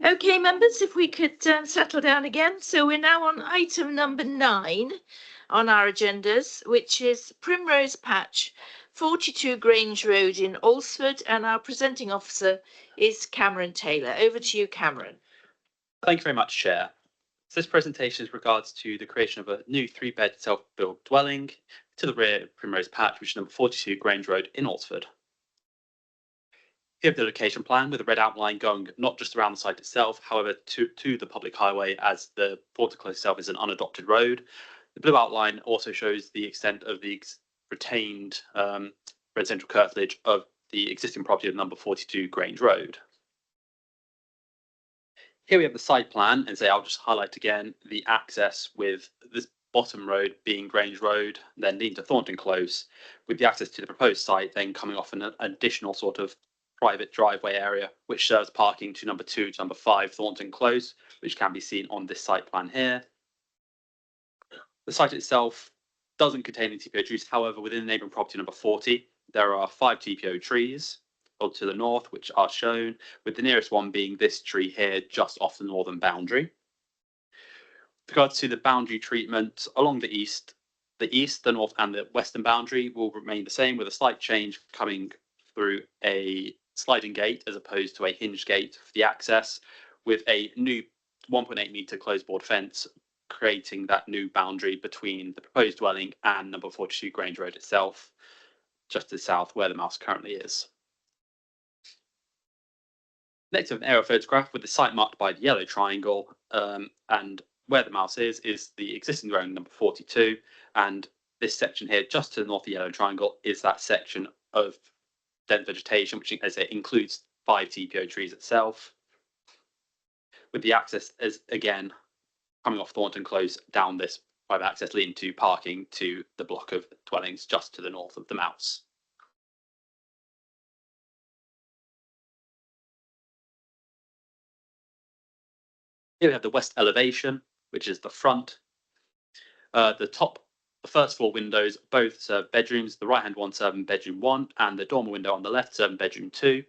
Okay, members, if we could settle down again. So we're now on item number 9 on our agendas, which is Primrose Patch, 42 Grange Road in Alresford, and our presenting officer is Cameron Taylor. Over to you, Cameron. Thank you very much, Chair. So this presentation is regards to the creation of a new 3-bed self-built dwelling to the rear of Primrose Patch, which is number 42 Grange Road in Alresford. Here we have the location plan with a red outline going not just around the site itself, however, to the public highway, as the Thornton Close itself is an unadopted road. The blue outline also shows the extent of the retained residential curtilage of the existing property of number 42 Grange Road. Here we have the site plan, and I'll just highlight again the access with this bottom road being Grange Road, then leading to Thornton Close, with the access to the proposed site then coming off an additional sort of private driveway area, which serves parking to number 2 to number 5 Thornton Close, which can be seen on this site plan here. The site itself doesn't contain any TPO trees. However, within neighbouring property number 40, there are 5 TPO trees to the north, which are shown, with the nearest one being this tree here, just off the northern boundary. With regards to the boundary treatment along the east, the north, and the western boundary will remain the same, with a slight change coming through a sliding gate as opposed to a hinge gate for the access, with a new 1.8 metre closed board fence creating that new boundary between the proposed dwelling and number 42 Grange Road itself, just to the south where the mouse currently is. Next, we have an aerial photograph with the site marked by the yellow triangle, and where the mouse is the existing dwelling number 42, and this section here just to the north of the yellow triangle is that section of dense vegetation, which, as it includes 5 TPO trees itself, with the access as again coming off Thornton Close down this private access leading to parking to the block of dwellings just to the north of the mouse. Here we have the west elevation, which is the front. The first floor windows both serve bedrooms. The right hand one serving bedroom 1, and the dormer window on the left serving bedroom 2.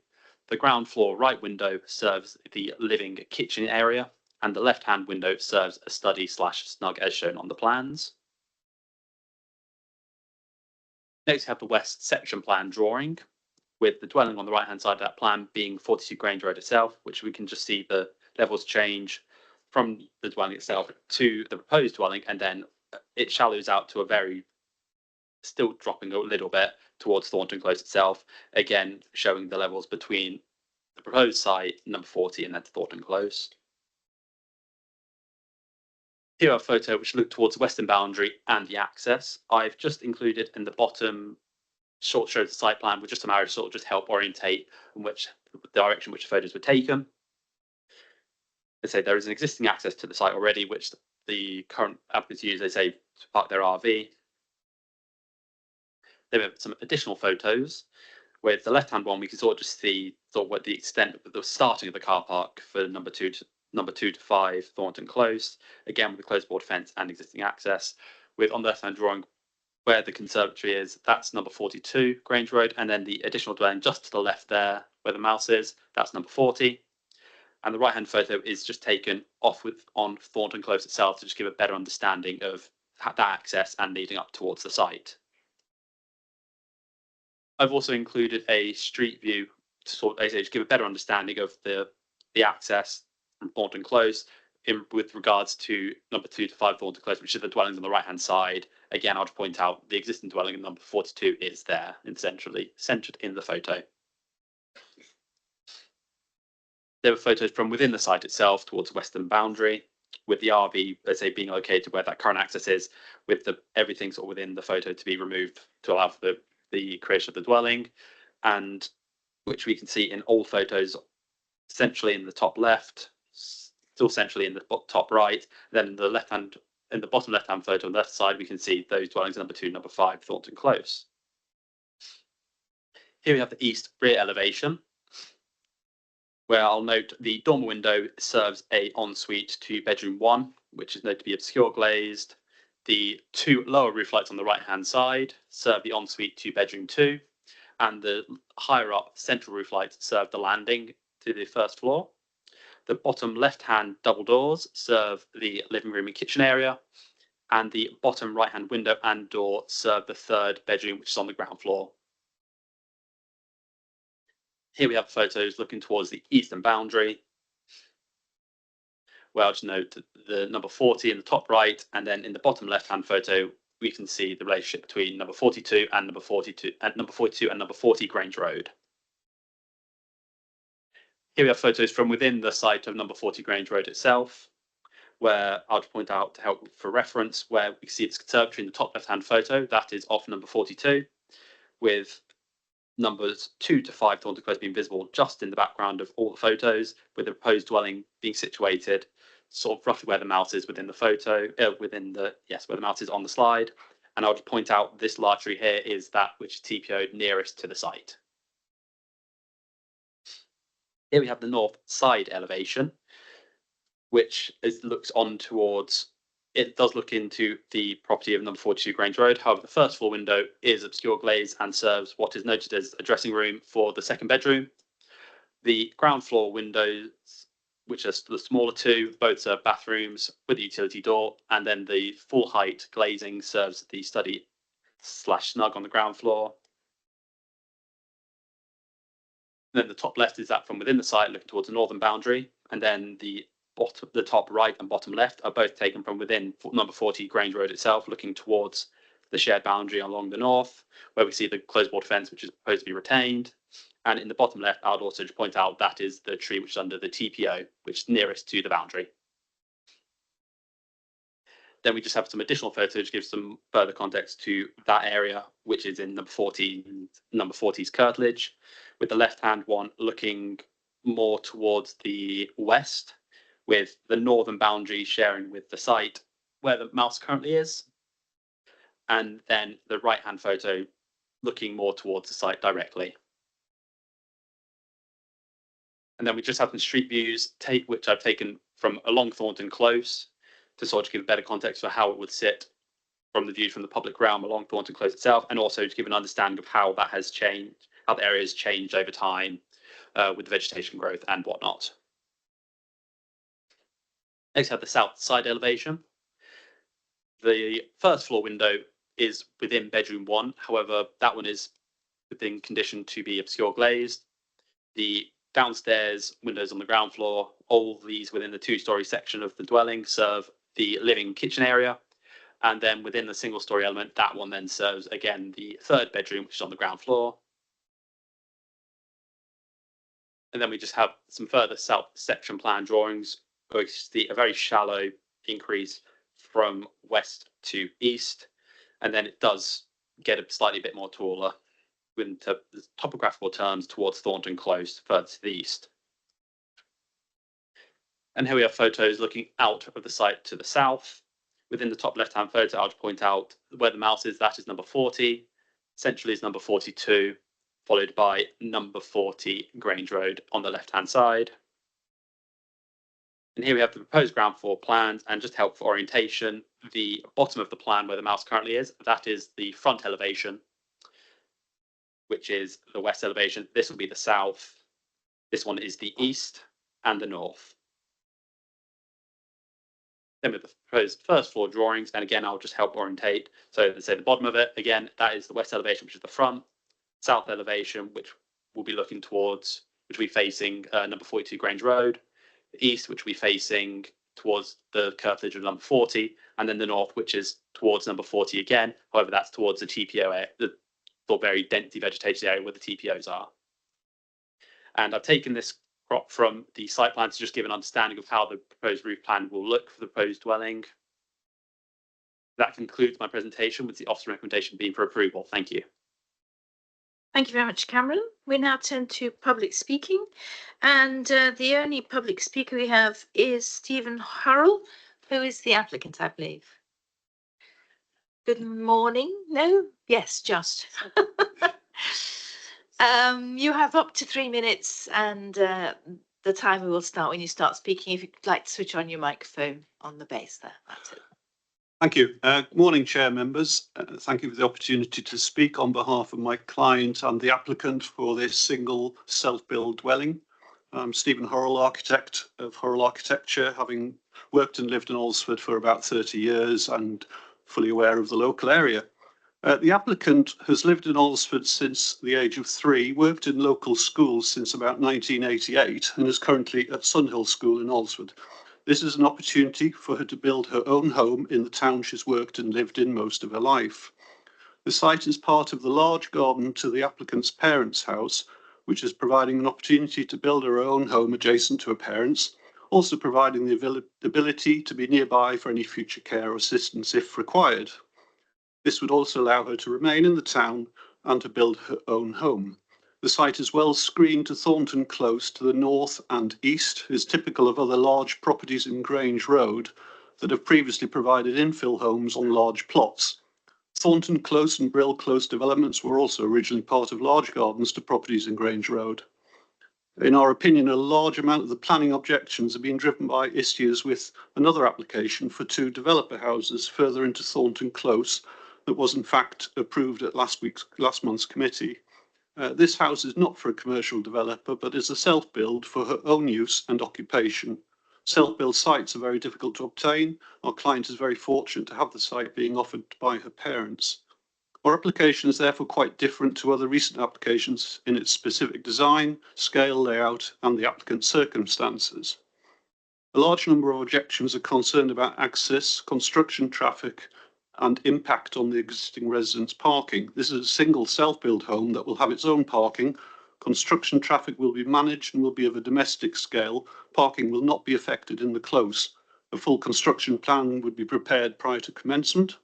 The ground floor right window serves the living kitchen area, and the left hand window serves a study / snug as shown on the plans. Next, we have the west section plan drawing, with the dwelling on the right hand side of that plan being 42 Grange Road itself, which we can just see the levels change from the dwelling itself to the proposed dwelling, and then it shallows out to a very, still dropping a little bit towards Thornton Close itself, again showing the levels between the proposed site, number 40, and then Thornton Close. Here are a photo which look towards the western boundary and the access. I've just included in the bottom short shows the site plan with just a marrow to sort of just help orientate in which direction which photos were taken. They say there is an existing access to the site already, which the current applicants use, they say, to park their RV. There are some additional photos. With the left-hand one, we can sort of just see sort of what the extent of the starting of the car park for number 2 to 5 Thornton Close, again with the closed board fence and existing access. With on the left-hand drawing where the conservatory is, that's number 42 Grange Road, and then the additional dwelling just to the left there where the mouse is, that's number 40. And the right-hand photo is just taken on Thornton Close itself to just give a better understanding of that access and leading up towards the site. I've also included a street view to sort of give a better understanding of the access from Thornton Close with regards to number 2 to 5 Thornton Close, which is the dwellings on the right-hand side. Again, I'll point out the existing dwelling in number 42 is there and centered in the photo. There were photos from within the site itself towards the western boundary, with the RV, let's say, being located where that current access is, with everything sort of within the photo to be removed to allow for the creation of the dwelling, and which we can see in all photos, centrally in the top left, still centrally in the top right. Then the left-hand, in the bottom left-hand photo on the left side, we can see those dwellings number 2, number 5 Thornton Close. Here we have the east rear elevation, where I'll note the dormer window serves a ensuite to bedroom 1, which is noted to be obscure glazed. The 2 lower roof lights on the right-hand side serve the ensuite to bedroom 2, and the higher up central roof lights serve the landing to the first floor. The bottom left-hand double doors serve the living room and kitchen area, and the bottom right-hand window and door serve the 3rd bedroom, which is on the ground floor. Here we have photos looking towards the eastern boundary, where I'll just note the number 40 in the top right, and then in the bottom left-hand photo, we can see the relationship between number 42 and number 42 and number 40 Grange Road. Here we have photos from within the site of number 40 Grange Road itself, where I'll point out to help for reference where we see its conservatory in the top left-hand photo. That is off number 42, with numbers 2 to 5 Thornton Close being visible just in the background of all the photos, with the proposed dwelling being situated sort of roughly where the mouse is within the photo, where the mouse is on the slide. And I'll just point out this large tree here is that which is TPO'd nearest to the site. Here we have the north side elevation, which looks on towards it does look into the property of number 42 Grange Road. However, the first floor window is obscure glaze and serves what is noted as a dressing room for the second bedroom. The ground floor windows, which are the smaller two, both serve bathrooms with a utility door, and then the full height glazing serves the study / snug on the ground floor. Then the top left is that from within the site looking towards the northern boundary, and then the top right and bottom left are both taken from within number 40 Grange Road itself, looking towards the shared boundary along the north, where we see the closed board fence, which is proposed to be retained. And in the bottom left, I would also just point out that is the tree which is under the TPO, which is nearest to the boundary. Then we just have some additional photos to give some further context to that area, which is in number 40's curtilage, with the left-hand one looking more towards the west, with the northern boundary sharing with the site where the mouse currently is. And then the right-hand photo looking more towards the site directly. And then we just have some street views, which I've taken from along Thornton Close to sort of give a better context for how it would sit from the view from the public realm along Thornton Close itself, and also to give an understanding of how that has changed, how the area has changed over time with the vegetation growth and whatnot. Next, we have the south side elevation. The first floor window is within bedroom 1. However, that one is within condition to be obscure glazed. The downstairs windows on the ground floor, all these within the 2-story section of the dwelling, serve the living kitchen area. And then within the single-story element, that one then serves again the third bedroom, which is on the ground floor. And then we just have some further south section plan drawings, where we see a very shallow increase from west to east. And then it does get a slightly bit more taller into the topographical terms towards Thornton Close, further to the east. And here we have photos looking out of the site to the south. Within the top left-hand photo, I'll just point out where the mouse is, that is number 40. Centrally is number 42, followed by number 40 Grange Road on the left-hand side. And here we have the proposed ground floor plans, and just help for orientation, the bottom of the plan where the mouse currently is, that is the front elevation, which is the west elevation. This will be the south. This one is the east and the north. Then with the proposed first floor drawings, and again, I'll just help orientate. So let's say the bottom of it, again, that is the west elevation, which is the front. South elevation, which will be looking towards, which will be facing number 42 Grange Road. The east, which will be facing towards the curtilage of number 40. And then the north, which is towards number 40 again. However, that's towards the TPO area, the very densely vegetated area where the TPOs are. And I've taken this crop from the site plan to just give an understanding of how the proposed roof plan will look for the proposed dwelling. That concludes my presentation, with the officer recommendation being for approval. Thank you. Thank you very much, Cameron. We now turn to public speaking, and the only public speaker we have is Stephen Hurrell, who is the applicant, I believe. Good morning. No? Yes, just. You have up to 3 minutes, and the timer will start when you start speaking. If you'd like to switch on your microphone on the base there, that's it. Thank you. Morning, Chair members. Thank you for the opportunity to speak on behalf of my client and the applicant for this single self-build dwelling. I'm Stephen Hurrell, architect of Hurrell Architecture, having worked and lived in Alresford for about 30 years and fully aware of the local area. The applicant has lived in Alresford since the age of 3, worked in local schools since about 1988, and is currently at Sunhill School in Alresford. This is an opportunity for her to build her own home in the town she's worked and lived in most of her life. The site is part of the large garden to the applicant's parents' house, which is providing an opportunity to build her own home adjacent to her parents', also providing the ability to be nearby for any future care or assistance if required. This would also allow her to remain in the town and to build her own home. The site is well screened to Thornton Close to the north and east, is typical of other large properties in Grange Road that have previously provided infill homes on large plots. Thornton Close and Brill Close developments were also originally part of large gardens to properties in Grange Road. In our opinion, a large amount of the planning objections are being driven by issues with another application for 2 developer houses further into Thornton Close that was in fact approved at last month's committee. This house is not for a commercial developer, but is a self-build for her own use and occupation. Self-build sites are very difficult to obtain. Our client is very fortunate to have the site being offered by her parents. Our application is therefore quite different to other recent applications in its specific design, scale, layout, and the applicant's circumstances. A large number of objections are concerned about access, construction, traffic, and impact on the existing residents' parking. This is a single self-build home that will have its own parking. Construction traffic will be managed and will be of a domestic scale. Parking will not be affected in the close. A full construction plan would be prepared prior to commencement.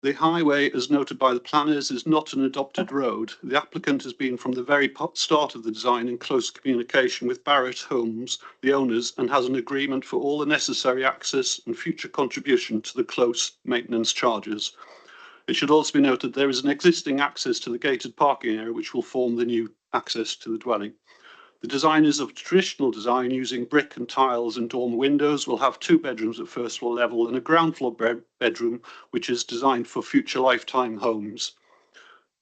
The highway, as noted by the planners, is not an adopted road. The applicant has been from the very start of the design in close communication with Barratt Homes, the owners, and has an agreement for all the necessary access and future contribution to the close maintenance charges. It should also be noted there is an existing access to the gated parking area which will form the new access to the dwelling. The design is of traditional design using brick and tiles and dormer windows. Will have 2 bedrooms at first floor level and a ground floor bedroom which is designed for future lifetime homes.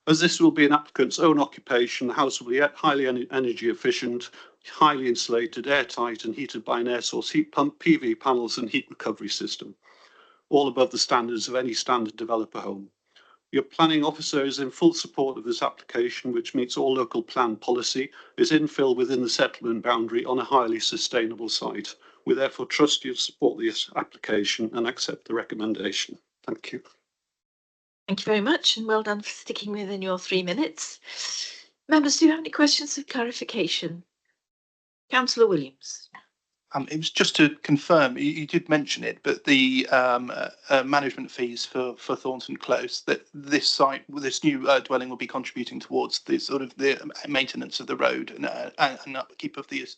As this will be an applicant's own occupation, the house will be highly energy efficient, highly insulated, airtight and heated by an air source heat pump, PV panels and heat recovery system, all above the standards of any standard developer home. Your planning officer is in full support of this application, which meets all local plan policy, is infill within the settlement boundary on a highly sustainable site. We therefore trust you to support this application and accept the recommendation. Thank you. Thank you very much, and well done for sticking within your 3 minutes. Members, do you have any questions of clarification? Councillor Williams. It was just to confirm, you did mention it, but the management fees for Thornton Close, that this site, this new dwelling will be contributing towards the sort of the maintenance of the road and upkeep of these.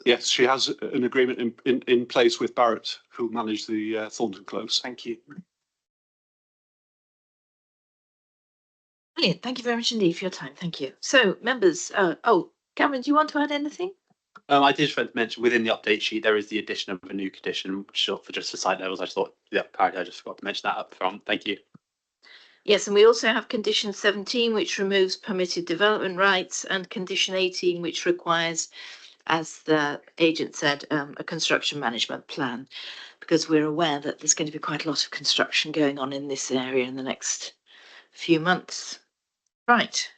Yes, she has an agreement in place with Barratt, who manage the Thornton Close. Thank you. Brilliant. Thank you very much indeed for your time. Thank you. So, members, Cameron, do you want to add anything? I did just want to mention within the update sheet there is the addition of a new condition, which for just the site levels. I just thought, yeah, apparently I just forgot to mention that up front. Thank you. Yes, and we also have condition 17, which removes permitted development rights, and condition 18, which requires, as the agent said, a construction management plan, because we're aware that there's going to be quite a lot of construction going on in this area in the next few months. Right.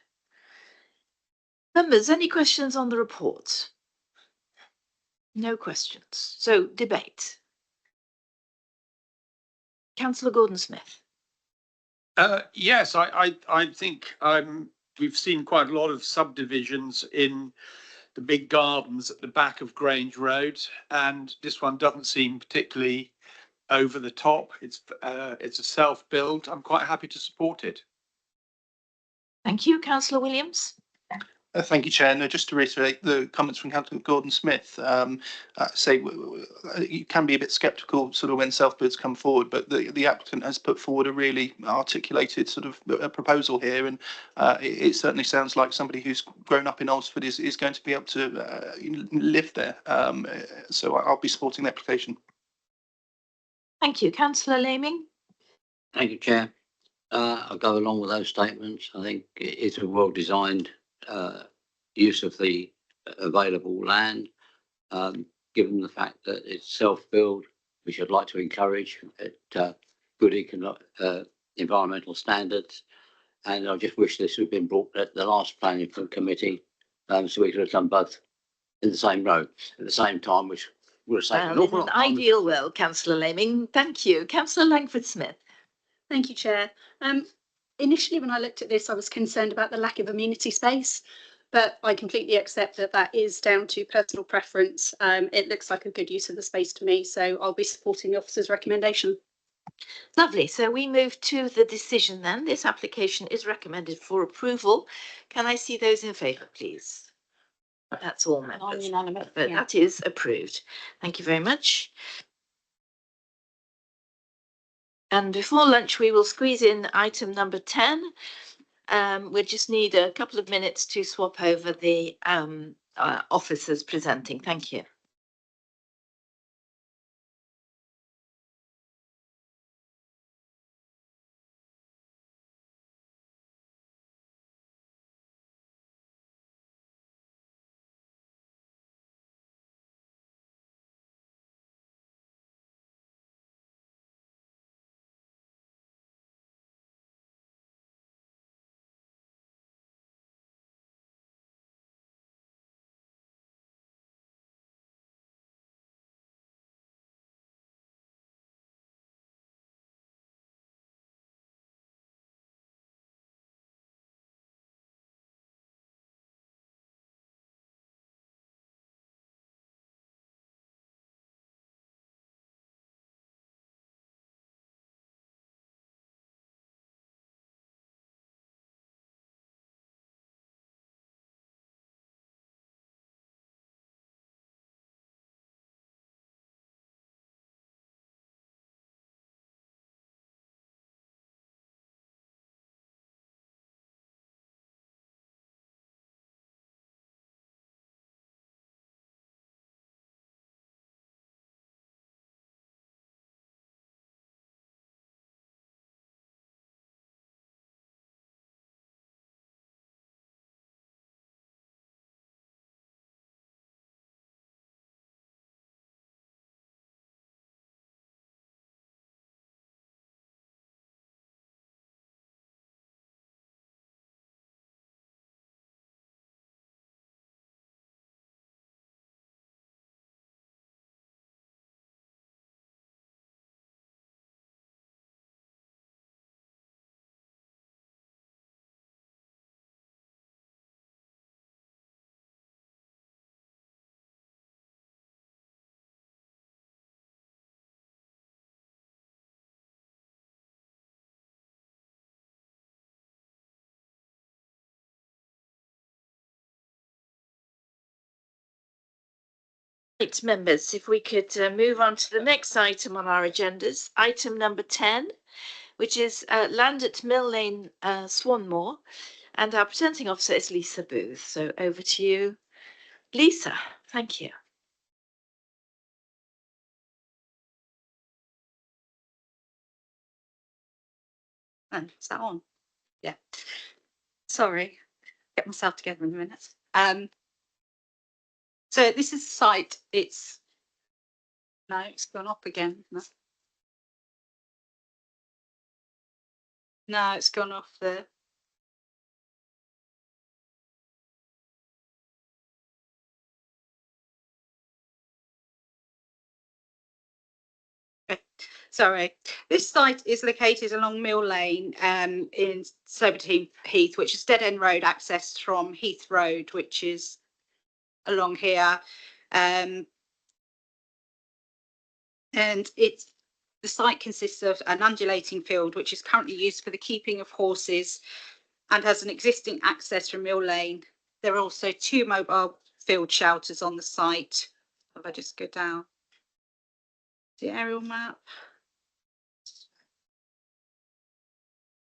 Members, any questions on the report? No questions. So debate. Councillor Gordon-Smith. Yes, I think we've seen quite a lot of subdivisions in the big gardens at the back of Grange Road, and this one doesn't seem particularly over the top. It's a self-build. I'm quite happy to support it. Thank you, Councillor Williams. Thank you, Chair. No, just to reiterate the comments from Councillor Gordon-Smith, say you can be a bit sceptical sort of when self-builds come forward, but the applicant has put forward a really articulated sort of proposal here, and it certainly sounds like somebody who's grown up in Alresford is going to be able to live there. So I'll be supporting the application. Thank you. Councillor Laming. Thank you, Chair. I'll go along with those statements. I think it is a well-designed use of the available land, given the fact that it's self-build, which I'd like to encourage at good environmental standards. And I just wish this had been brought at the last planning committee, so we could have done both in the same row at the same time, which would have saved an awful lot of time. Ideal world, Councillor Laming. Thank you. Councillor Langford-Smith. Thank you, Chair. Initially, when I looked at this, I was concerned about the lack of amenity space, but I completely accept that that is down to personal preference. It looks like a good use of the space to me, so I'll be supporting the officer's recommendation. Lovely. So we move to the decision then. This application is recommended for approval. Can I see those in favour, please? That's all members. Unanimous, But yeah. that is approved. Thank you very much. And before lunch, we will squeeze in item number 10. We'll just need a couple of minutes to swap over the officers presenting. Thank you. Right, members, if we could move on to the next item on our agendas, item number 10, which is land at Mill Lane, Swanmore, and our presenting officer is Lisa Booth. So over to you, Lisa. Thank you. And is that on? Yeah. Sorry, get myself together in a minute. So this is the site. It's gone up again. No, it's gone off the. Sorry, this site is located along Mill Lane in Soberton Heath, which is dead end road accessed from Heath Road, which is along here. And the site consists of an undulating field, which is currently used for the keeping of horses and has an existing access from Mill Lane. There are also 2 mobile field shelters on the site. If I just go down the aerial map.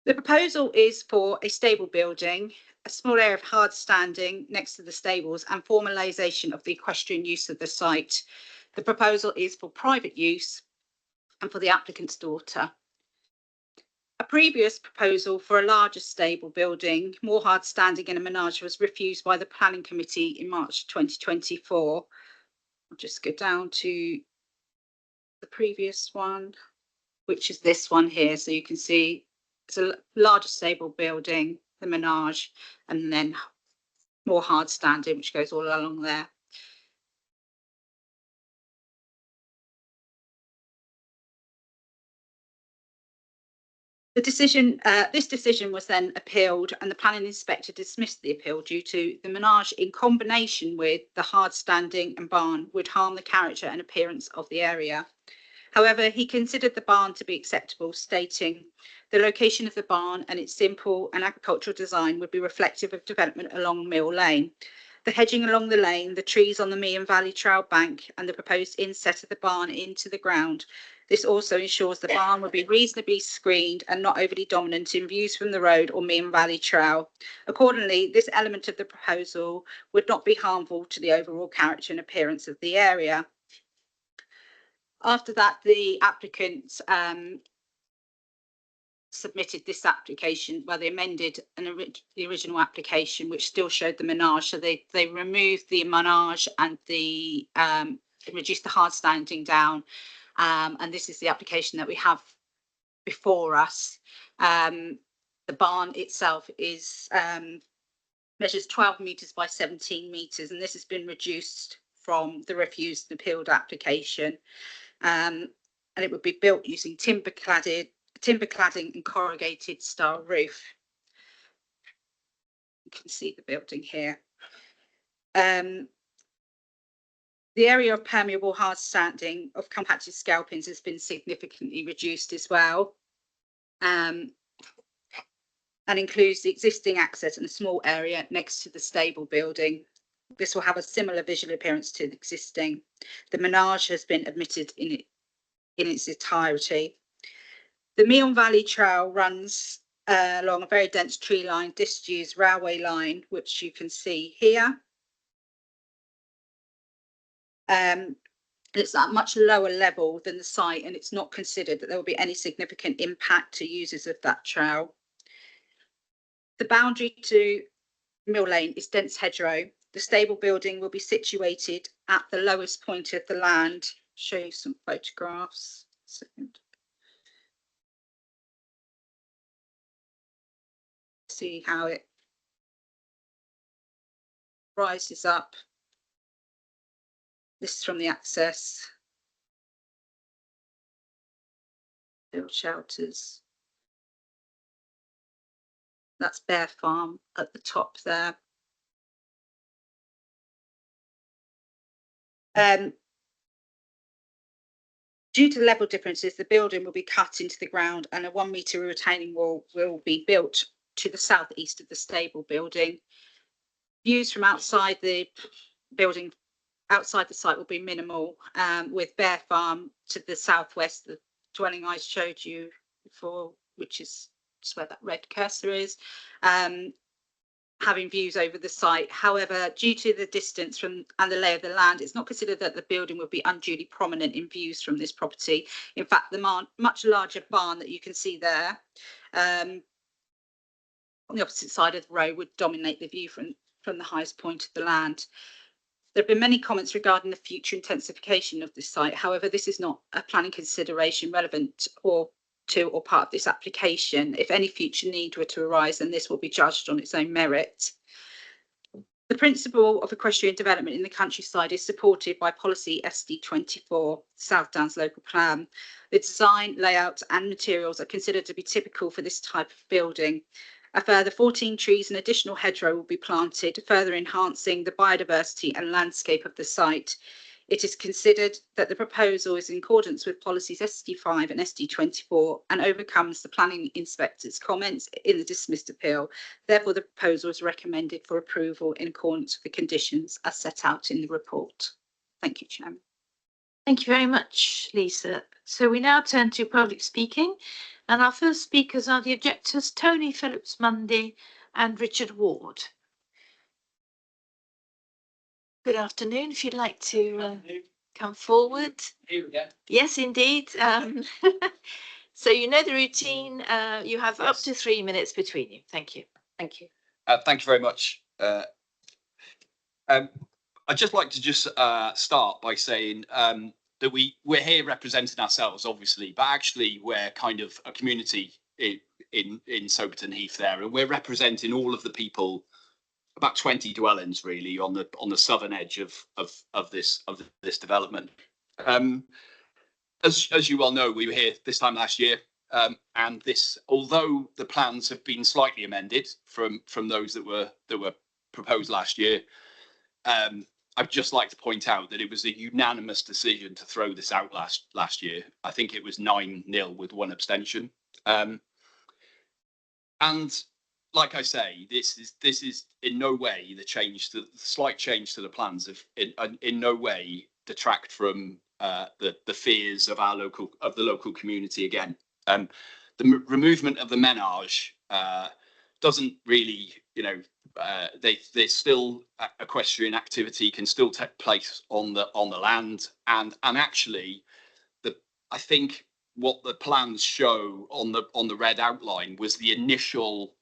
The proposal is for a stable building, a small area of hard standing next to the stables, and formalisation of the equestrian use of the site. The proposal is for private use and for the applicant's daughter. A previous proposal for a larger stable building, more hard standing and a menage, was refused by the planning committee in March 2024. I'll just go down to the previous one, which is this one here. So you can see it's a larger stable building, the menage, and then more hard standing, which goes all along there. The decision, this decision was then appealed, and the planning inspector dismissed the appeal due to the menage in combination with the hard standing and barn would harm the character and appearance of the area. However, he considered the barn to be acceptable, stating the location of the barn and its simple and agricultural design would be reflective of development along Mill Lane. The hedging along the lane, the trees on the Meehan Valley Trail bank, and the proposed inset of the barn into the ground This also ensures the barn will be reasonably screened and not overly dominant in views from the road or Meon Valley Trail. Accordingly, this element of the proposal would not be harmful to the overall character and appearance of the area. After that, the applicant submitted this application, well, they amended the original application, which still showed the menage. So they removed the menage and the reduced the hard standing down. And this is the application that we have before us. The barn itself is measures 12 metres by 17 metres, and this has been reduced from the refused and appealed application. And it would be built using timber cladding and corrugated style roof. You can see the building here. The area of permeable hard standing of compacted scalpings has been significantly reduced as well, and includes the existing access and a small area next to the stable building. This will have a similar visual appearance to the existing. The menage has been omitted in its entirety. The Meon Valley Trail runs along a very dense tree line, disused railway line, which you can see here. It's at a much lower level than the site, and it's not considered that there will be any significant impact to users of that trail. The boundary to Mill Lane is dense hedgerow. The stable building will be situated at the lowest point of the land. Show you some photographs. See how it rises up. This is from the access. Build shelters. That's Bear Farm at the top there. Due to level differences, the building will be cut into the ground and a 1 metre retaining wall will be built to the southeast of the stable building. Views from outside the building, outside the site, will be minimal, with Bear Farm to the southwest, the dwelling I showed you before, which is just where that red cursor is, having views over the site. However, due to the distance from and the lay of the land, it's not considered that the building would be unduly prominent in views from this property. In fact, the much larger barn that you can see there on the opposite side of the road would dominate the view from the highest point of the land. There have been many comments regarding the future intensification of this site. However, this is not a planning consideration relevant or part of this application. If any future need were to arise, then this will be judged on its own merit. The principle of equestrian development in the countryside is supported by policy SD24, South Downs Local Plan. The design, layout and materials are considered to be typical for this type of building. A further 14 trees and additional hedgerow will be planted, further enhancing the biodiversity and landscape of the site. It is considered that the proposal is in accordance with policies SD5 and SD24 and overcomes the planning inspector's comments in the dismissed appeal. Therefore, the proposal is recommended for approval in accordance with the conditions as set out in the report. Thank you, Chairman. Thank you very much, Lisa. So we now turn to public speaking, and our first speakers are the objectors, Tony Phillips-Mundy and Richard Ward. Good afternoon. If you'd like to come forward. Here we go. Yes, indeed. So you know the routine. You have up to 3 minutes between you. Thank you. Thank you. Thank you very much. I'd just like to start by saying that we're here representing ourselves, obviously, but actually we're kind of a community in Soberton Heath there, and we're representing all of the people, about 20 dwellings really on the southern edge of this development. As you well know, we were here this time last year, and although the plans have been slightly amended from those that were proposed last year, I'd just like to point out that it was a unanimous decision to throw this out last year. I think it was 9-0 with 1 abstention. And like I say, this is in no way the slight change to the plans in no way detract from the fears of the local community again. The removal of the menage doesn't really, there's still equestrian activity can still take place on the land, and actually, I think what the plans show on the red outline was the initial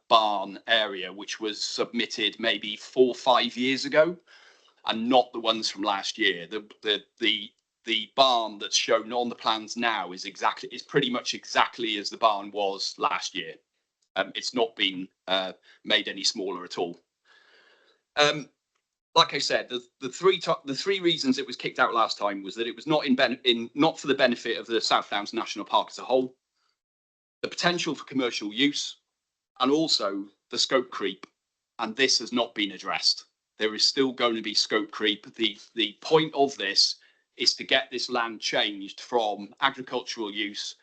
barn area, which was submitted maybe 4 or 5 years ago, and not the ones from last year. The barn that's shown on the plans now is pretty much exactly as the barn was last year. It's not been made any smaller at all. Like I said, the three reasons it was kicked out last time was that it was not for the benefit of the South Downs National Park as a whole, the potential for commercial use, and also the scope creep. And this has not been addressed. There is still going to be scope creep. The point of this is to get this land changed from agricultural use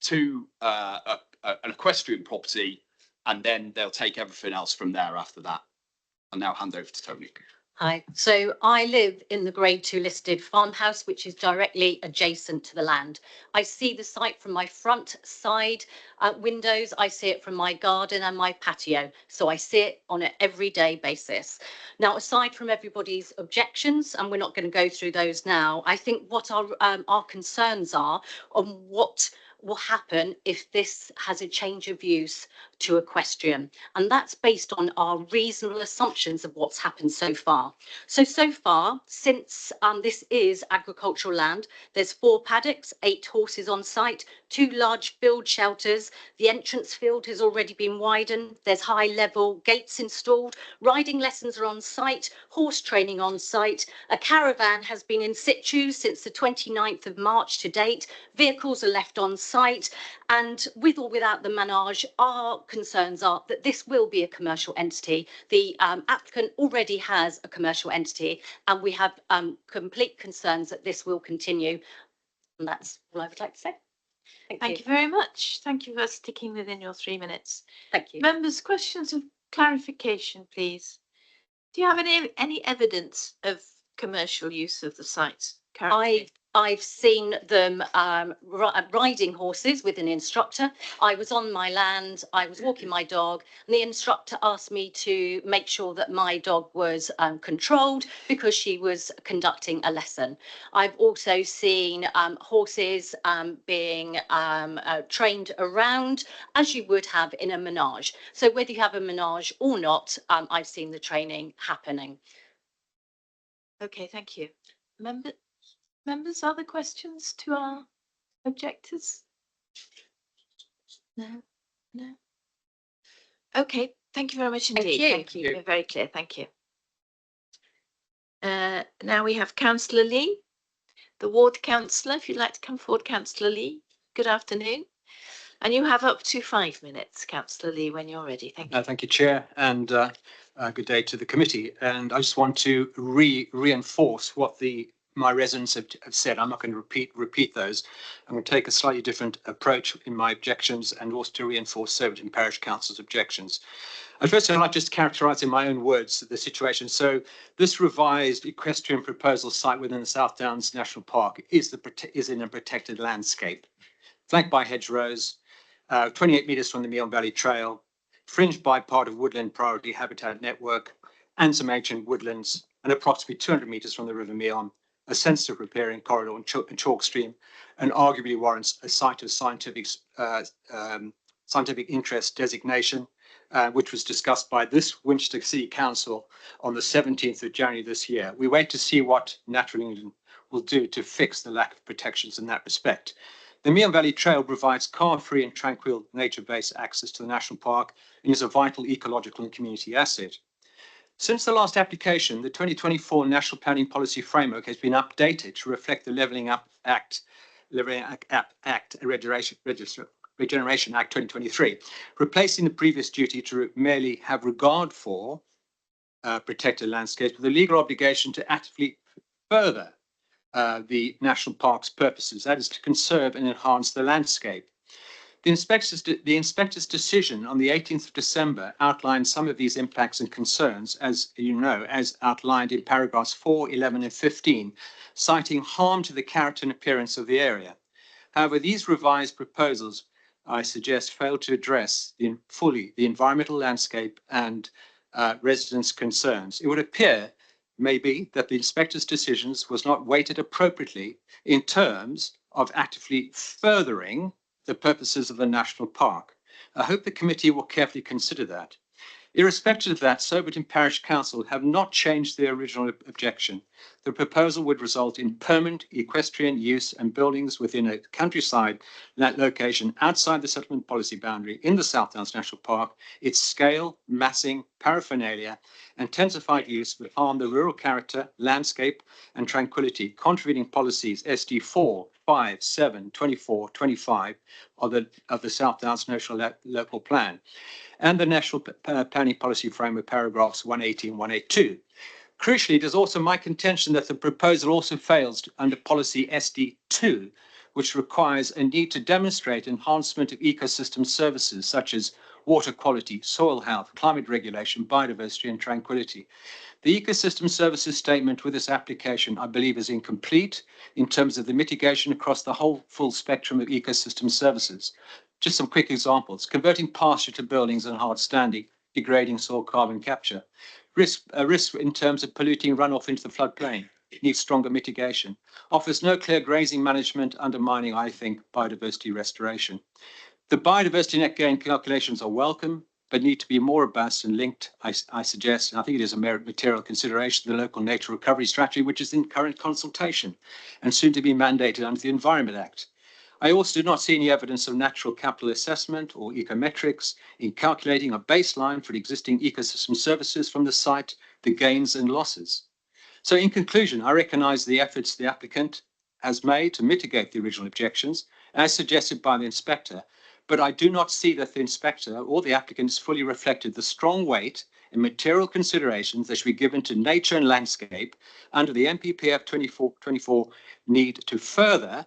to an equestrian property, and then they'll take everything else from there after that. I'll now hand over to Tony. Hi, so I live in the Grade 2 listed farmhouse, which is directly adjacent to the land. I see the site from my front side windows. I see it from my garden and my patio. So I see it on an everyday basis. Now, aside from everybody's objections, and we're not going to go through those now, I think what our concerns are on what will happen if this has a change of use to equestrian. And that's based on our reasonable assumptions of what's happened so far. So far, since this is agricultural land, there's 4 paddocks, 8 horses on site, 2 large field shelters. The entrance field has already been widened. There's high level gates installed. Riding lessons are on site, horse training on site. A caravan has been in situ since the 29th of March to date. Vehicles are left on site, and with or without the menage, our concerns are that this will be a commercial entity. The applicant already has a commercial entity, and we have complete concerns that this will continue. And that's all I would like to say. Thank you very much. Thank you for sticking within your 3 minutes. Thank you. Members, questions of clarification, please. Do you have any evidence of commercial use of the site currently? I've seen them riding horses with an instructor. I was on my land, I was walking my dog, and the instructor asked me to make sure that my dog was controlled because she was conducting a lesson. I've also seen horses being trained around as you would have in a menage. So whether you have a menage or not, I've seen the training happening. Okay, thank you. Members, other questions to our objectors? No. Okay, thank you very much indeed. Thank you. You're very clear. Thank you. Now we have Councillor Lee, the ward councillor. If you'd like to come forward, Councillor Lee. Good afternoon. And you have up to 5 minutes, Councillor Lee, when you're ready. Thank you. Thank you, Chair, and good day to the committee. And I just want to reinforce what my residents have said. I'm not going to repeat those. I'm going to take a slightly different approach in my objections, and also to reinforce Surbiton Parish Council's objections. First, I'd like just to characterise in my own words the situation. So this revised equestrian proposal site within the South Downs National Park is in a protected landscape, flanked by hedgerows, 28 metres from the Meon Valley Trail, fringed by part of Woodland Priority Habitat Network and some ancient woodlands, and approximately 200 metres from the River Meon, a sensitive riparian corridor and chalk stream, and arguably warrants a site of scientific interest designation, which was discussed by this Winchester City Council on the 17th of January this year. We wait to see what Natural England will do to fix the lack of protections in that respect. The Meon Valley Trail provides car-free and tranquil nature-based access to the national park and is a vital ecological and community asset. Since the last application, the 2024 National Planning Policy Framework has been updated to reflect the Levelling Up Act, Regeneration Act 2023, replacing the previous duty to merely have regard for protected landscapes with a legal obligation to actively further the national park's purposes, that is to conserve and enhance the landscape. The inspector's decision on the 18th of December outlined some of these impacts and concerns, as you know, as outlined in paragraphs 4, 11 and 15, citing harm to the character and appearance of the area. However, these revised proposals, I suggest, fail to address fully the environmental landscape and residents' concerns. It would appear maybe that the inspector's decisions was not weighted appropriately in terms of actively furthering the purposes of the national park. I hope the committee will carefully consider that. Irrespective of that, Soberton Parish Council have not changed their original objection. The proposal would result in permanent equestrian use and buildings within a countryside location outside the settlement policy boundary in the South Downs National Park. Its scale, massing, paraphernalia, and intensified use would harm the rural character, landscape, and tranquility, contravening policies SD 4, 5, 7, 24, 25 of the South Downs National Local Plan, and the National Planning Policy Framework paragraphs 180 and 182. Crucially, it is also my contention that the proposal also fails under policy SD2, which requires a need to demonstrate enhancement of ecosystem services such as water quality, soil health, climate regulation, biodiversity, and tranquility. The ecosystem services statement with this application, I believe, is incomplete in terms of the mitigation across the whole full spectrum of ecosystem services. Just some quick examples: converting pasture to buildings and hard standing, degrading soil carbon capture. Risk in terms of polluting runoff into the floodplain. It needs stronger mitigation. Offers no clear grazing management, undermining, I think, biodiversity restoration. The biodiversity net gain calculations are welcome, but need to be more robust and linked, I suggest, and I think it is a material consideration, the local nature recovery strategy, which is in current consultation and soon to be mandated under the Environment Act. I also do not see any evidence of natural capital assessment or ecometrics in calculating a baseline for the existing ecosystem services from the site, the gains and losses. So in conclusion, I recognise the efforts the applicant has made to mitigate the original objections, as suggested by the inspector, but I do not see that the inspector or the applicant has fully reflected the strong weight and material considerations that should be given to nature and landscape under the NPPF 24 need to further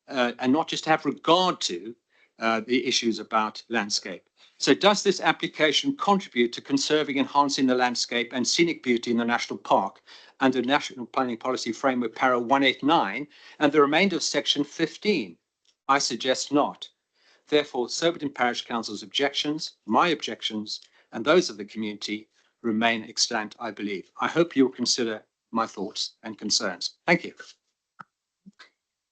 and not just have regard to the issues about landscape. So does this application contribute to conserving, enhancing the landscape and scenic beauty in the national park under National Planning Policy Framework para 189 and the remainder of section 15? I suggest not. Therefore, Soberton Parish Council's objections, my objections, and those of the community remain extant, I believe. I hope you will consider my thoughts and concerns. Thank you.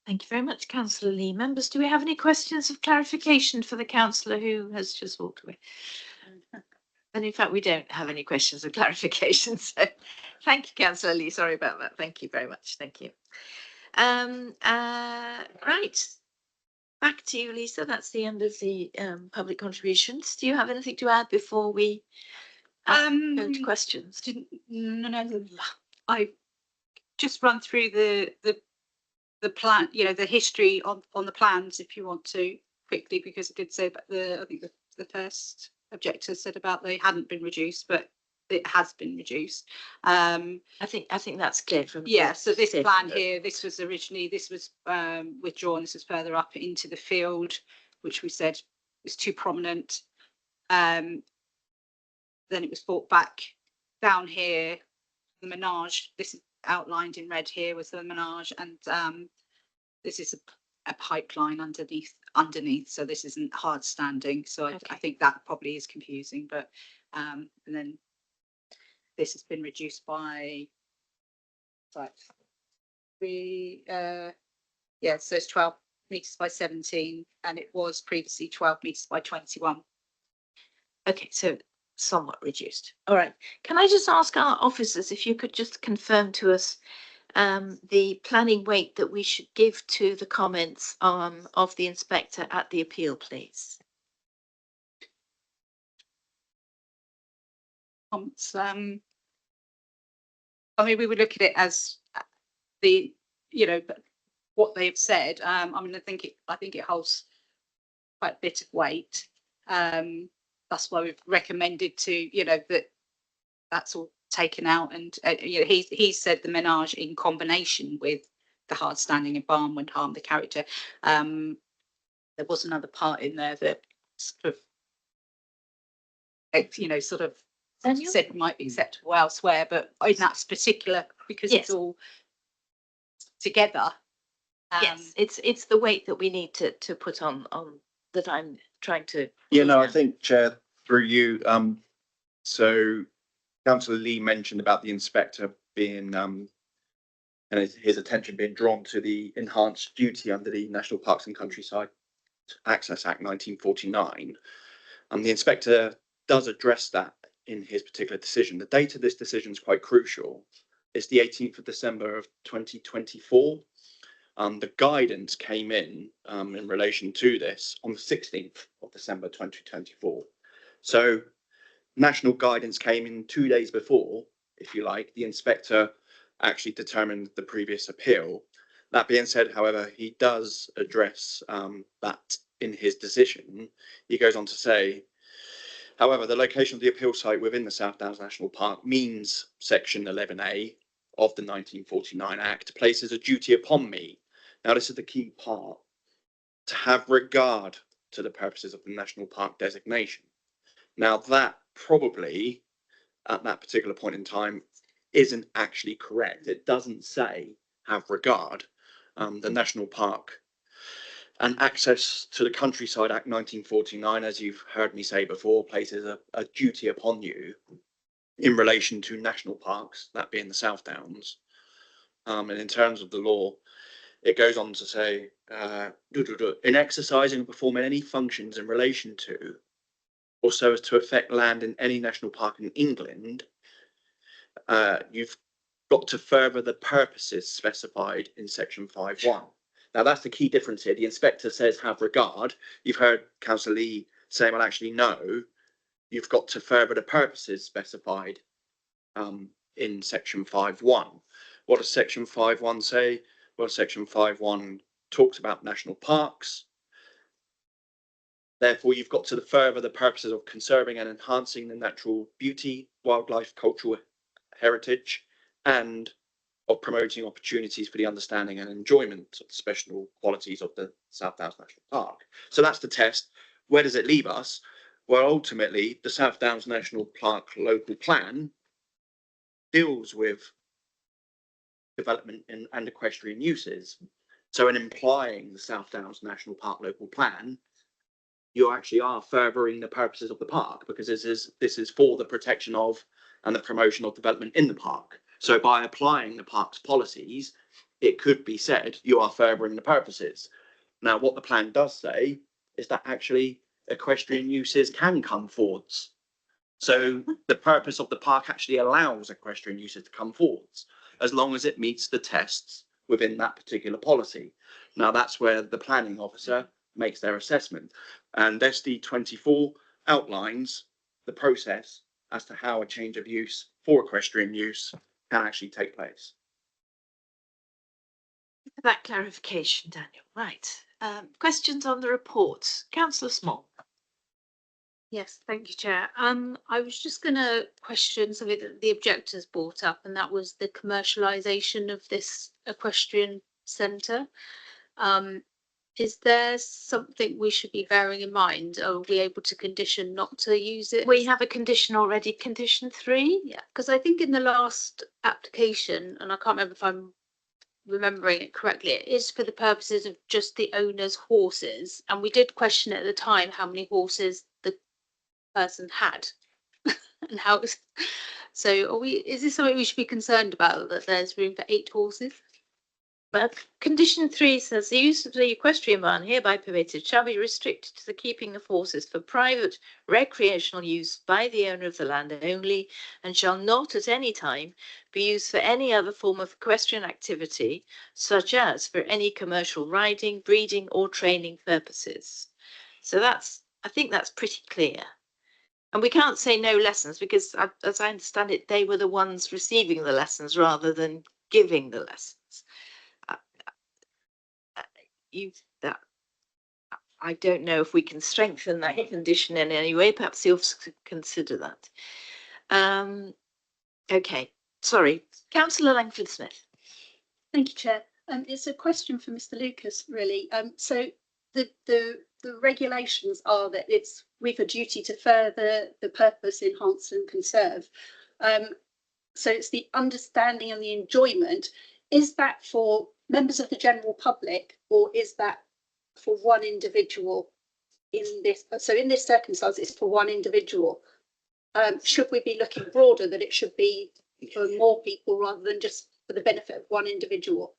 Thank you very much, Councillor Lee. Members, do we have any questions of clarification for the councillor who has just walked away? And in fact, we don't have any questions of clarification. So thank you, Councillor Lee. Sorry about that. Thank you very much. Thank you. Right. Back to you, Lisa. That's the end of the public contributions. Do you have anything to add before we go to questions? No. I just run through the plan, the history on the plans, if you want to, quickly, because it did say about I think the first objector said about they hadn't been reduced, but it has been reduced. I think that's clear from so this plan here, this was withdrawn. This was further up into the field, which we said was too prominent. Then it was brought back down here. The menage, this is outlined in red here, was the menage, and this is a pipeline underneath, so this isn't hard standing. So I think that probably is confusing, but and then this has been reduced by so it's 12 meters by 17, and it was previously 12 meters by 21. Okay, so somewhat reduced. All right. Can I just ask our officers if you could just confirm to us the planning weight that we should give to the comments of the inspector at the appeal, please? I mean, we would look at it as the, what they've said. I mean, I think it holds quite a bit of weight. That's why we've recommended to, that's all taken out. And he said the menage in combination with the hard standing and barn would harm the character. Then there was another part in there that sort of, sort of Daniel? said might be acceptable elsewhere, but in that particular, because Yes. it's all together. Yes, it's the weight that we need to put on that I'm trying to. Yeah, no, I down. think Chair, through you, so Councillor Lee mentioned about the inspector being, and his attention being drawn to the enhanced duty under the National Parks and Countryside Access Act 1949. And the inspector does address that in his particular decision. The date of this decision is quite crucial. It's the 18th of December of 2024. The guidance came in relation to this on the 16th of December 2024. So national guidance came in 2 days before, if you like, the inspector actually determined the previous appeal. That being said, however, he does address that in his decision. He goes on to say, however, the location of the appeal site within the South Downs National Park means Section 11A of the 1949 Act places a duty upon me. Now, this is the key part, to have regard to the purposes of the National Park designation. Now, that probably, at that particular point in time, isn't actually correct. It doesn't say have regard. The National Park and Access to the Countryside Act 1949, as you've heard me say before, places a duty upon you in relation to national parks, that being the South Downs. And in terms of the law, it goes on to say, in exercising and performing any functions in relation to, or so as to affect land in any national park in England, you've got to further the purposes specified in Section 5.1. Now, that's the key difference here. The inspector says have regard. You've heard Councillor Lee say, well, actually, no, you've got to further the purposes specified in Section 5.1. What does Section 5.1 say? Well, Section 5.1 talks about national parks. Therefore, you've got to further the purposes of conserving and enhancing the natural beauty, wildlife, cultural heritage, and of promoting opportunities for the understanding and enjoyment of the special qualities of the South Downs National Park. So that's the test. Where does it leave us? Well, ultimately, the South Downs National Park local plan deals with development and equestrian uses. So in implying the South Downs National Park local plan, you actually are furthering the purposes of the park, because this is for the protection of and the promotion of development in the park. So by applying the park's policies, it could be said you are furthering the purposes. Now, what the plan does say is that actually equestrian uses can come forwards. So the purpose of the park actually allows equestrian uses to come forwards, as long as it meets the tests within that particular policy. Now, that's where the planning officer makes their assessment. And SD 24 outlines the process as to how a change of use for equestrian use can actually take place. For that clarification, Daniel. Right. Questions on the report? Councillor Small. Yes, thank you, Chair. I was just going to question something that the objectors brought up, and that was the commercialisation of this equestrian centre. Is there something we should be bearing in mind? Are we able to condition not to use it? We have a condition already, condition 3. Yeah, because I think in the last application, and I can't remember if I'm remembering it correctly, it is for the purposes of just the owner's horses. And we did question at the time how many horses the person had and how it was. So is this something we should be concerned about, that there's room for 8 horses? But condition 3 says the use of the equestrian barn hereby permitted shall be restricted to the keeping of horses for private recreational use by the owner of the land only, and shall not at any time be used for any other form of equestrian activity, such as for any commercial riding, breeding or training purposes. So I think that's pretty clear. And we can't say no lessons, because as I understand it, they were the ones receiving the lessons rather than giving the lessons. I don't know if we can strengthen that condition in any way. Perhaps the officer could consider that. Okay, sorry, Councillor Langford-Smith. Thank you, Chair. It's a question for Mr. Lucas, really. So the regulations are that we've a duty to further the purpose, enhance and conserve. So it's the understanding and the enjoyment. Is that for members of the general public, or is that for one individual in this? So in this circumstance, it's for one individual. Should we be looking broader, that it should be for more people rather than just for the benefit of one individual?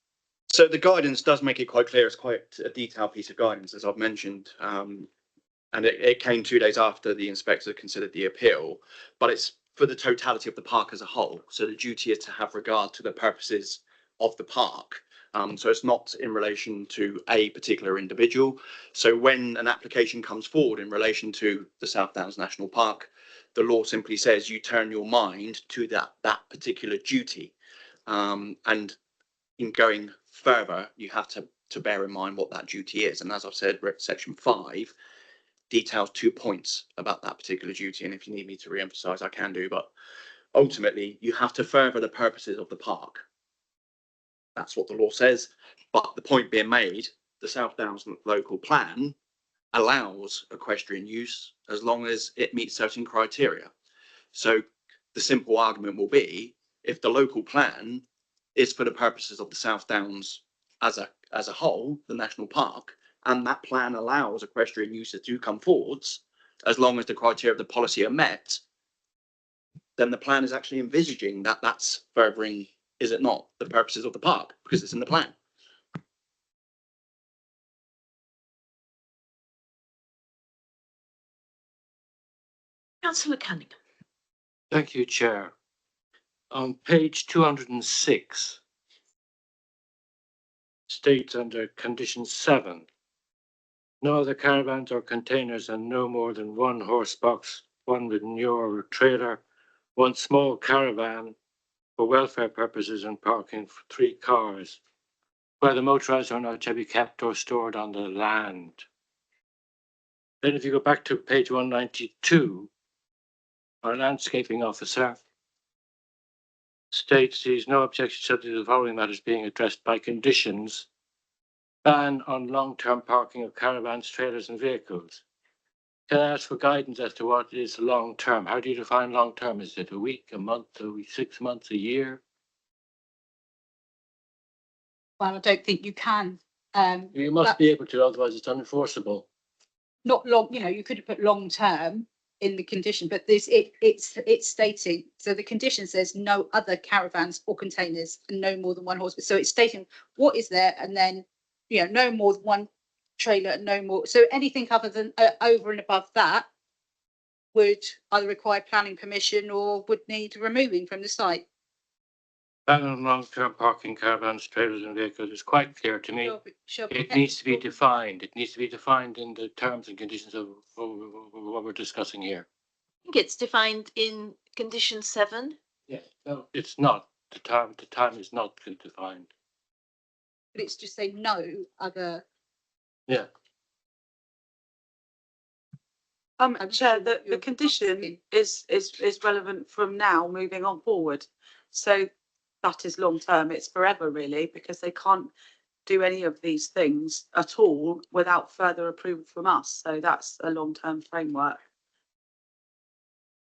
So the guidance does make it quite clear. It's quite a detailed piece of guidance, as I've mentioned. And it came 2 days after the inspector considered the appeal, but it's for the totality of the park as a whole. So the duty is to have regard to the purposes of the park. So it's not in relation to a particular individual. So when an application comes forward in relation to the South Downs National Park, the law simply says you turn your mind to that particular duty. And in going further, you have to bear in mind what that duty is. And as I've said, section 5 details 2 points about that particular duty. And if you need me to re-emphasize, I can do, but ultimately you have to further the purposes of the park. That's what the law says. But the point being made, the South Downs local plan allows equestrian use as long as it meets certain criteria. So the simple argument will be, if the local plan is for the purposes of the South Downs as a whole, the national park, and that plan allows equestrian users to come forwards, as long as the criteria of the policy are met, then the plan is actually envisaging that that's furthering, is it not, the purposes of the park, because it's in the plan. Councillor Cunningham. Thank you, Chair. On page 206, states under condition 7, no other caravans or containers and no more than one horse box, one manure or trailer, one small caravan for welfare purposes and parking for 3 cars, where the motorised or not shall be kept or stored on the land. Then if you go back to page 192, our landscaping officer states sees no objection subject to the following matters being addressed by conditions: ban on long-term parking of caravans, trailers and vehicles. Can I ask for guidance as to what is long-term? How do you define long-term? Is it a week, a month, 6 months, a year? Well, I don't think you can. You must be able to, otherwise it's unenforceable. Not long, you could have put long term in the condition, but it's stating, so the condition says no other caravans or containers and no more than one horse. So it's stating what is there, and then no more than one trailer, no more. So anything other than over and above that would either require planning permission or would need removing from the site. Ban on long-term parking caravans, trailers and vehicles is quite clear to me. It needs to be defined. It needs to be defined in the terms and conditions of what we're discussing here. I think it's defined in condition 7. Yes. No, it's not. The time is not defined. But it's just saying no other. Yeah. Chair, the condition is relevant from now moving on forward. So that is long term. It's forever really, because they can't do any of these things at all without further approval from us. So that's a long term framework.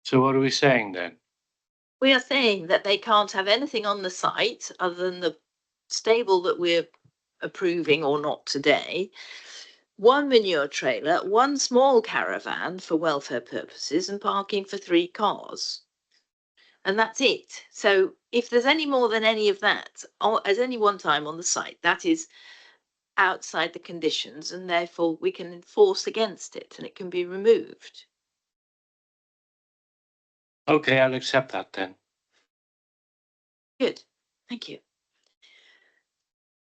So what are we saying then? We are saying that they can't have anything on the site other than the stable that we're approving or not today, one manure trailer, one small caravan for welfare purposes and parking for 3 cars. And that's it. So if there's any more than any of that at any one time on the site, that is outside the conditions, and therefore we can enforce against it and it can be removed. Okay, I'll accept that then. Good, thank you.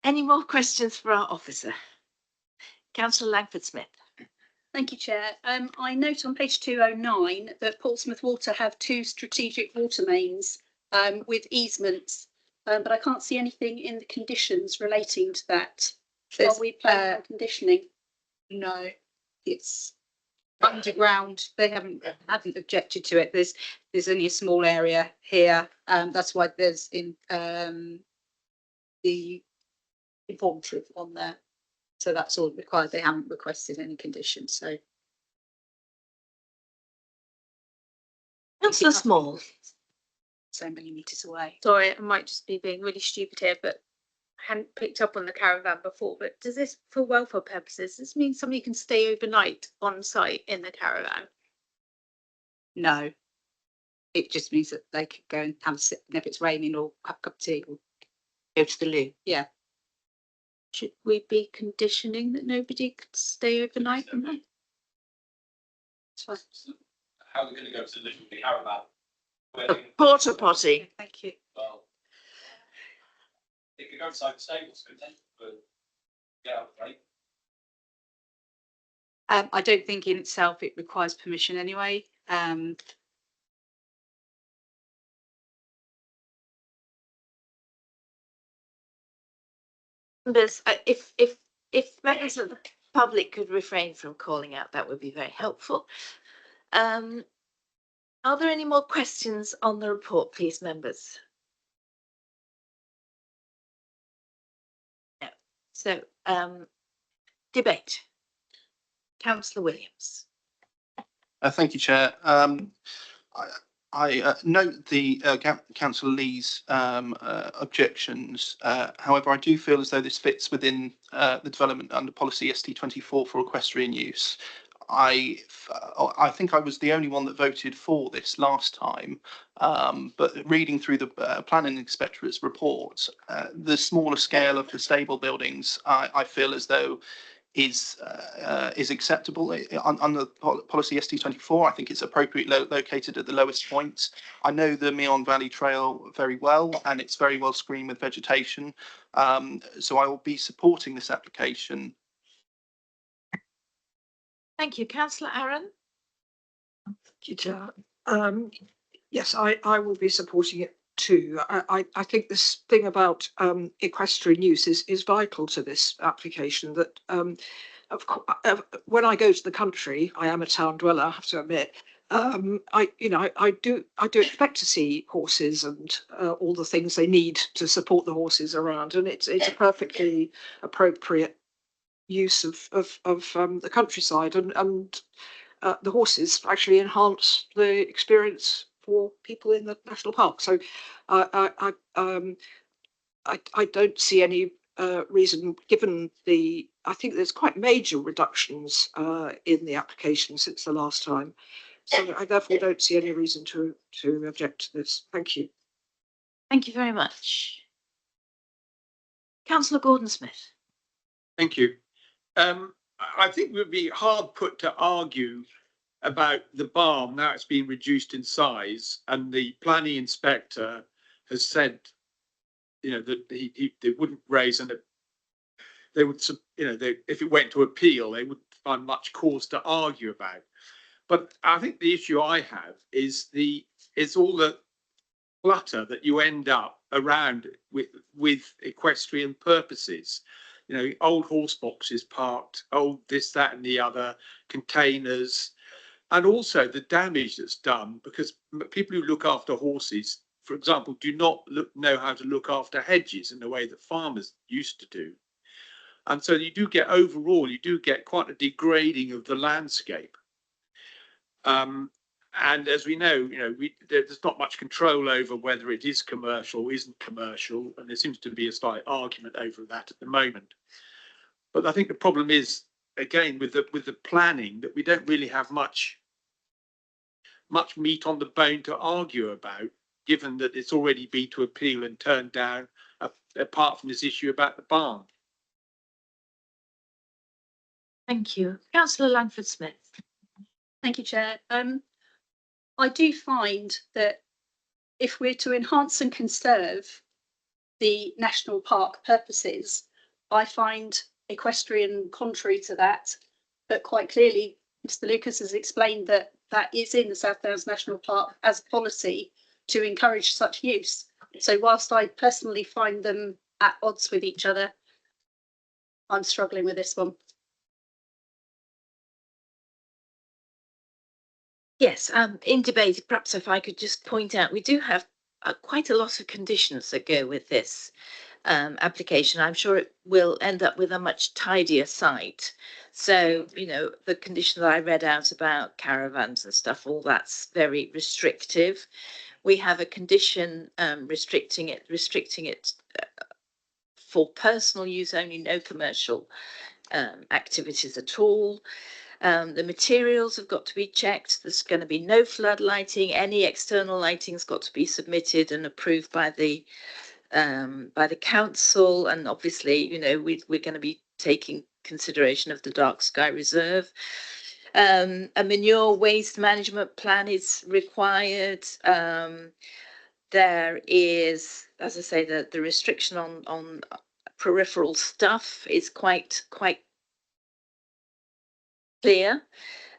Any more questions for our officer? Councillor Langford-Smith. Thank you, Chair. I note on page 209 that Portsmouth Water have 2 strategic water mains with easements, but I can't see anything in the conditions relating to that. Are we planning for conditioning? No, it's underground. They haven't objected to it. There's only a small area here. That's why there's the informative on there. So that's all required. They haven't requested any conditions, so. Councillor Small. So many metres away. Sorry, I might just be being really stupid here, but I hadn't picked up on the caravan before, but does this, for welfare purposes, does this mean somebody can stay overnight on site in the caravan? No. It just means that they could go and have a sit, and if it's raining, or have a cup of tea, or go to the loo. Yeah. Should we be conditioning that nobody could stay overnight in there? It's fine. How are we going to go to the caravan? A porta potty. Thank you. Well, they could go inside the stables, couldn't they? But yeah, right. I don't think in itself it requires permission anyway. Members, if members of the public could refrain from calling out, that would be very helpful. Are there any more questions on the report, please, members? No. So, debate. Councillor Williams. Thank you, Chair. I note the Councillor Lee's objections. However, I do feel as though this fits within the development under policy ST24 for equestrian use. I think I was the only one that voted for this last time, but reading through the planning inspectorate's report, the smaller scale of the stable buildings, I feel as though is acceptable under policy ST24. I think it's appropriately located at the lowest point. I know the Meon Valley Trail very well, and it's very well screened with vegetation. So I will be supporting this application. Thank you. Councillor Aaron. Thank you, Chair. Yes, I will be supporting it too. I think this thing about equestrian use is vital to this application. That when I go to the country, I am a town dweller, I have to admit. I do expect to see horses and all the things they need to support the horses around, and it's a perfectly appropriate use of the countryside, and the horses actually enhance the experience for people in the national park. So I don't see any reason, given I think there's quite major reductions in the application since the last time. So I therefore don't see any reason to object to this. Thank you. Thank you very much. Councillor Gordon-Smith. Thank you. I think we'd be hard put to argue about the barn now it's been reduced in size, and the planning inspector has said, that they wouldn't raise, and they would, if it went to appeal, they wouldn't find much cause to argue about. But I think the issue I have is all the clutter that you end up around with equestrian purposes. Old horse boxes parked, old this, that, and the other, containers, and also the damage that's done because people who look after horses, for example, do not know how to look after hedges in the way that farmers used to do. And so you do get quite a degrading of the landscape. And as we know, there's not much control over whether it is commercial or isn't commercial, and there seems to be a slight argument over that at the moment. But I think the problem is, again, with the planning, that we don't really have much meat on the bone to argue about, given that it's already been to appeal and turned down, apart from this issue about the barn. Thank you. Councillor Langford-Smith. Thank you, Chair. I do find that if we're to enhance and conserve the national park purposes, I find equestrian contrary to that. But quite clearly, Mr. Lucas has explained that is in the South Downs National Park as a policy to encourage such use. So whilst I personally find them at odds with each other, I'm struggling with this one. Yes, in debate, perhaps if I could just point out, we do have quite a lot of conditions that go with this. application, I'm sure it will end up with a much tidier site. So, you know, the condition that I read out about caravans and stuff, all that's very restrictive. We have a condition restricting it for personal use only, no commercial activities at all. The materials have got to be checked. There's going to be no flood lighting. Any external lighting's got to be submitted and approved by the council. And obviously, you know, we're going to be taking consideration of the Dark Sky Reserve. A manure waste management plan is required. There is, as I say, the restriction on peripheral stuff is quite clear.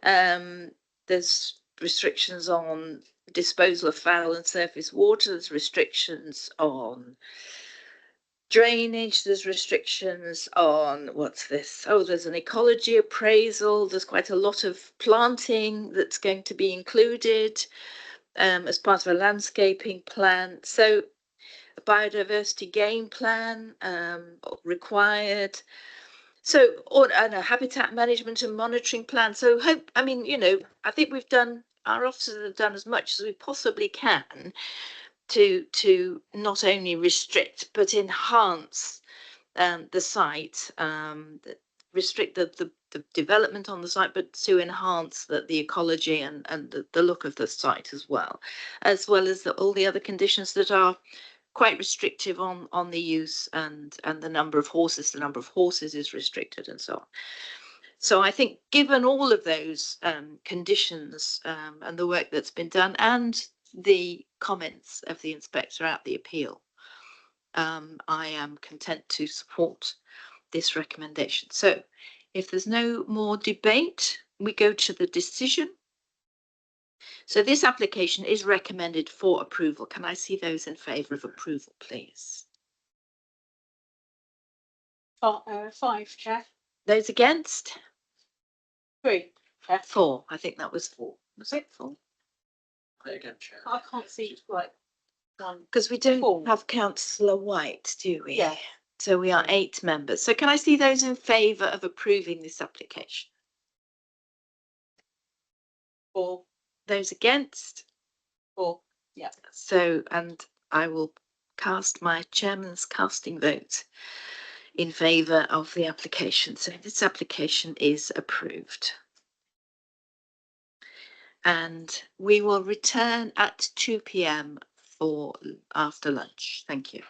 There's restrictions on disposal of foul and surface water. There's restrictions on drainage. There's restrictions on what's this? Oh, there's an ecology appraisal. There's quite a lot of planting that's going to be included as part of a landscaping plan. So a biodiversity game plan required. So, and a habitat management and monitoring plan. So I mean, you know, I think our officers have done as much as we possibly can to not only restrict, but enhance the site, restrict the development on the site, but to enhance the ecology and the look of the site as well as all the other conditions that are quite restrictive on the use and the number of horses. The number of horses is restricted and so on. So I think given all of those conditions and the work that's been done and the comments of the inspector at the appeal, I am content to support this recommendation. So if there's no more debate, we go to the decision. So this application is recommended for approval. Can I see those in favour of approval, please? 5, Chair. Those against? 3, Chair. 4. I think that was 4. Was it 4? Again, Chair. I can't see right. Because we don't have Councillor White, do we? Yeah. So we are 8 members. So can I see those in favour of approving this application? 4. Those against? 4. Yeah. So, and I will cast my chairman's casting vote in favour of the application. So this application is approved. And we will return at 2 p.m. for after lunch. Thank you.